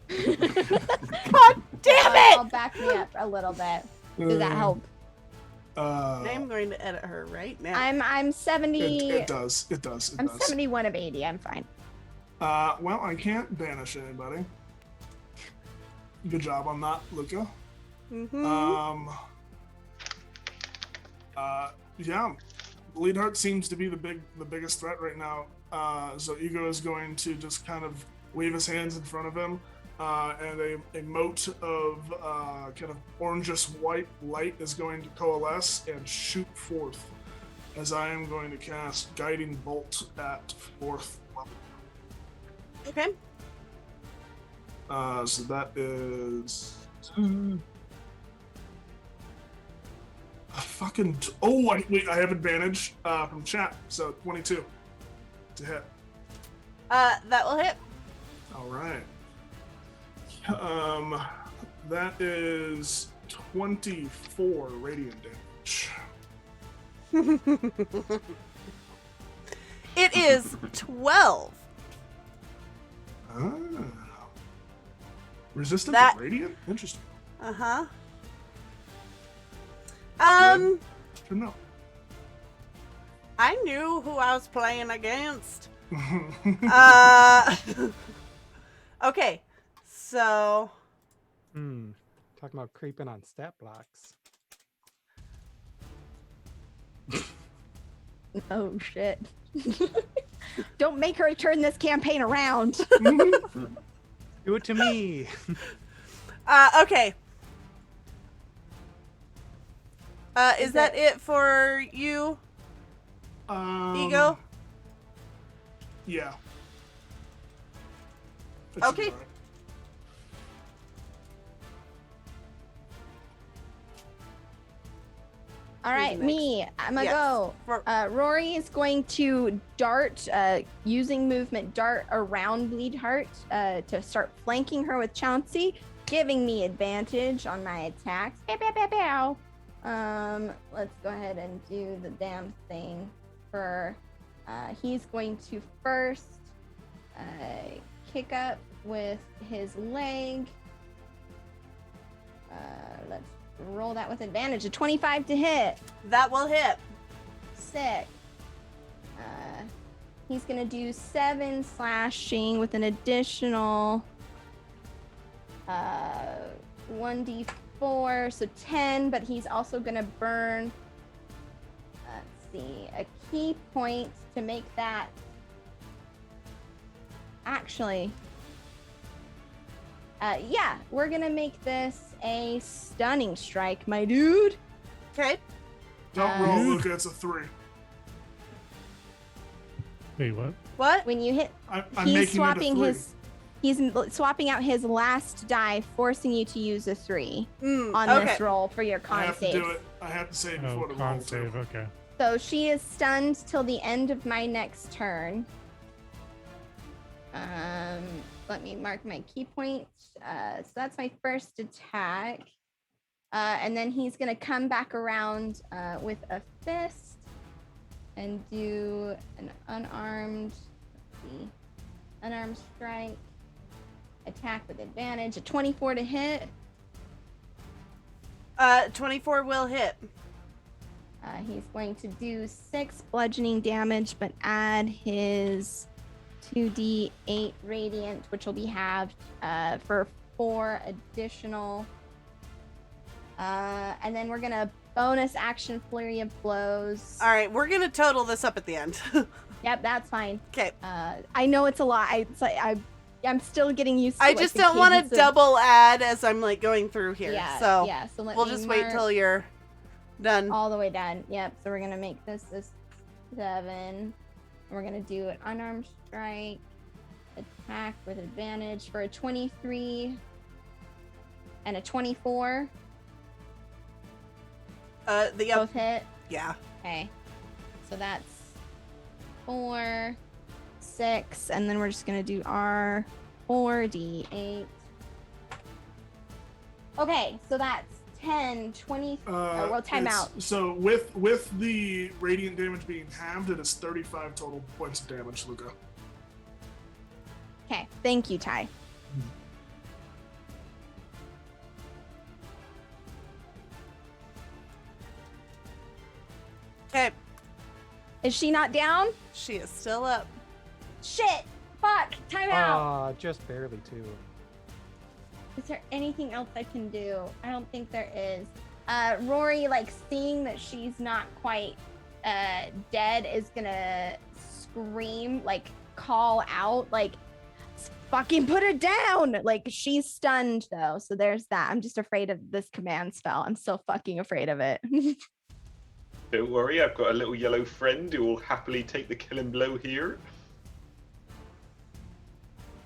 God damn I'll it! back me up a little bit. Does that help? I'm going to edit her right now. I'm 70. It does. It does. It I'm does. 71 of 80. I'm fine. Well, I can't banish anybody. Good job on that, Luca. Mm-hmm. Yeah, Leadheart seems to be the biggest threat right now. So Ego is going to just kind of wave his hands in front of him, and a mote of kind of orangish white light is going to coalesce and shoot forth. As I am going to cast Guiding Bolt at 4th level. Okay. So that is a fucking. Wait! I have advantage from chat, so 22 to hit. That will hit. All right. That is 24 radiant damage. It is 12. Ah. Resistant That- to radiant? Interesting. Uh-huh. Good know. I knew who I was playing against. Okay. So, Talking about creeping on stat blocks. Oh shit. Don't make her turn this campaign around. Do it to me. okay. Is that it for you, Ego? Yeah. That should be Okay. all right. All right, Who's me. I'm gonna Yes. go. For- Rory is going to dart, using movement, dart around Leadheart to start flanking her with Chauncey, giving me advantage on my attacks. Bow, bow, bow, bow. Let's go ahead and do the damn thing. He's going to first kick up with his leg. Let's roll that with advantage. A 25 to hit. That will hit. Sick. He's gonna do 7 slashing with an additional 1d4, so 10, but he's also gonna burn, let's see, a key point to make that. Actually, yeah, we're gonna make this a stunning strike, my dude. Okay. Don't roll, Luca. It's a 3. Wait, what? What? When you hit, I'm he's making swapping it a 3. he's swapping out his last die, forcing you to use a 3 on okay. this roll for your I con have save. to do it. I have to save Oh, before the con roll. save. Okay. So she is stunned till the end of my next turn. Let me mark my key points. So that's my first attack. And then he's gonna come back around with a fist and do an unarmed strike. Attack with advantage. A 24 to hit. 24 will hit. He's going to do 6 bludgeoning damage, but add his 2d8 radiant, which will be halved for 4 additional. And then we're gonna bonus action flurry of blows. All right, we're gonna total this up at the end. Yep, that's fine. Okay. I know it's a lot. I'm still getting used to. I like, just the don't want cadence to of- double add as I'm like going through here. Yeah. So yeah. So let we'll me just wait mark till you're done. all the way done. Yep. So we're gonna make this a 7. We're gonna do an unarmed strike, attack with advantage for a 23 and a 24. The Both hit. yeah. Okay. So that's 4, 6, and then we're just gonna do our 4d8. Okay, so that's 10, 20. Well, time out. So with the radiant damage being halved, it is 35 total points of damage, Luca. Okay, thank you, Ty. Okay. Is she not down? She is still up. Shit! Fuck! Time out! Just barely too. Is there anything else I can do? I don't think there is. Rory, like seeing that she's not quite dead, is gonna scream, like call out, like fucking put her down. Like she's stunned though, so there's that. I'm just afraid of this command spell. I'm so fucking afraid of it. Don't worry, I've got a little yellow friend who will happily take the killing blow here.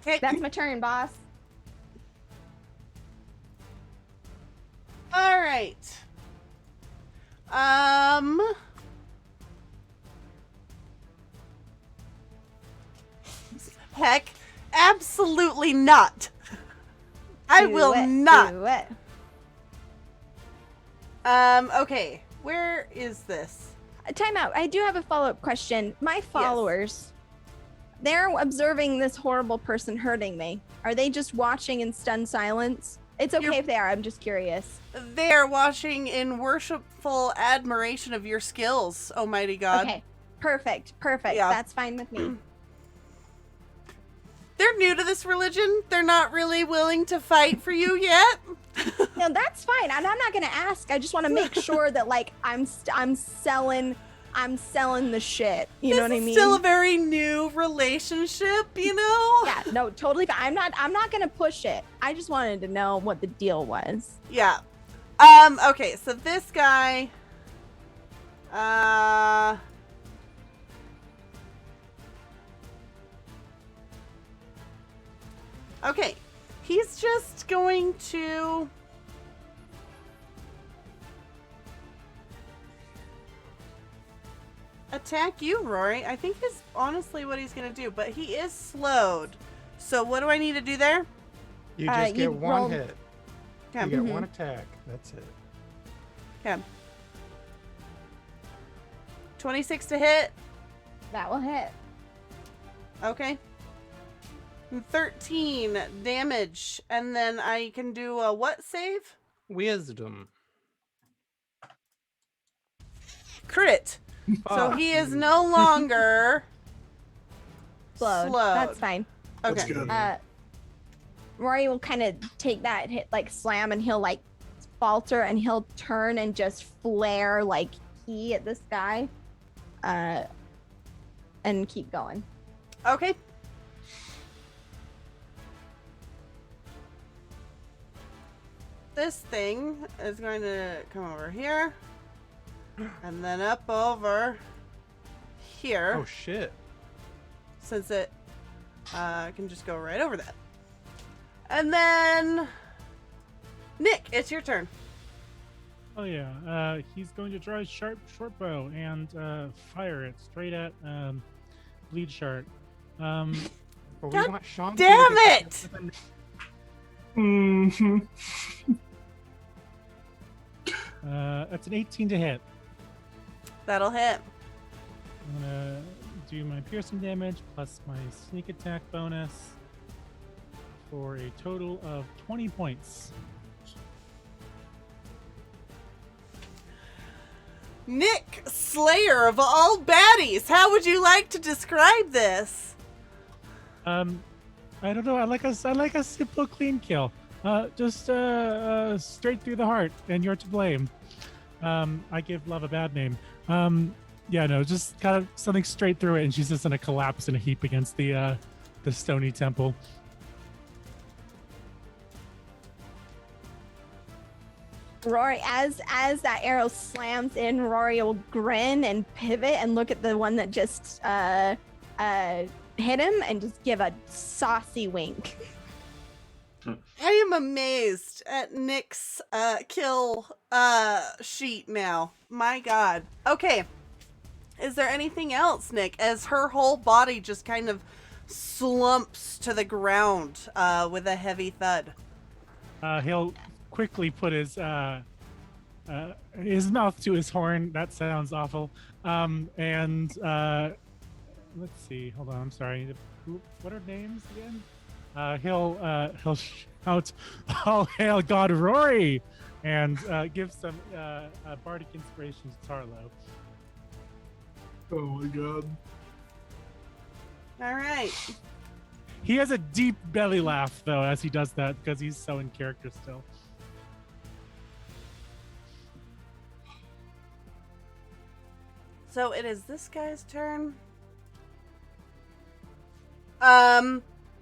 Okay. That's my turn, boss. All right. Heck, absolutely not. I will not. Do it. Okay. Where is this? Time out. I do have a follow-up question. My followers, they're observing this horrible person hurting me. Are they just watching in stunned silence? It's okay if they are. I'm just curious. They are watching in worshipful admiration of your skills, Almighty God. Okay. Perfect. Yeah. That's fine with me. They're new to this religion. They're not really willing to fight for you yet. No, that's fine. And I'm not gonna ask. I just want to make sure that like I'm selling the shit. You know what I mean? This is still a very new relationship, you know? Yeah, no, totally fine. I'm not gonna push it. I just wanted to know what the deal was. Yeah. Okay, so this guy okay. He's just going to attack you, Rory. I think is honestly what he's going to do, but he is slowed. So what do I need to do there? You just you get one roll- hit. Okay. You get one attack. That's it. Okay. 26 to hit. That will hit. Okay. 13 damage. And then I can do a what save? Wisdom. Crit. So Fuck he is you. no longer Slowed. That's fine. That's Okay. good. Rory will kind of take that hit, like slam, and he'll like falter, and he'll turn and just flare like key at this guy, and keep going. Okay. This thing is going to come over here. And then up over here. Oh shit. Since it can just go right over that. And then Nick, it's your turn. Oh yeah, he's going to draw his sharp short bow and fire it straight at Bleed Shark. But we God want Sean damn to get it! Mm-hmm. That's an 18 to hit. That'll hit. I'm gonna do my piercing damage plus my sneak attack bonus for a total of 20 points. Nick, Slayer of all baddies, how would you like to describe this? I don't know. I like a simple, clean kill. Just straight through the heart, and you're to blame. I give love a bad name. Yeah, no, just kind of something straight through it, and she's just gonna collapse in a heap against the stony temple. Rory, as that arrow slams in, Rory will grin and pivot and look at the one that just hit him and just give a saucy wink. I am amazed at Nick's kill sheet now. My God. Okay. Is there anything else, Nick? As her whole body just kind of slumps to the ground with a heavy thud. He'll quickly put his mouth to his horn. That sounds awful. And let's see. Hold on. I'm sorry. What are names again? He'll shout, "All hail God Rory!" and give some bardic inspiration to Tarlo. Oh my god. All right. He has a deep belly laugh though as he does that because he's so in character still. So it is this guy's turn.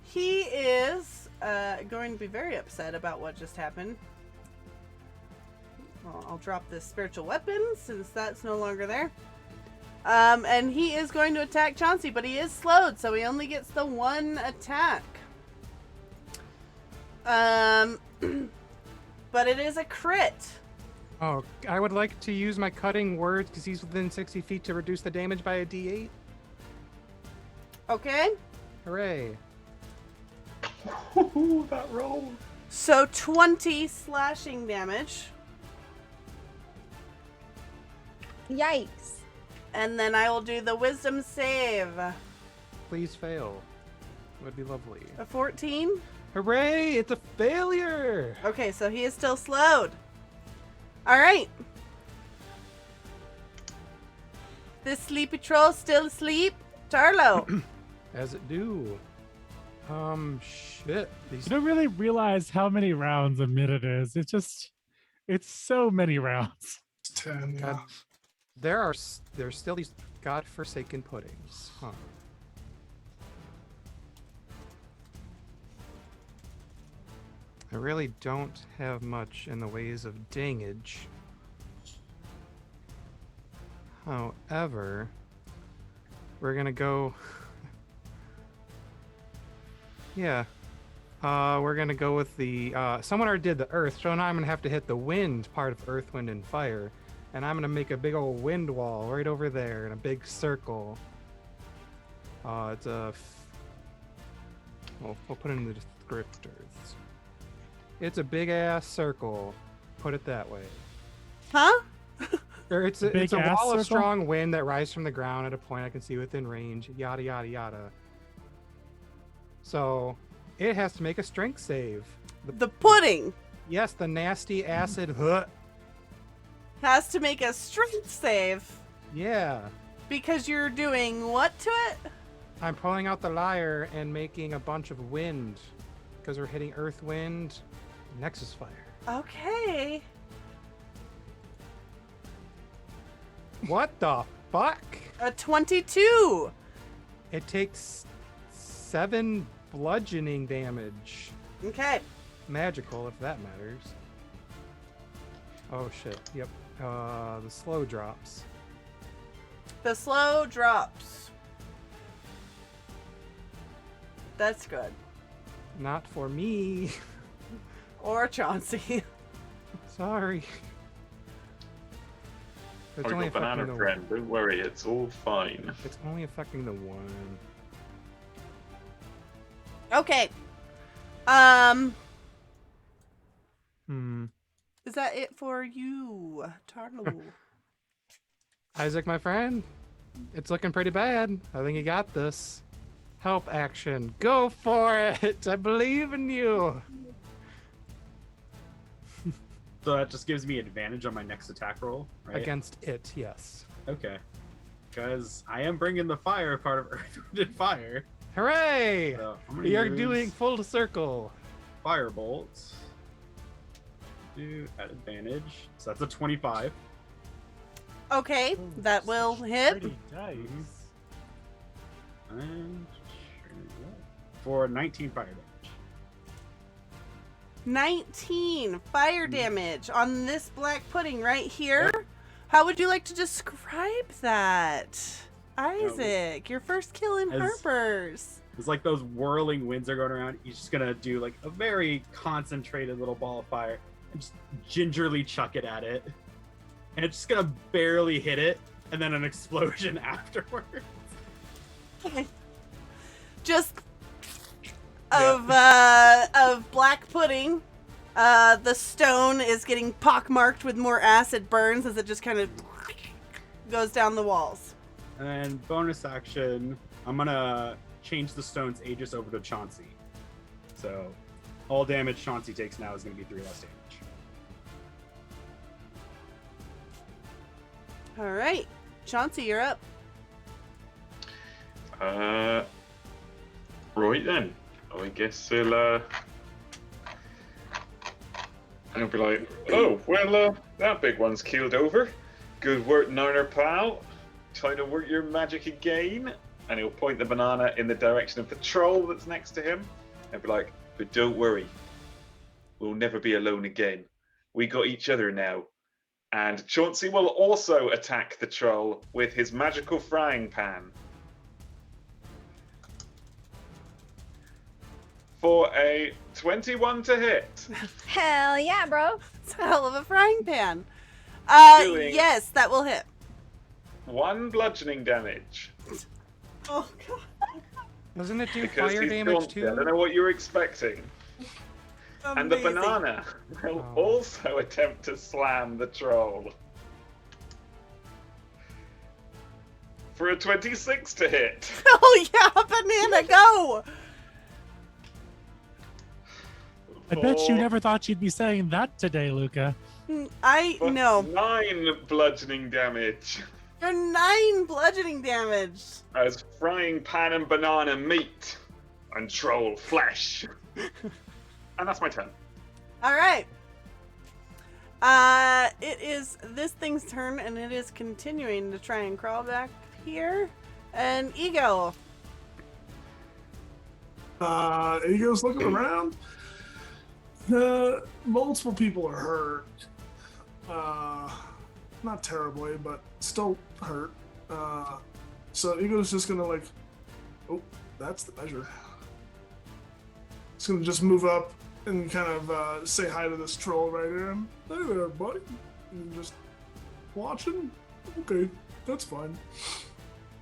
He is going to be very upset about what just happened. Well, I'll drop this spiritual weapon since that's no longer there. And he is going to attack Chauncey, but he is slowed, so he only gets the one attack. But it is a crit. Oh, I would like to use my cutting words because he's within 60 feet to reduce the damage by a D8. Okay. Hooray. Ooh, that roll. So 20 slashing damage. Yikes. And then I will do the wisdom save. Please fail. Would be lovely. A 14. Hooray! It's a failure! Okay, so he is still slowed. Alright. This sleepy troll still asleep. Tarlo. As it do. Shit. These You don't really realize how many rounds a minute is. It's so many rounds. 10. Yeah. God, there's still these godforsaken puddings. Huh. I really don't have much in the ways of dangage. However, we're gonna go. Yeah. We're gonna go with the. Someone already did the earth, so now I'm gonna have to hit the wind part of earth, wind, and fire. And I'm gonna make a big old wind wall right over there in a big circle. It's a. Well, we'll put it in the descriptors. It's a big ass circle. Put it that way. Huh? Or it's a Big ass wall of circle? strong wind that rises from the ground at a point I can see within range. Yada yada yada. So it has to make a strength save. The pudding Yes, the nasty acid. Huh. has to make a strength save Yeah. because you're doing what to it? I'm pulling out the lyre and making a bunch of wind because we're hitting earth, wind, nexus fire. Okay. What the fuck? A 22. It takes 7 bludgeoning damage. Okay. Magical, if that matters. Oh shit. Yep. The slow drops. The slow drops. That's good. Not for me. Or Chauncey. Sorry. It's I've only got banana affecting the friend. Don't worry, it's all fine. It's only affecting the one. Okay. Is that it for you, Tarlo? Isaac, my friend, it's looking pretty bad. I think you got this. Help action. Go for it. I believe in you. So that just gives me advantage on my next attack roll, right? Against it, yes. Okay. Because I am bringing the fire part of Earth, Wind, and Fire. Hooray! So I'm gonna You're use doing full circle. Firebolt. Do at advantage. So that's a 25. Okay, that will hit. Pretty dice. And for 19 fire damage. 19 fire damage on this black pudding right here. How would you like to describe that? Isaac, your first kill in As- Harpers. It's like those whirling winds are going around. He's just gonna do like a very concentrated little ball of fire and just gingerly chuck it at it. And it's just gonna barely hit it, and then an explosion afterwards. Okay. Just of black pudding. The stone is getting pockmarked with more acid burns as it just kind of goes down the walls. And bonus action, I'm gonna change the stone's Aegis over to Chauncey. So all damage Chauncey takes now is gonna be 3 less damage. All right, Chauncey, you're up. Right then. I guess he'll be like, oh, well, that big one's keeled over. Good work, Niner pal. Try to work your magic again. And he'll point the banana in the direction of the troll that's next to him. And be like, but don't worry. We'll never be alone again. We got each other now. And Chauncey will also attack the troll with his magical frying pan. For a 21 to hit. Hell yeah, bro. It's a hell of a frying pan. Doing- Yes, that will hit. 1 bludgeoning damage. Oh, God. Doesn't it do Because fire he's damage Chauncey. I don't too? know what you're expecting. And the Amazing. banana will Oh. also attempt to slam the troll. For a 26 to hit. Oh, yeah, banana, go! I bet you For- never thought you'd be saying that today, Luca. I for know. 9 bludgeoning damage. For 9 bludgeoning damage. As frying pan and banana meet and troll flesh. And that's my turn. All right. It is this thing's turn, and it is continuing to try and crawl back here. And Ego. Ego's looking around. Multiple people are hurt. Not terribly, but still hurt. So Ego's just gonna like, oh, that's the measure. It's gonna just move up and kind of say hi to this troll right here. Hey there, buddy. And just watching. Okay, that's fine.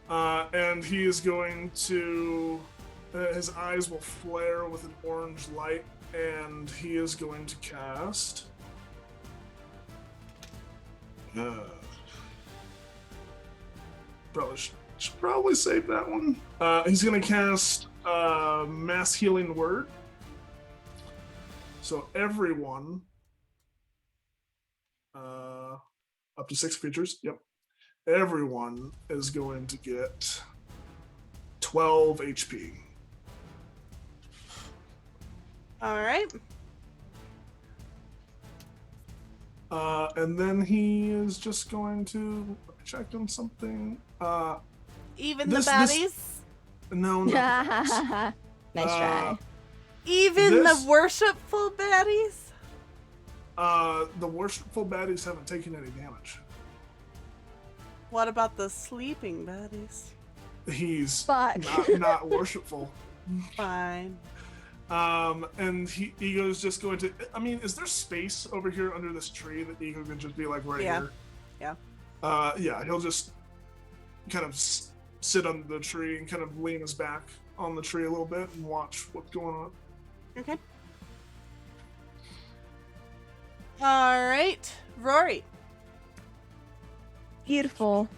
And he is going to. His eyes will flare with an orange light, and he is going to cast. Should probably save that one. He's going to cast Mass Healing Word. So everyone, up to 6 creatures, yep. Everyone is going to get 12 HP. All right. And then he is just going to check on something. Even This- the baddies? No. Nice try. Even this- the worshipful baddies? The worshipful baddies haven't taken any damage. What about the sleeping baddies? He's Fuck. not worshipful. Fine. And Ego's just going to. I mean, is there space over here under this tree that Ego can just be like right Yeah. here? Yeah. Yeah, he'll just kind of sit under the tree and kind of lean his back on the tree a little bit and watch what's going on. Okay. All right. Rory. Beautiful,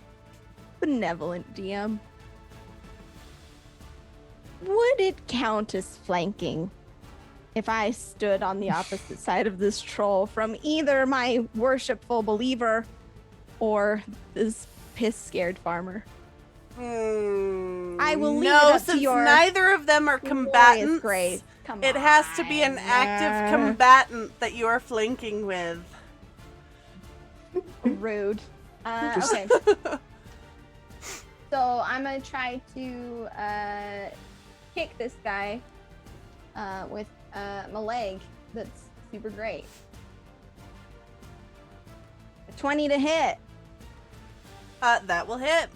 benevolent DM. Would it count as flanking if I stood on the opposite side of this troll from either my worshipful believer or this piss-scared farmer? I will leave it no, up to since your neither of them are Glorious combatants. grace. Come It has to be an on. active combatant that you are flanking with. Rude. Okay. So I'm gonna try to kick this guy with my leg. That's super great. A 20 to hit. That will hit.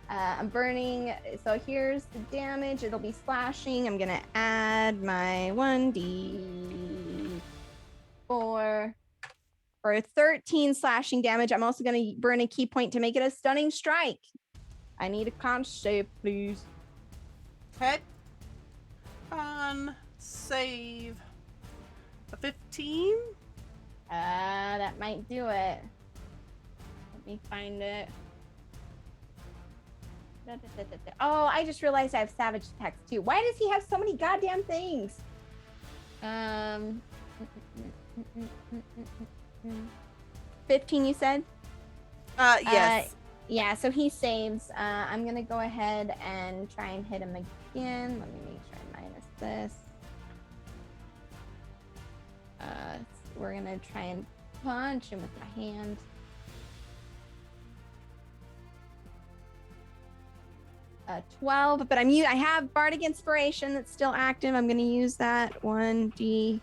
I'm burning. So here's the damage. It'll be slashing. I'm gonna add my 1d4 for 13 slashing damage. I'm also gonna burn a key point to make it a stunning strike. I need a con save, please. Okay. On save. A 15. That might do it. Let me find it. Oh, I just realized I have savage attacks too. Why does he have so many goddamn things? 15, you said? Yes. Yeah, so he saves. I'm gonna go ahead and try and hit him again. Let me make sure I minus this. gonna try and punch him with my hand. Uh, 12, but I have Bardic Inspiration that's still active. I'm gonna use that. 1d6.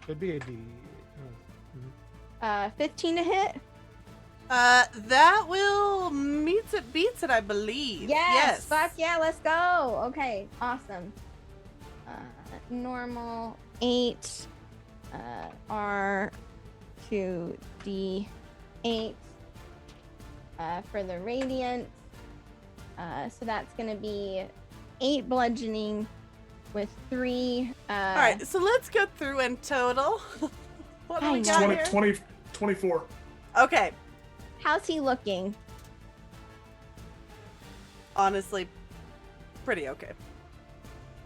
Could be a D. 15 to hit. That will beats it, I believe. Yes. Fuck yeah, let's go. Okay, awesome. Normal 8 R2d8 for the radiant. So that's gonna be 8 bludgeoning with 3. All right, so let's go through in total. What do we got 20, here? 20, 24. Okay, How's he looking? honestly, pretty okay.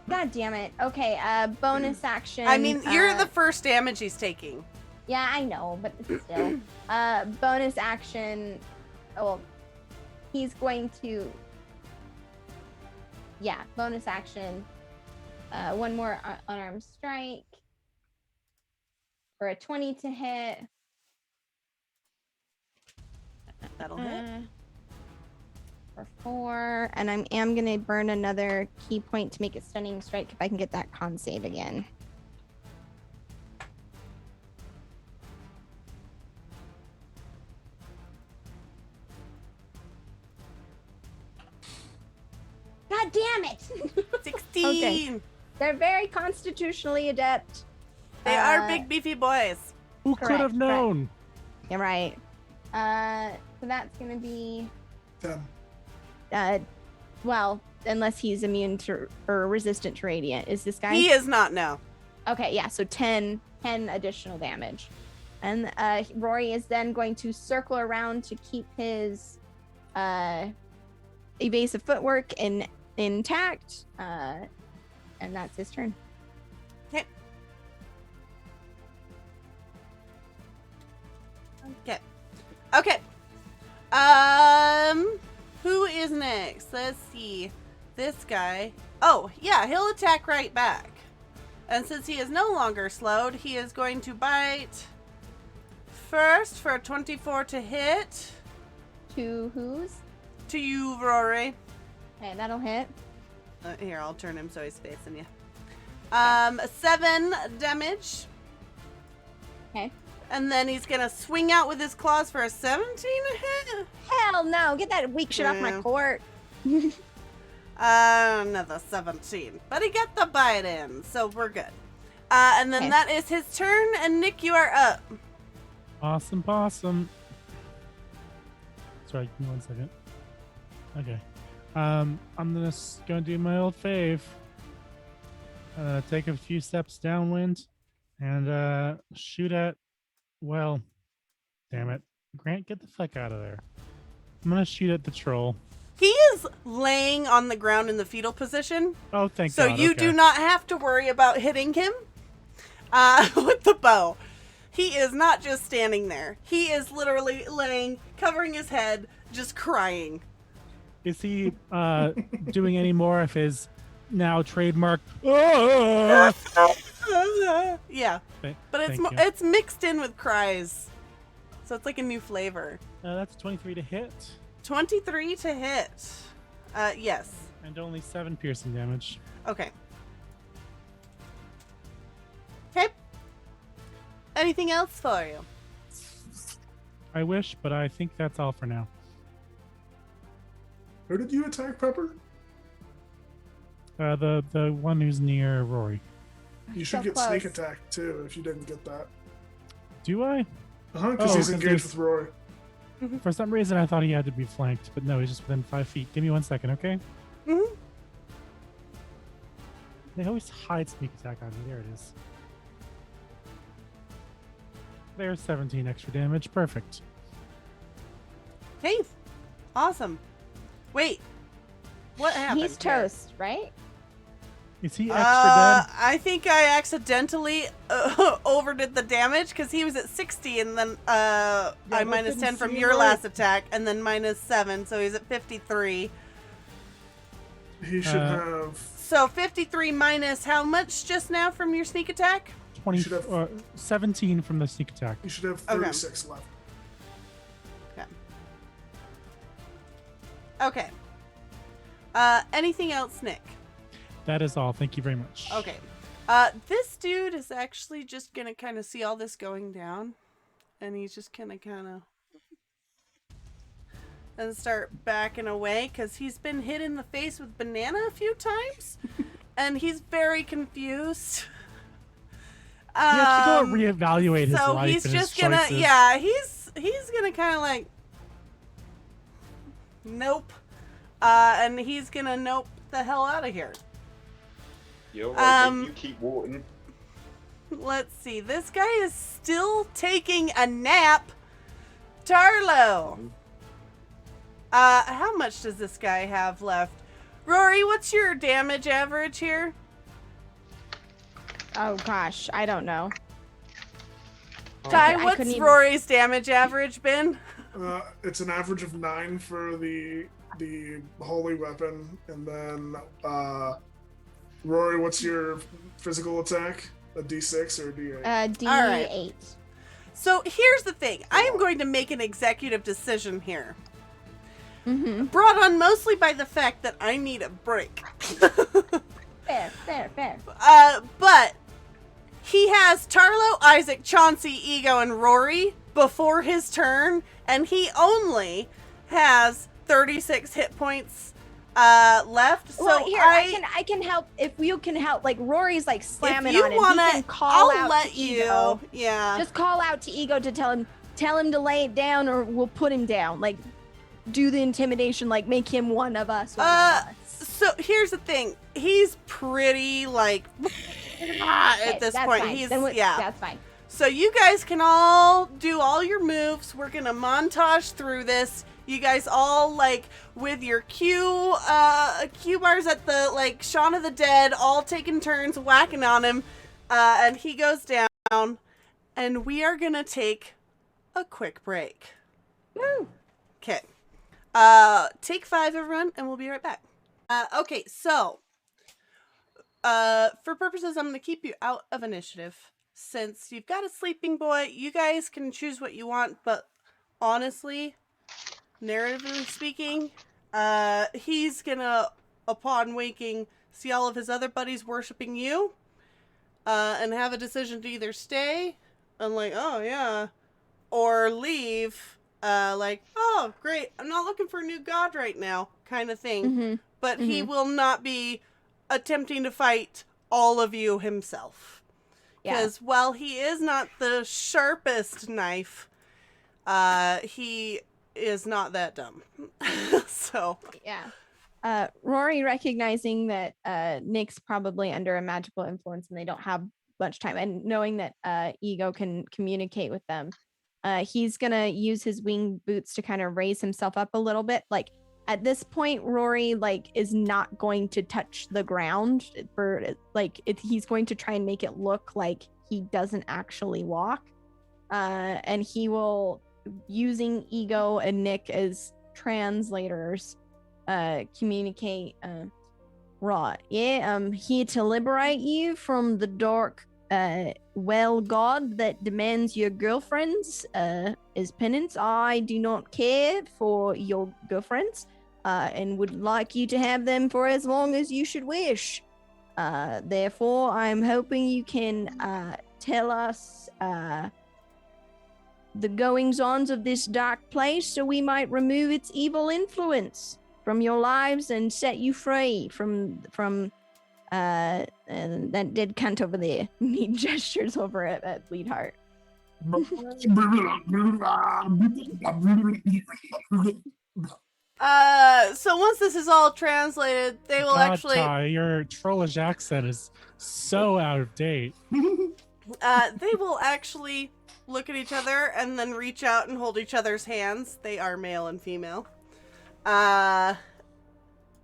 God damn it. Okay, bonus action. I mean, you're the first damage he's taking. Yeah, I know, but still. Bonus action. Well, he's going to. Yeah, bonus action. One more unarmed strike. For a 20 to hit. That'll hit. For 4. And I am going to burn another key point to make it stunning strike if I can get that con save again. God damn it! 16. Okay. They're very constitutionally adept. They are big beefy boys. Who could have correct. known? You're right. So that's gonna be 10. well, unless he's immune to or resistant to radiant. Is this guy? He is not, no. Okay, yeah, so 10 additional damage. And Rory is then going to circle around to keep his evasive footwork intact. And that's his turn. Okay. Who is next? Let's see. This guy. Oh, yeah, he'll attack right back. And since he is no longer slowed, he is going to bite first for a 24 to hit. To whose? To you, Rory. Okay, that'll hit. Here, I'll turn him so he's facing you. 7 damage. Okay. And then he's gonna swing out with his claws for a 17 to hit. Hell no! Get that weak shit off my Yeah. court. Another 17. But he got the bite in, so we're good. And then Okay. that is his turn, and Nick, you are up. Awesome possum. Sorry, give me 1 second. Okay. I'm gonna do my old fave. Take a few steps downwind and shoot at. Well, damn it, Grant, get the fuck out of there. I'm gonna shoot at the troll. He is laying on the ground in the fetal position, Oh, thank so God. you okay. do not have to worry about hitting him with the bow. He is not just standing there. He is literally laying, covering his head, just crying. Is he doing any more of his now trademark? "Ah!" Yeah, Th- but it's thank you. it's mixed in with cries, so it's like a new flavor. That's 23 to hit 23 to hit. Yes. and only 7 piercing damage. Okay. Okay. Anything else for you? I wish, but I think that's all for now. Who did you attack, Pepper? The one who's near Rory. You should So get close. sneak attack too if you didn't get that. Do I? Because Oh, he's 'cause engaged there's- with Rory. For some reason, I thought he had to be flanked, but no, he's just within 5 feet. Give me 1 second, okay? Mm-hmm. They always hide sneak attack on me. There it is. There's 17 extra damage. Perfect. Okay. Awesome. Wait. What happened? He's here? toast, right? Is he extra dead? I think I accidentally overdid the damage because he was at 60 and then I that minus didn't 10 from seem your right. last attack and then minus 7, so he's at 53. He should have So 53 minus how much just now from your sneak attack? 20, should have- 17 from the sneak attack. 36 left. Okay. Anything else, Nick? That is all. Thank you very much. Okay. This dude is actually just gonna kind of see all this going down, and he's just gonna kind of and start backing away because he's been hit in the face with banana a few times, and he's very confused. He has to go and reevaluate his So life he's and just his gonna, choices. yeah, he's gonna kind of like, nope, and he's gonna nope the hell out of here. You're right, you keep walking. Let's see. This guy is still taking a nap. Tarlo. How much does this guy have left? Rory, what's your damage average here? Oh gosh, I don't know. Ty, I what's couldn't even- Rory's damage average been? It's an average of 9 for the holy weapon, and then Rory, what's your physical attack? A D6 or a D8? D8. All right. So here's the thing. I am going to make an executive decision here. Mm-hmm. Brought on mostly by the fact that I need a break. Fair. But he has Tarlo, Isaac, Chauncey, Ego, and Rory before his turn, and he only has 36 hit points left. So Well, here I can help if you can help. Like Rory's like slamming if you on him. wanna, He can call I'll out let to you. Ego. Yeah. Just call out to Ego to tell him to lay it down, or we'll put him down. Like do the intimidation. Like make him one of us. So here's the thing. He's pretty like at this point. Fine. He's Yeah, that's fine. So you guys can all do all your moves. We're gonna montage through this. You guys all like with your Q bars at the like Shaun of the Dead, all taking turns whacking on him, and he goes down. And we are gonna take a quick break. Woo! Okay. Take 5, everyone, and we'll be right back. Okay, so for purposes, I'm gonna keep you out of initiative. Since you've got a sleeping boy, you guys can choose what you want, but honestly, narratively speaking, he's gonna, upon waking, see all of his other buddies worshiping you, and have a decision to either stay, and like, oh yeah, or leave, like, oh great, I'm not looking for a new god right now, kind of thing. Mm-hmm. But he will not be attempting to fight all of you himself. Because while he is not the sharpest knife, he is not that dumb. So yeah. Rory, recognizing that Nick's probably under a magical influence and they don't have much time, and knowing that Ego can communicate with them, he's gonna use his wing boots to kind of raise himself up a little bit. Like at this point, Rory is not going to touch the ground for he's going to try and make it look like he doesn't actually walk, and he will, using Ego and Nick as translators, communicate. Right, yeah, I'm here to liberate you from the dark well god that demands your girlfriends as penance. I do not care for your girlfriends, and would like you to have them for as long as you should wish. Therefore, I'm hoping you can tell us the goings-ons of this dark place so we might remove its evil influence from your lives and set you free from that dead cunt over there. He gestures over at Bleedheart. So once this is all translated, they will God, actually Ty, your trollish accent is so out of date. they will actually look at each other and then reach out and hold each other's hands. They are male and female. And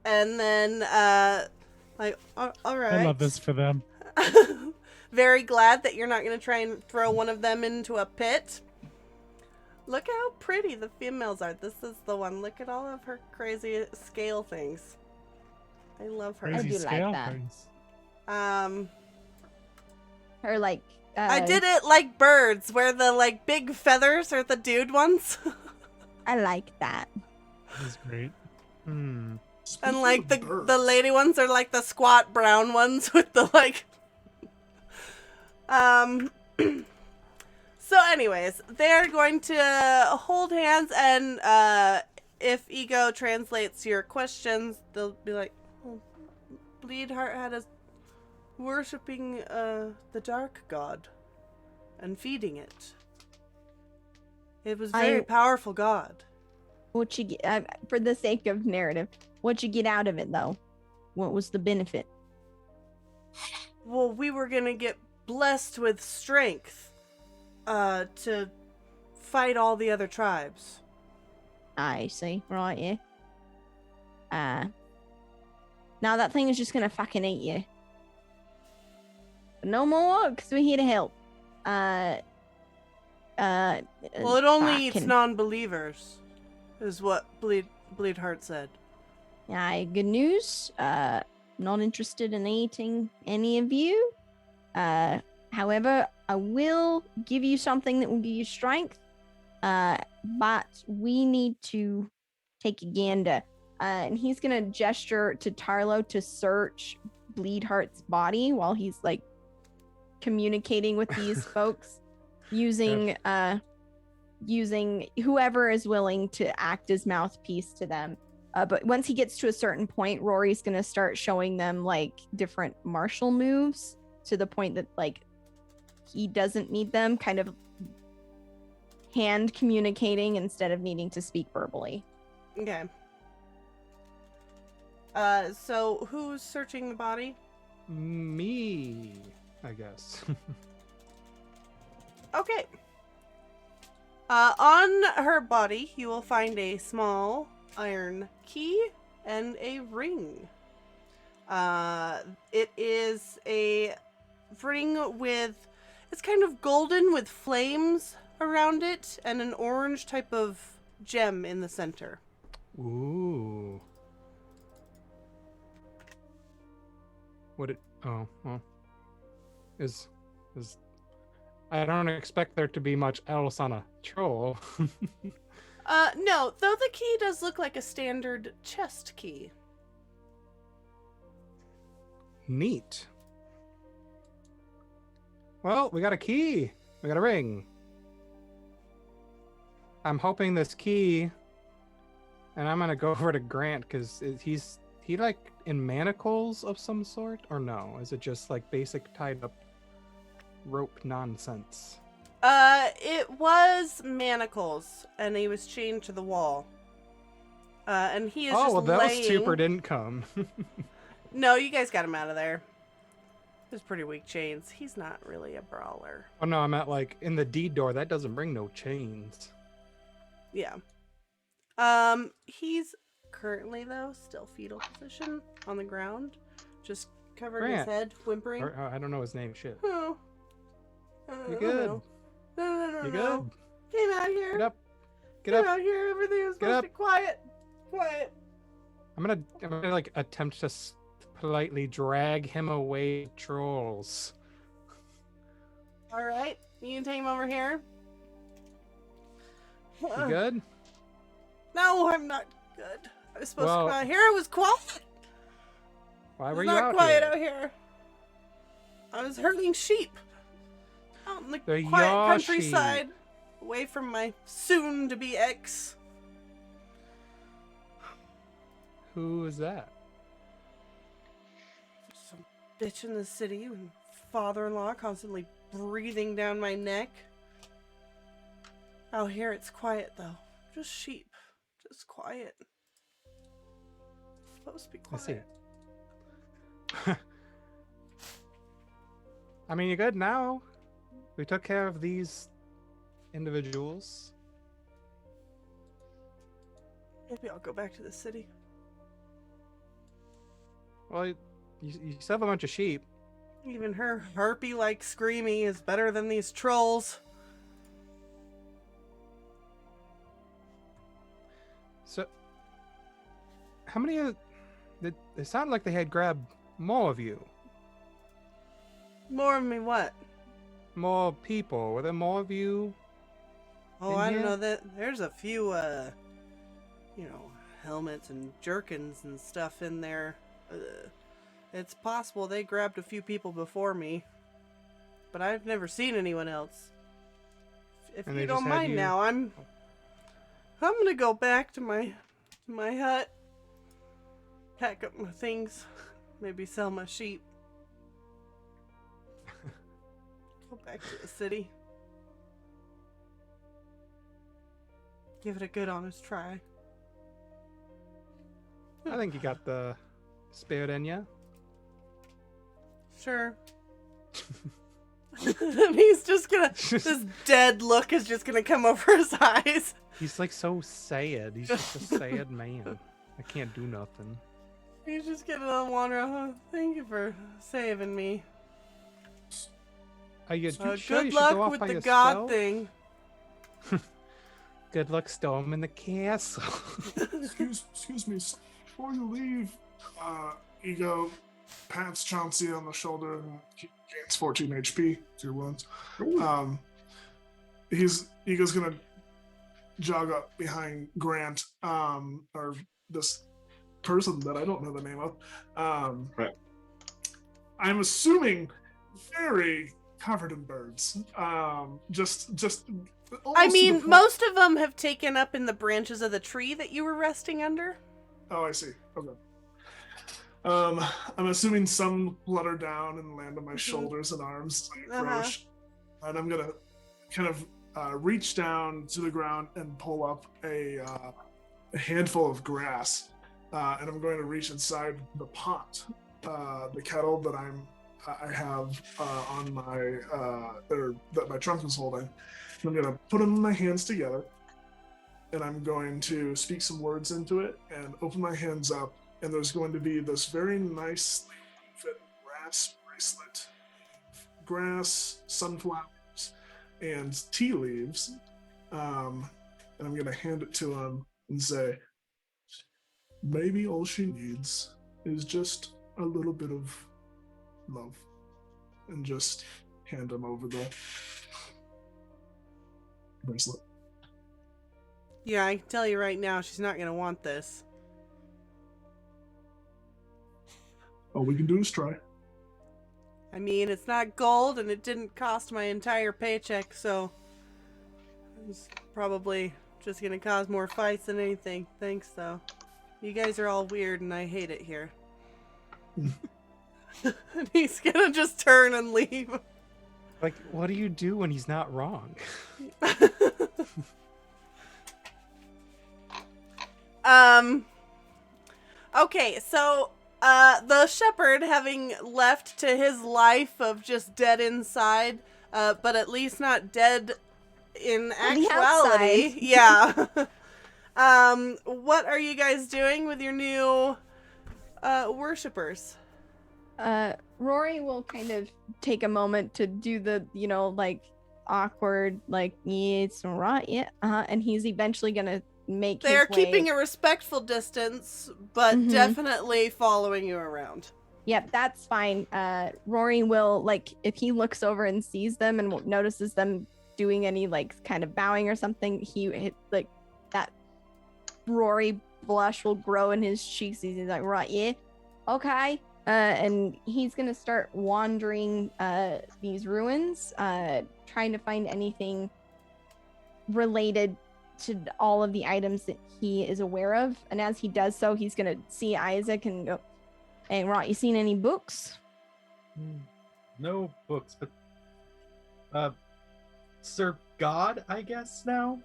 then like, all right. I love this for them. Very glad that you're not going to try and throw one of them into a pit. Look how pretty the females are. This is the one. Look at all of her crazy scale things. I love her. Crazy do like scale that. things. Or like I did it like birds, where the like big feathers are the dude ones, I like that. This is great. Hmm. Speaking and like of the birds, lady ones are like the squat brown ones with the like. So, anyways, they're going to hold hands, and if Ego translates your questions, they'll be like, oh, Bleedheart had us worshipping the dark god and feeding it. It was a very powerful god. What you get for the sake of narrative? What you get out of it though? What was the benefit? Well, we were gonna get blessed with strength to fight all the other tribes. I see. Right, yeah. Now that thing is just gonna fucking eat you. But no more, because we're here to help. Well, it only eats fucking- non-believers, is what Bleedheart said. Aye, good news. Not interested in eating any of you. However, I will give you something that will give you strength. But we need to take a gander. And he's gonna gesture to Tarlo to search Bleedheart's body while he's like communicating with these folks using using whoever is willing to act as mouthpiece to them. But once he gets to a certain point, Rory's gonna start showing them like different martial moves to the point that like he doesn't need them, kind of hand communicating instead of needing to speak verbally. Okay. So who's searching the body? Me, I guess. Okay. On her body, you will find a small iron key and a ring. It is a ring with, it's kind of golden with flames around it and an orange type of gem in the center. Ooh. What it? Oh, well. Is I don't expect there to be much else on a troll. No, though the key does look like a standard chest key. Neat. Well, we got a key. We got a ring. I'm hoping this key, and I'm gonna go over to Grant because he like in manacles of some sort, or no? Is it just like basic tied up rope nonsense? It was manacles, and he was chained to the wall. And he is just well, those laying... super didn't come. No, you guys got him out of there. It was pretty weak chains. He's not really a brawler. Oh no, I meant like in the deed door. That doesn't bring no chains. Yeah. He's currently, though, still fetal position on the ground. Just covering his Grant. head, whimpering. Or, I don't know his name. Shit. Oh. You good? No. You good? Came out here. Get up. Get Came up. out here. Everything was Get supposed up. to be quiet. Quiet. I'm gonna like attempt to politely drag him away, trolls. All right. You can take him over here. You good? No, I'm not good. I was supposed to Well- come out here. It was quiet. Why It were was you not out quiet here? out here. I was herding sheep out in the The quiet yaw countryside, away from my soon-to-be ex. Who is that? Some bitch in the city and father-in-law constantly breathing down my neck. Out here it's quiet though. Just sheep. Just quiet. It's supposed to be I see. quiet. I mean, you good now? We took care of these individuals. Maybe I'll go back to the city. Well, you still have a bunch of sheep. Even her harpy-like screaming is better than these trolls. So, how many of It sounded like they had grabbed more of you. More of me what? More people. Were there more of you? Oh, In I don't here? know. There's a few, helmets and jerkins and stuff in there. It's possible they grabbed a few people before me, but I've never seen anyone else. If And you they don't just had mind you- now, I'm gonna go back to my hut, pack up my things, maybe sell my sheep, go back to the city. Give it a good honest try. I think you got the spirit in you. Sure. And he's just gonna, this dead look is just gonna come over his eyes. He's like so sad. He's just a sad man. I can't do nothing. He's just gonna wander around. Thank you for saving me. Are you sure you Good should go luck off with by the yourself? god thing. Good luck storming the castle. Excuse me. Before you leave, Ego pats Chauncey on the shoulder and he gains 14 HP to your wounds. Ego's gonna jog up behind Grant, or this person that I don't know the name of. Right. I'm assuming very covered in birds. Just. I almost to the mean, point- most of them have taken up in the branches of the tree that you were resting under. Oh, I see. Okay. I'm assuming some flutter down and land on my shoulders and arms like Roche. And I'm gonna kind of reach down to the ground and pull up a handful of grass, and I'm going to reach inside the pot, the kettle that I have on my or that my trunk is holding. And I'm gonna put them in my hands together, and I'm going to speak some words into it and open my hands up. And there's going to be this very nicely fit grass bracelet, grass, sunflowers, and tea leaves. And I'm going to hand it to him and say, maybe all she needs is just a little bit of love. And just hand him over the bracelet. Yeah, I can tell you right now, she's not gonna want this. All we can do is try. I mean, it's not gold, and it didn't cost my entire paycheck, so it's probably just gonna cause more fights than anything. Thanks, though. You guys are all weird, and I hate it here. And he's gonna just turn and leave. Like, what do you do when he's not wrong? Okay, so the shepherd, having left to his life of just dead inside, but at least not dead in On the actuality. outside. Yeah. What are you guys doing with your new worshippers? Rory will kind of take a moment to do the, awkward, yeah, it's all right, yeah, and he's eventually gonna make They're his way. keeping a respectful distance, but Mhm. definitely following you around. Yep, that's fine. Rory will, if he looks over and sees them and notices them doing any, kind of bowing or something, that Rory blush will grow in his cheeks. He's like, right, yeah, okay. And he's gonna start wandering these ruins, trying to find anything related to all of the items that he is aware of. And as he does so, he's gonna see Isaac and go, "Hey, right, you seen any books?" No books, but Sir God, I guess now.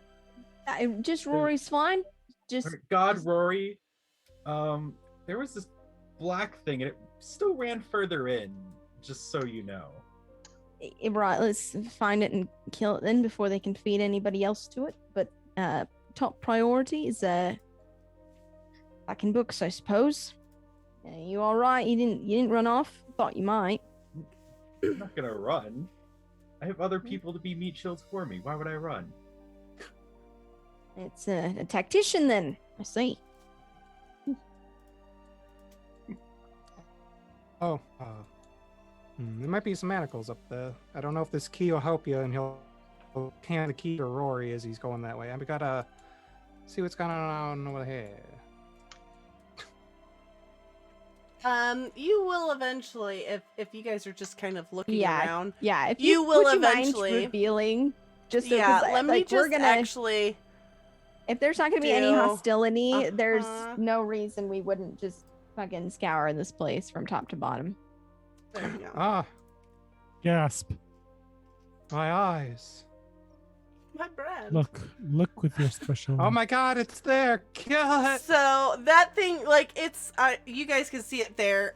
Just Rory's fine. Just Or God, Rory. There was this black thing, and it still ran further in. Just so you know. right. Let's find it and kill it then before they can feed anybody else to it. But top priority is back in books, I suppose. You all right? You didn't run off? Thought you might. I'm not gonna run. I have other people to be meat shields for me. Why would I run? It's a tactician then. I see. Oh, there might be some manacles up there. I don't know if this key will help you, and he'll hand the key to Rory as he's going that way. And we gotta see what's going on over here. You will eventually, if you guys are just kind of looking around. Yeah, if you will would you mind eventually revealing just so, yeah, 'cause, let me like, we're just gonna actually if there's not gonna be any do- hostility, there's Uh-huh. no reason we wouldn't just fucking scour this place from top to bottom. There you go. Ah, Gasp. my eyes. My bread. Look with your special. Oh my god, it's there. Kill it. So that thing, like, it's you guys can see it there,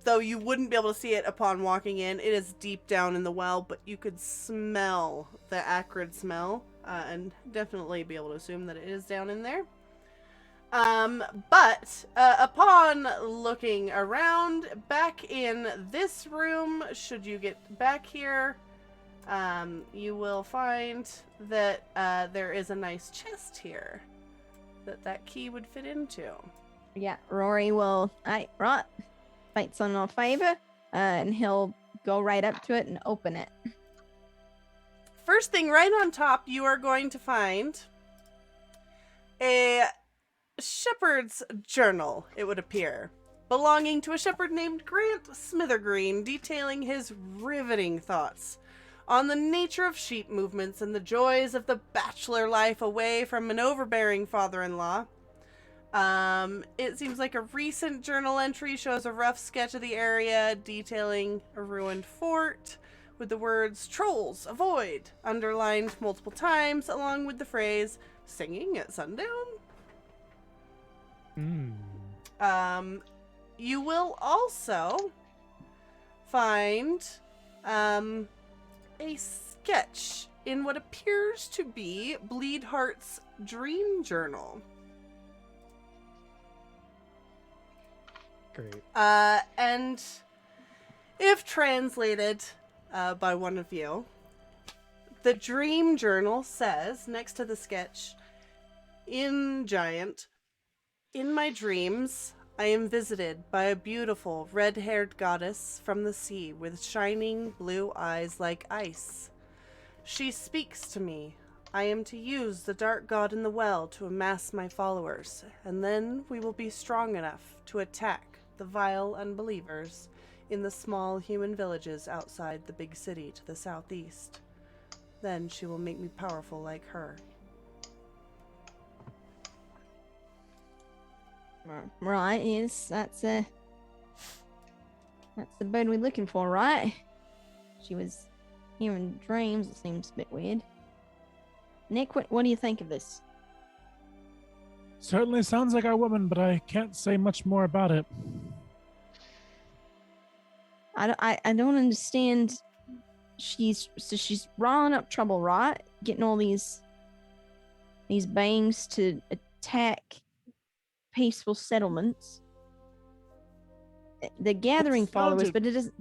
though you wouldn't be able to see it upon walking in. It is deep down in the well, but you could smell the acrid smell, and definitely be able to assume that it is down in there. But upon looking around back in this room, should you get back here, you will find that there is a nice chest here that key would fit into. Yeah, Rory will right, fights on our favor, and he'll go right up to it and open it. First thing right on top, you are going to find a shepherd's journal, it would appear, belonging to a shepherd named Grant Smithergreen, detailing his riveting thoughts on the nature of sheep movements and the joys of the bachelor life away from an overbearing father-in-law. It seems like a recent journal entry shows a rough sketch of the area detailing a ruined fort with the words "trolls avoid" underlined multiple times, along with the phrase "singing at sundown." You will also find a sketch in what appears to be Bleedheart's dream journal. Great. And if translated by one of you, the dream journal says, next to the sketch, in giant, "In my dreams, I am visited by a beautiful red-haired goddess from the sea with shining blue eyes like ice. She speaks to me. I am to use the dark god in the well to amass my followers, and then we will be strong enough to attack the vile unbelievers in the small human villages outside the big city to the southeast. Then she will make me powerful like her." Right, yes, that's the bird we're looking for, right? She was hearing dreams. It seems a bit weird. Nick, what do you think of this? Certainly sounds like our woman, but I can't say much more about it. I don't understand. She's rawing up trouble, right? Getting all these bangs to attack peaceful settlements. They're gathering followers, but it doesn't.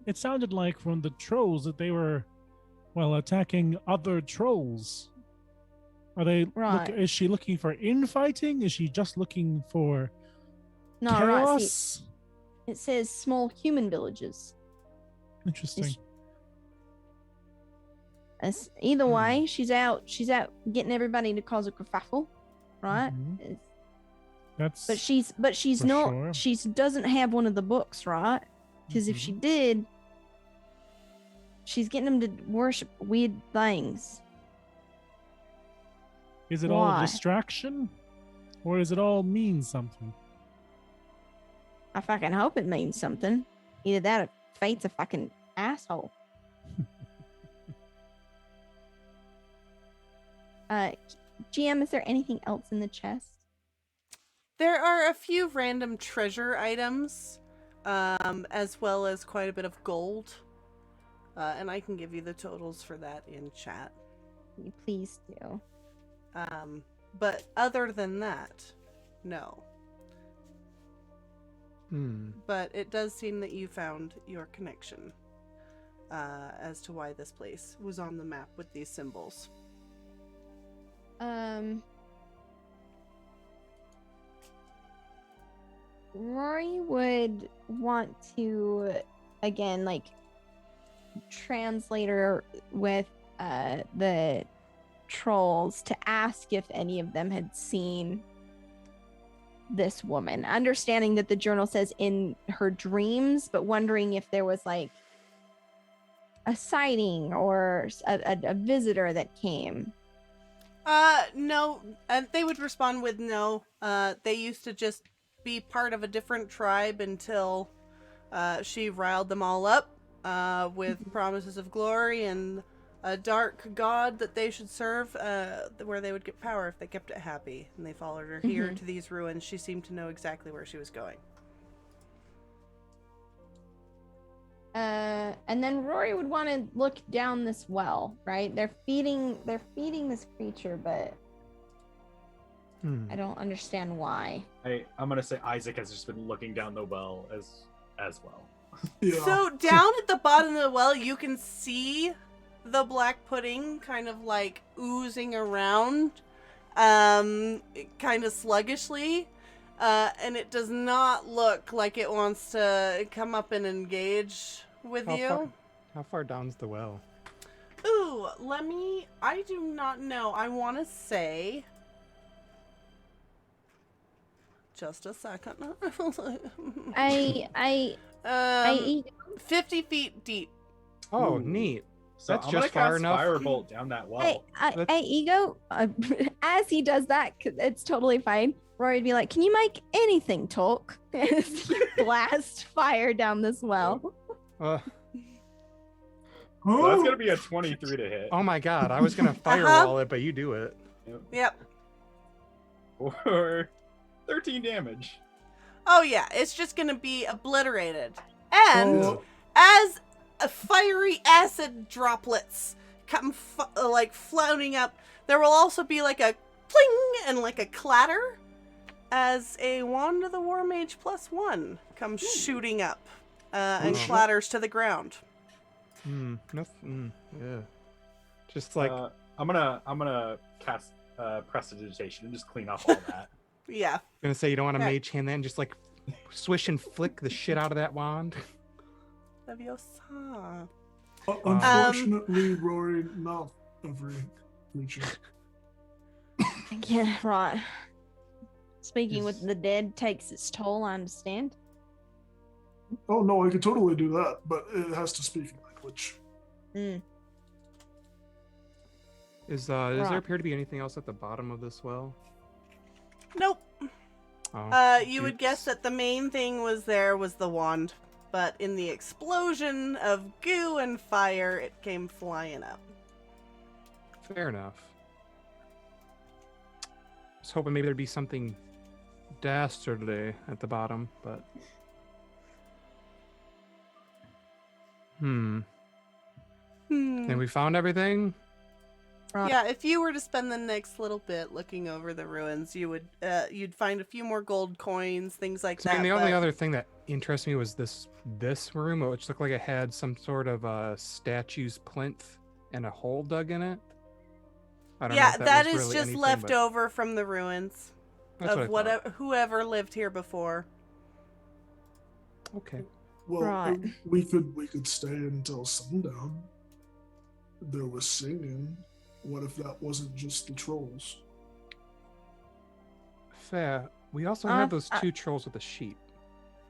It sounded like from the trolls that they were, well, attacking other trolls. Are they? Right. Is she looking for infighting? Is she just looking for No, chaos? right. See, it says small human villages. Interesting. Either way, she's out getting everybody to cause a kerfuffle, right? Mhm. But she's for not. sure. She doesn't have one of the books, right? Because if she did, she's getting them to worship weird things. Is it all Why? a distraction, or does it all mean something? I fucking hope it means something. Either that or Fate's a fucking asshole. GM, is there anything else in the chest? There are a few random treasure items, as well as quite a bit of gold. And I can give you the totals for that in chat. You please do. But other than that, no. But it does seem that you found your connection as to why this place was on the map with these symbols. Rory would want to, again, like, translator with the trolls to ask if any of them had seen this woman, understanding that the journal says in her dreams, but wondering if there was like a sighting or a visitor that came. No, and they would respond with no. They used to just be part of a different tribe until she riled them all up with promises of glory and a dark god that they should serve, where they would get power if they kept it happy. And they followed her here to these ruins. She seemed to know exactly where she was going. And then Rory would want to look down this well, right? They're feeding this creature, but I don't understand why. I'm gonna say Isaac has just been looking down the well as well. Yeah. So down at the bottom of the well, you can see the black pudding kind of like oozing around, kind of sluggishly. And it does not look like it wants to come up and engage with you. How far down's the well? Ooh, I do not know. I want to say... Just a second. I 50 feet deep. Oh, Ooh. neat. So That's I'm just gonna far cast enough. Firebolt down that well. Hey, Ego, as he does that, it's totally fine. Rory would be like, "Can you make anything talk?" As you blast fire down this well. Uh, So that's gonna be a 23 to hit. oh my god, I was gonna firewall it, but you do it. Yep. Or 13 damage. Oh yeah, it's just gonna be obliterated. And Oh. as a fiery acid droplets come like floating up, there will also be like a pling and like a clatter as a Wand of the War Mage +1 comes shooting up and Wow. clatters to the ground. Yeah. Just like I'm gonna cast Prestidigitation and just clean off all that. Yeah. gonna say you don't want to Yeah. mage hand that and just like swish and flick the shit out of that wand. Leviosa. Unfortunately, Rory, not every creature. Yeah, right. Speaking with the dead takes its toll, I understand. Oh no, I could totally do that, but it has to speak language. Does Right. there appear to be anything else at the bottom of this well? Nope. Oh, You would oops. guess that the main thing was the wand, but in the explosion of goo and fire, it came flying up. Fair enough. I was hoping maybe there'd be something dastardly at the bottom, but And we found everything? Yeah, if you were to spend the next little bit looking over the ruins, you would you'd find a few more gold coins, things like So, that. I mean, the only but- other thing that interests me was this room, which looked like it had some sort of statue's plinth and a hole dug in it. I don't know Yeah, if that was is really just anything, left but over from the ruins that's of what I thought. whoever lived here before. Okay. Well, Right. we could stay until sundown. There was singing. What if that wasn't just the trolls? Fair. We also have those two trolls with the sheep.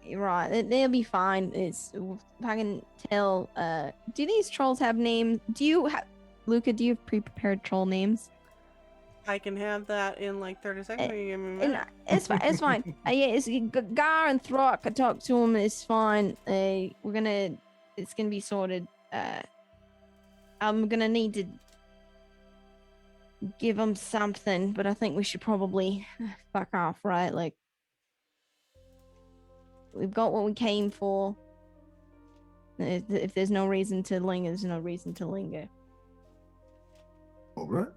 Right, they'll be fine. It's if I can tell. Do these trolls have names? Do you have, Luca? Do you have pre-prepared troll names? I can have that in like 30 seconds. Can you give me a And minute? it's fine. It's fine. Yeah, it's Gar and Throck. I talked to him. It's fine. It's gonna be sorted. I'm gonna need to give them something, but I think we should probably fuck off, right? Like, we've got what we came for. If there's no reason to linger, there's no reason to linger. All right.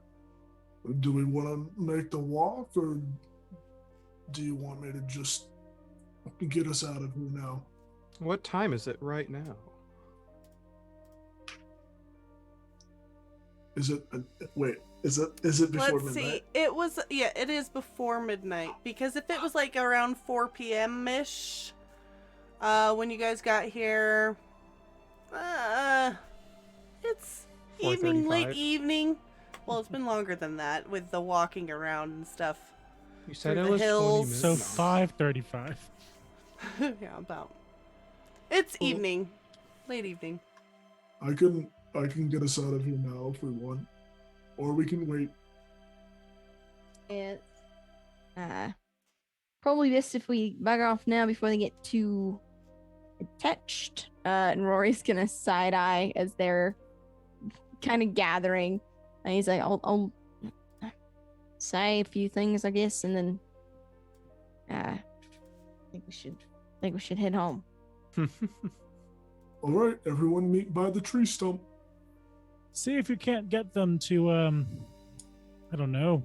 Do we want to make the walk, or do you want me to just get us out of here now? What time is it right now? Is it? Wait, Is it before Let's midnight? see. It is before midnight, because if it was like around 4 p.m. ish, when you guys got here, it's evening, late 4:35. evening. Well, it's been longer than that with the walking around and stuff. You said Through it the was 20 hills. minutes. So No. 5:35. Yeah, about. It's Well- evening, late evening. I can get us out of here now if we want, or we can wait. It's probably best if we bugger off now before they get too attached. And Rory's gonna side eye as they're kind of gathering, and he's like, "I'll say a few things, I guess, and then I think we should head home." All right, everyone meet by the tree stump. See if you can't get them to, I don't know,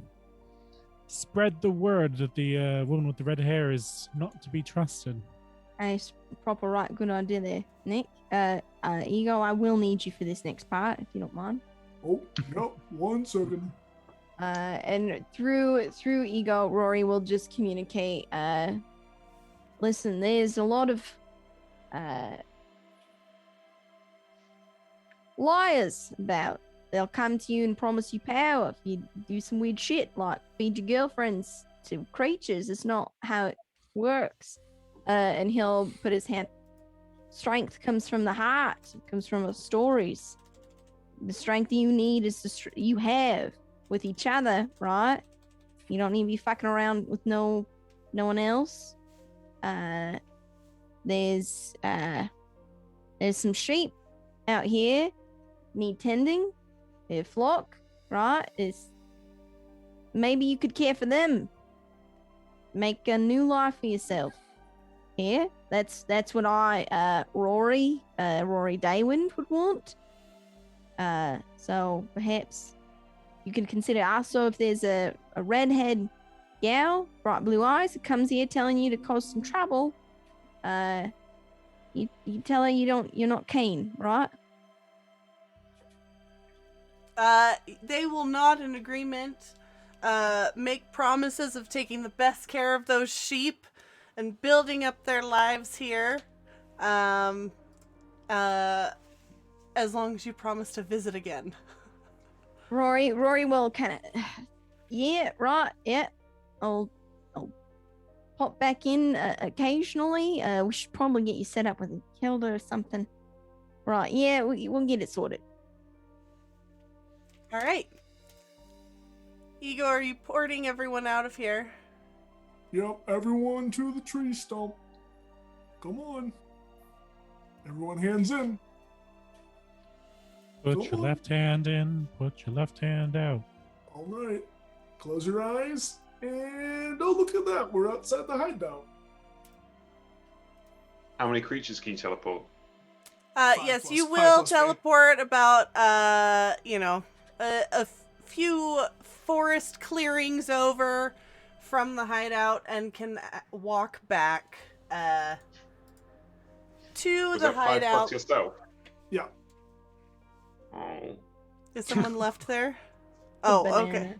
spread the word that the woman with the red hair is not to be trusted. Nice, proper right, good idea there, Nick. Ego, I will need you for this next part if you don't mind. Oh, yep. 1 second. And through Ego, Rory will just communicate. Listen, there's a lot of liars about. They'll come to you and promise you power if you do some weird shit like feed your girlfriends to creatures. It's not how it works. And he'll put his hand. Strength comes from the heart. It comes from the stories. The strength you need is the you have with each other, right? You don't need to be fucking around with no one else. There's some sheep out here need tending. Their flock, right? Maybe you could care for them. Make a new life for yourself. Yeah, that's what Rory Daywind would want. So perhaps you can consider also if there's a redhead gal, bright blue eyes, that comes here telling you to cause some trouble. You tell her you're not keen, right? They will nod in agreement, make promises of taking the best care of those sheep and building up their lives here. As long as you promise to visit again. Rory will kind of, yeah, right, yeah. I'll pop back in occasionally. We should probably get you set up with a kilder or something. Right, yeah, we'll get it sorted. All right. Ego, are you porting everyone out of here? Yep, everyone to the tree stump. Come on. Everyone hands in. Put Go your on. left hand in, put your left hand out. All right. Close your eyes. And oh, look at that. We're outside the hideout. How many creatures can you teleport? Yes, plus- you 5 will plus 3. teleport about, a few forest clearings over from the hideout and can walk back to Was the that 5 hideout. plus yourself? Yeah. Oh, Is someone left there? The Oh, banana. okay.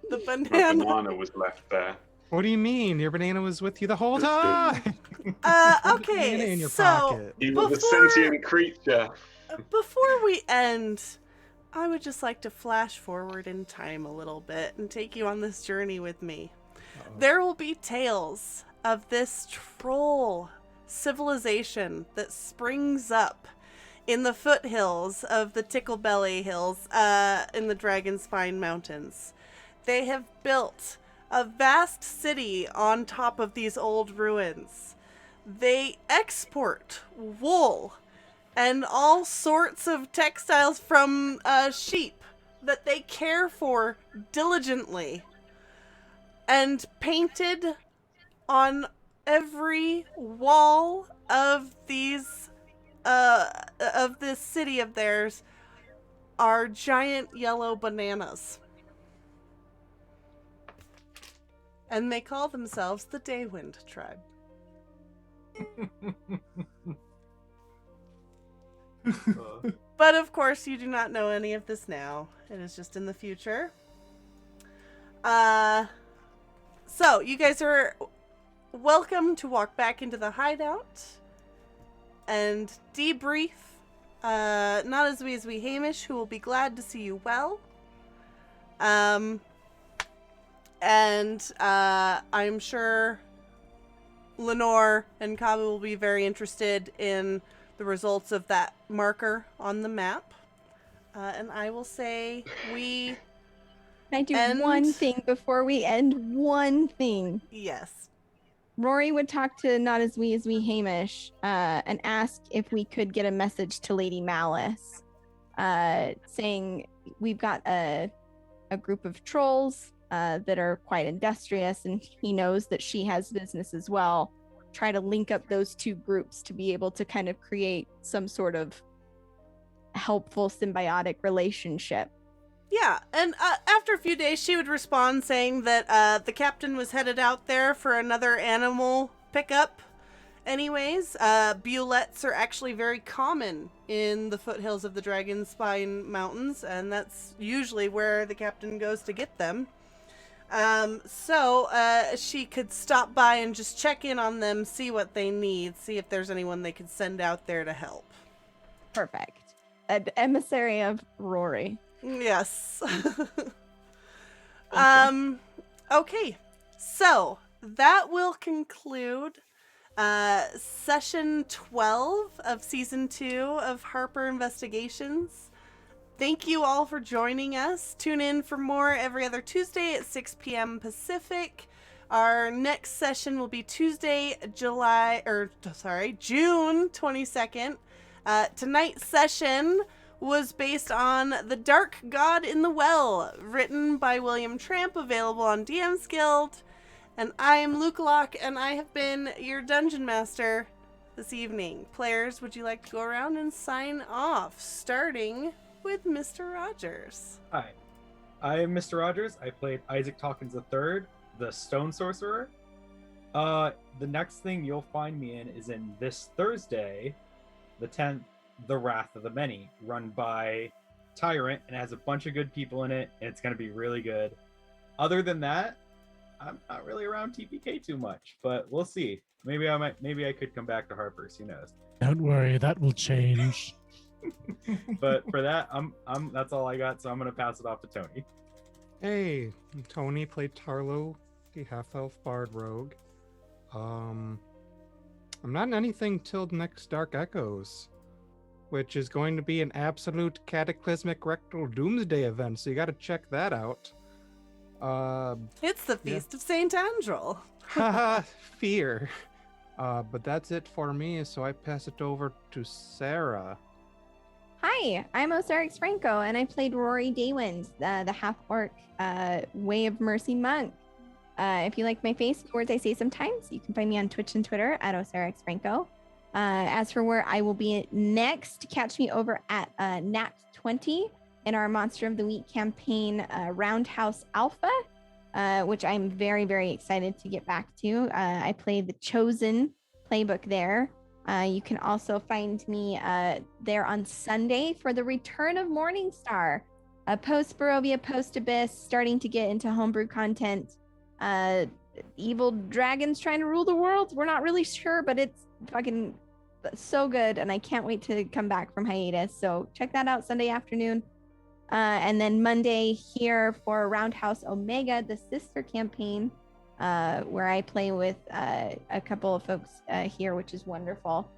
The my banana. banana was left there. What do you mean? Your banana was with you the whole It's time. been- Banana Okay, in your so pocket. He was a Before- sentient creature. before we end, I would just like to flash forward in time a little bit and take you on this journey with me. There will be tales of this troll civilization that springs up in the foothills of the Ticklebelly Hills in the Dragonspine Mountains. They have built a vast city on top of these old ruins. They export wool and all sorts of textiles from sheep that they care for diligently. And painted on every wall of these of this city of theirs are giant yellow bananas. And they call themselves the Daywind tribe. But of course, you do not know any of this now. It is just in the future. So you guys are welcome to walk back into the hideout and debrief. Not as we Hamish, who will be glad to see you well. And I'm sure Lenore and Kabu will be very interested in the results of that marker on the map. And I will say we... Can I do end- one thing before we end? One thing. Yes. Rory would talk to Not As We Hamish and ask if we could get a message to Lady Malice saying we've got a group of trolls that are quite industrious, and he knows that she has business as well. Try to link up those two groups to be able to kind of create some sort of helpful symbiotic relationship. Yeah, and after a few days, she would respond saying that the captain was headed out there for another animal pickup. Anyways, bullets are actually very common in the foothills of the Dragonspine Mountains, and that's usually where the captain goes to get them. So she could stop by and just check in on them, see what they need, see if there's anyone they could send out there to help. Perfect. An emissary of Rory. Yes. Okay. So that will conclude session 12 of season 2 of Harper Investigations. Thank you all for joining us. Tune in for more every other Tuesday at 6 p.m. Pacific. Our next session will be Tuesday, June 22nd. Tonight's session was based on The Dark God in the Well, written by William Tramp, available on DM's Guild. And I am Luke Locke, and I have been your Dungeon Master this evening. Players, would you like to go around and sign off, starting with Mr. Rogers? Hi, I am Mr. Rogers. I played Isaac Talkins III, the Stone Sorcerer. The next thing you'll find me in is in this Thursday, the 10th, The Wrath of the Many, run by Tyrant, and has a bunch of good people in it, and it's going to be really good. Other than that, I'm not really around TPK too much, but we'll see. Maybe I could come back to Harpers. Who knows? Don't worry, that will change. But for that, that's all I got. So I'm gonna pass it off to Tony. Hey, Tony played Tarlo, the half-elf bard rogue. I'm not in anything till next Dark Echoes, which is going to be an absolute cataclysmic rectal doomsday event. So you got to check that out. It's the Feast of Saint Andrel. Haha, fear. But that's it for me. So I pass it over to Sarah. Hi, I'm Osiris Franco, and I played Rory Daywind, the half-orc Way of Mercy monk. If you like my face, the words I say sometimes, you can find me on Twitch and Twitter at Osiris Franco. As for where I will be next, catch me over at Nat 20 in our Monster of the Week campaign, Roundhouse Alpha, which I'm very, very excited to get back to. I played the Chosen playbook there. You can also find me there on Sunday for the return of Morningstar, post Barovia, post Abyss, starting to get into homebrew content. Evil dragons trying to rule the world. We're not really sure, but it's fucking so good, and I can't wait to come back from hiatus. So check that out Sunday afternoon. And then Monday here for Roundhouse Omega, the sister campaign, where I play with a couple of folks here, which is wonderful.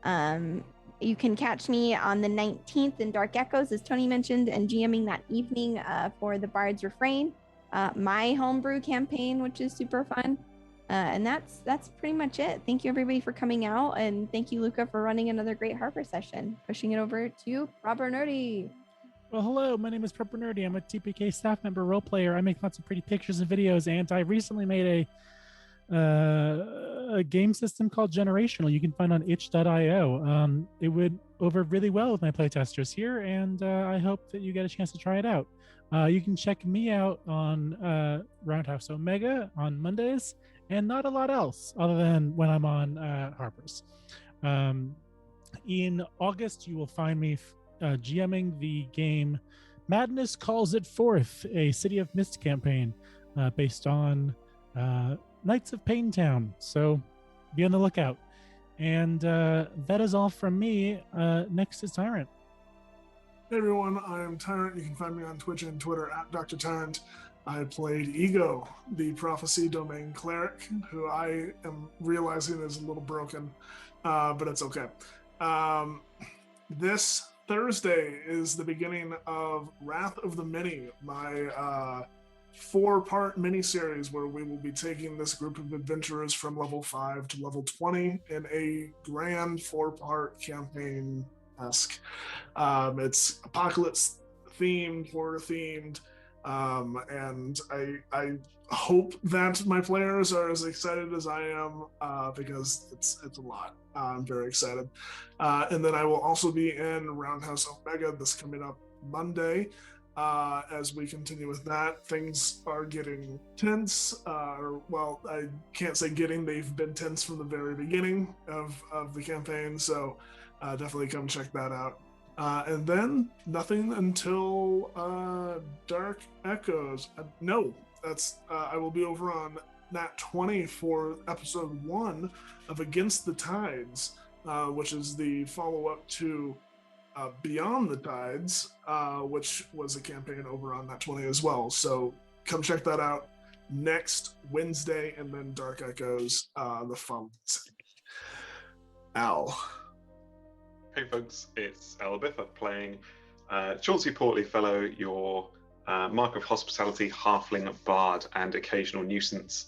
You can catch me on the 19th in Dark Echoes, as Tony mentioned, and GMing that evening for the Bard's Refrain, my homebrew campaign, which is super fun. And that's pretty much it. Thank you, everybody, for coming out, and thank you, Luca, for running another great Harper session. Pushing it over to Proper Nerdy. Well, hello, my name is Proper Nerdy. I'm a TPK staff member role player. I make lots of pretty pictures and videos, and I recently made a game system called Generational you can find on itch.io. It would over really well with my playtesters here, and I hope that you get a chance to try it out. You can check me out on Roundhouse Omega on Mondays, and not a lot else other than when I'm on Harpers. In August, you will find me GMing the game Madness Calls It Forth, a City of Mist campaign. based on Knights of Paintown. So be on the lookout. And that is all from me. Next is Tyrant. Hey everyone, I am Tyrant. You can find me on Twitch and Twitter at Dr. Tyrant. I played Ego, the Prophecy Domain Cleric, who I am realizing is a little broken, but it's okay. This Thursday is the beginning of Wrath of the Many, my 4-part miniseries where we will be taking this group of adventurers from level 5 to level 20 in a grand 4-part campaign-esque. It's apocalypse themed, horror themed, and I hope that my players are as excited as I am, because it's a lot. I'm very excited. And then I will also be in Roundhouse Omega this coming up Monday. As we continue with that, things are getting tense. Well, I can't say getting, they've been tense from the very beginning of the campaign, so definitely come check that out. And then nothing until Dark Echoes. No, that's I will be over on Nat 20 for episode 1 of Against the Tides, which is the follow-up to Beyond the Tides, which was a campaign over on Nat 20 as well. So come check that out next Wednesday, and then Dark Echoes the following Al. Hey folks, it's Albitha playing Chauncey Portly Fellow, your Mark of Hospitality, Halfling, Bard, and Occasional Nuisance.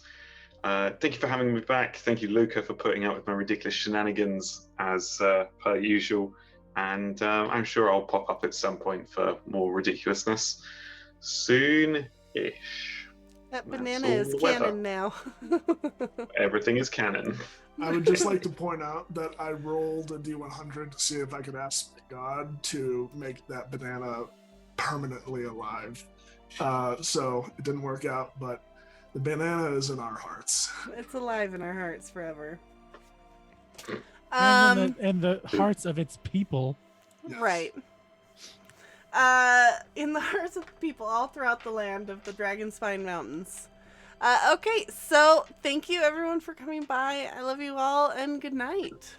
Thank you for having me back. Thank you, Luca, for putting up with my ridiculous shenanigans as per usual. And I'm sure I'll pop up at some point for more ridiculousness soon-ish. That That's banana all is the weather. canon now. Everything is canon. I would just like to point out that I rolled a D100 to see if I could ask God to make that banana permanently alive. So it didn't work out, but the banana is in our hearts. It's alive in our hearts forever. And in the hearts of its people. Yes. Right. In the hearts of the people all throughout the land of the Dragonspine Mountains. Okay, so thank you everyone for coming by. I love you all, and good night.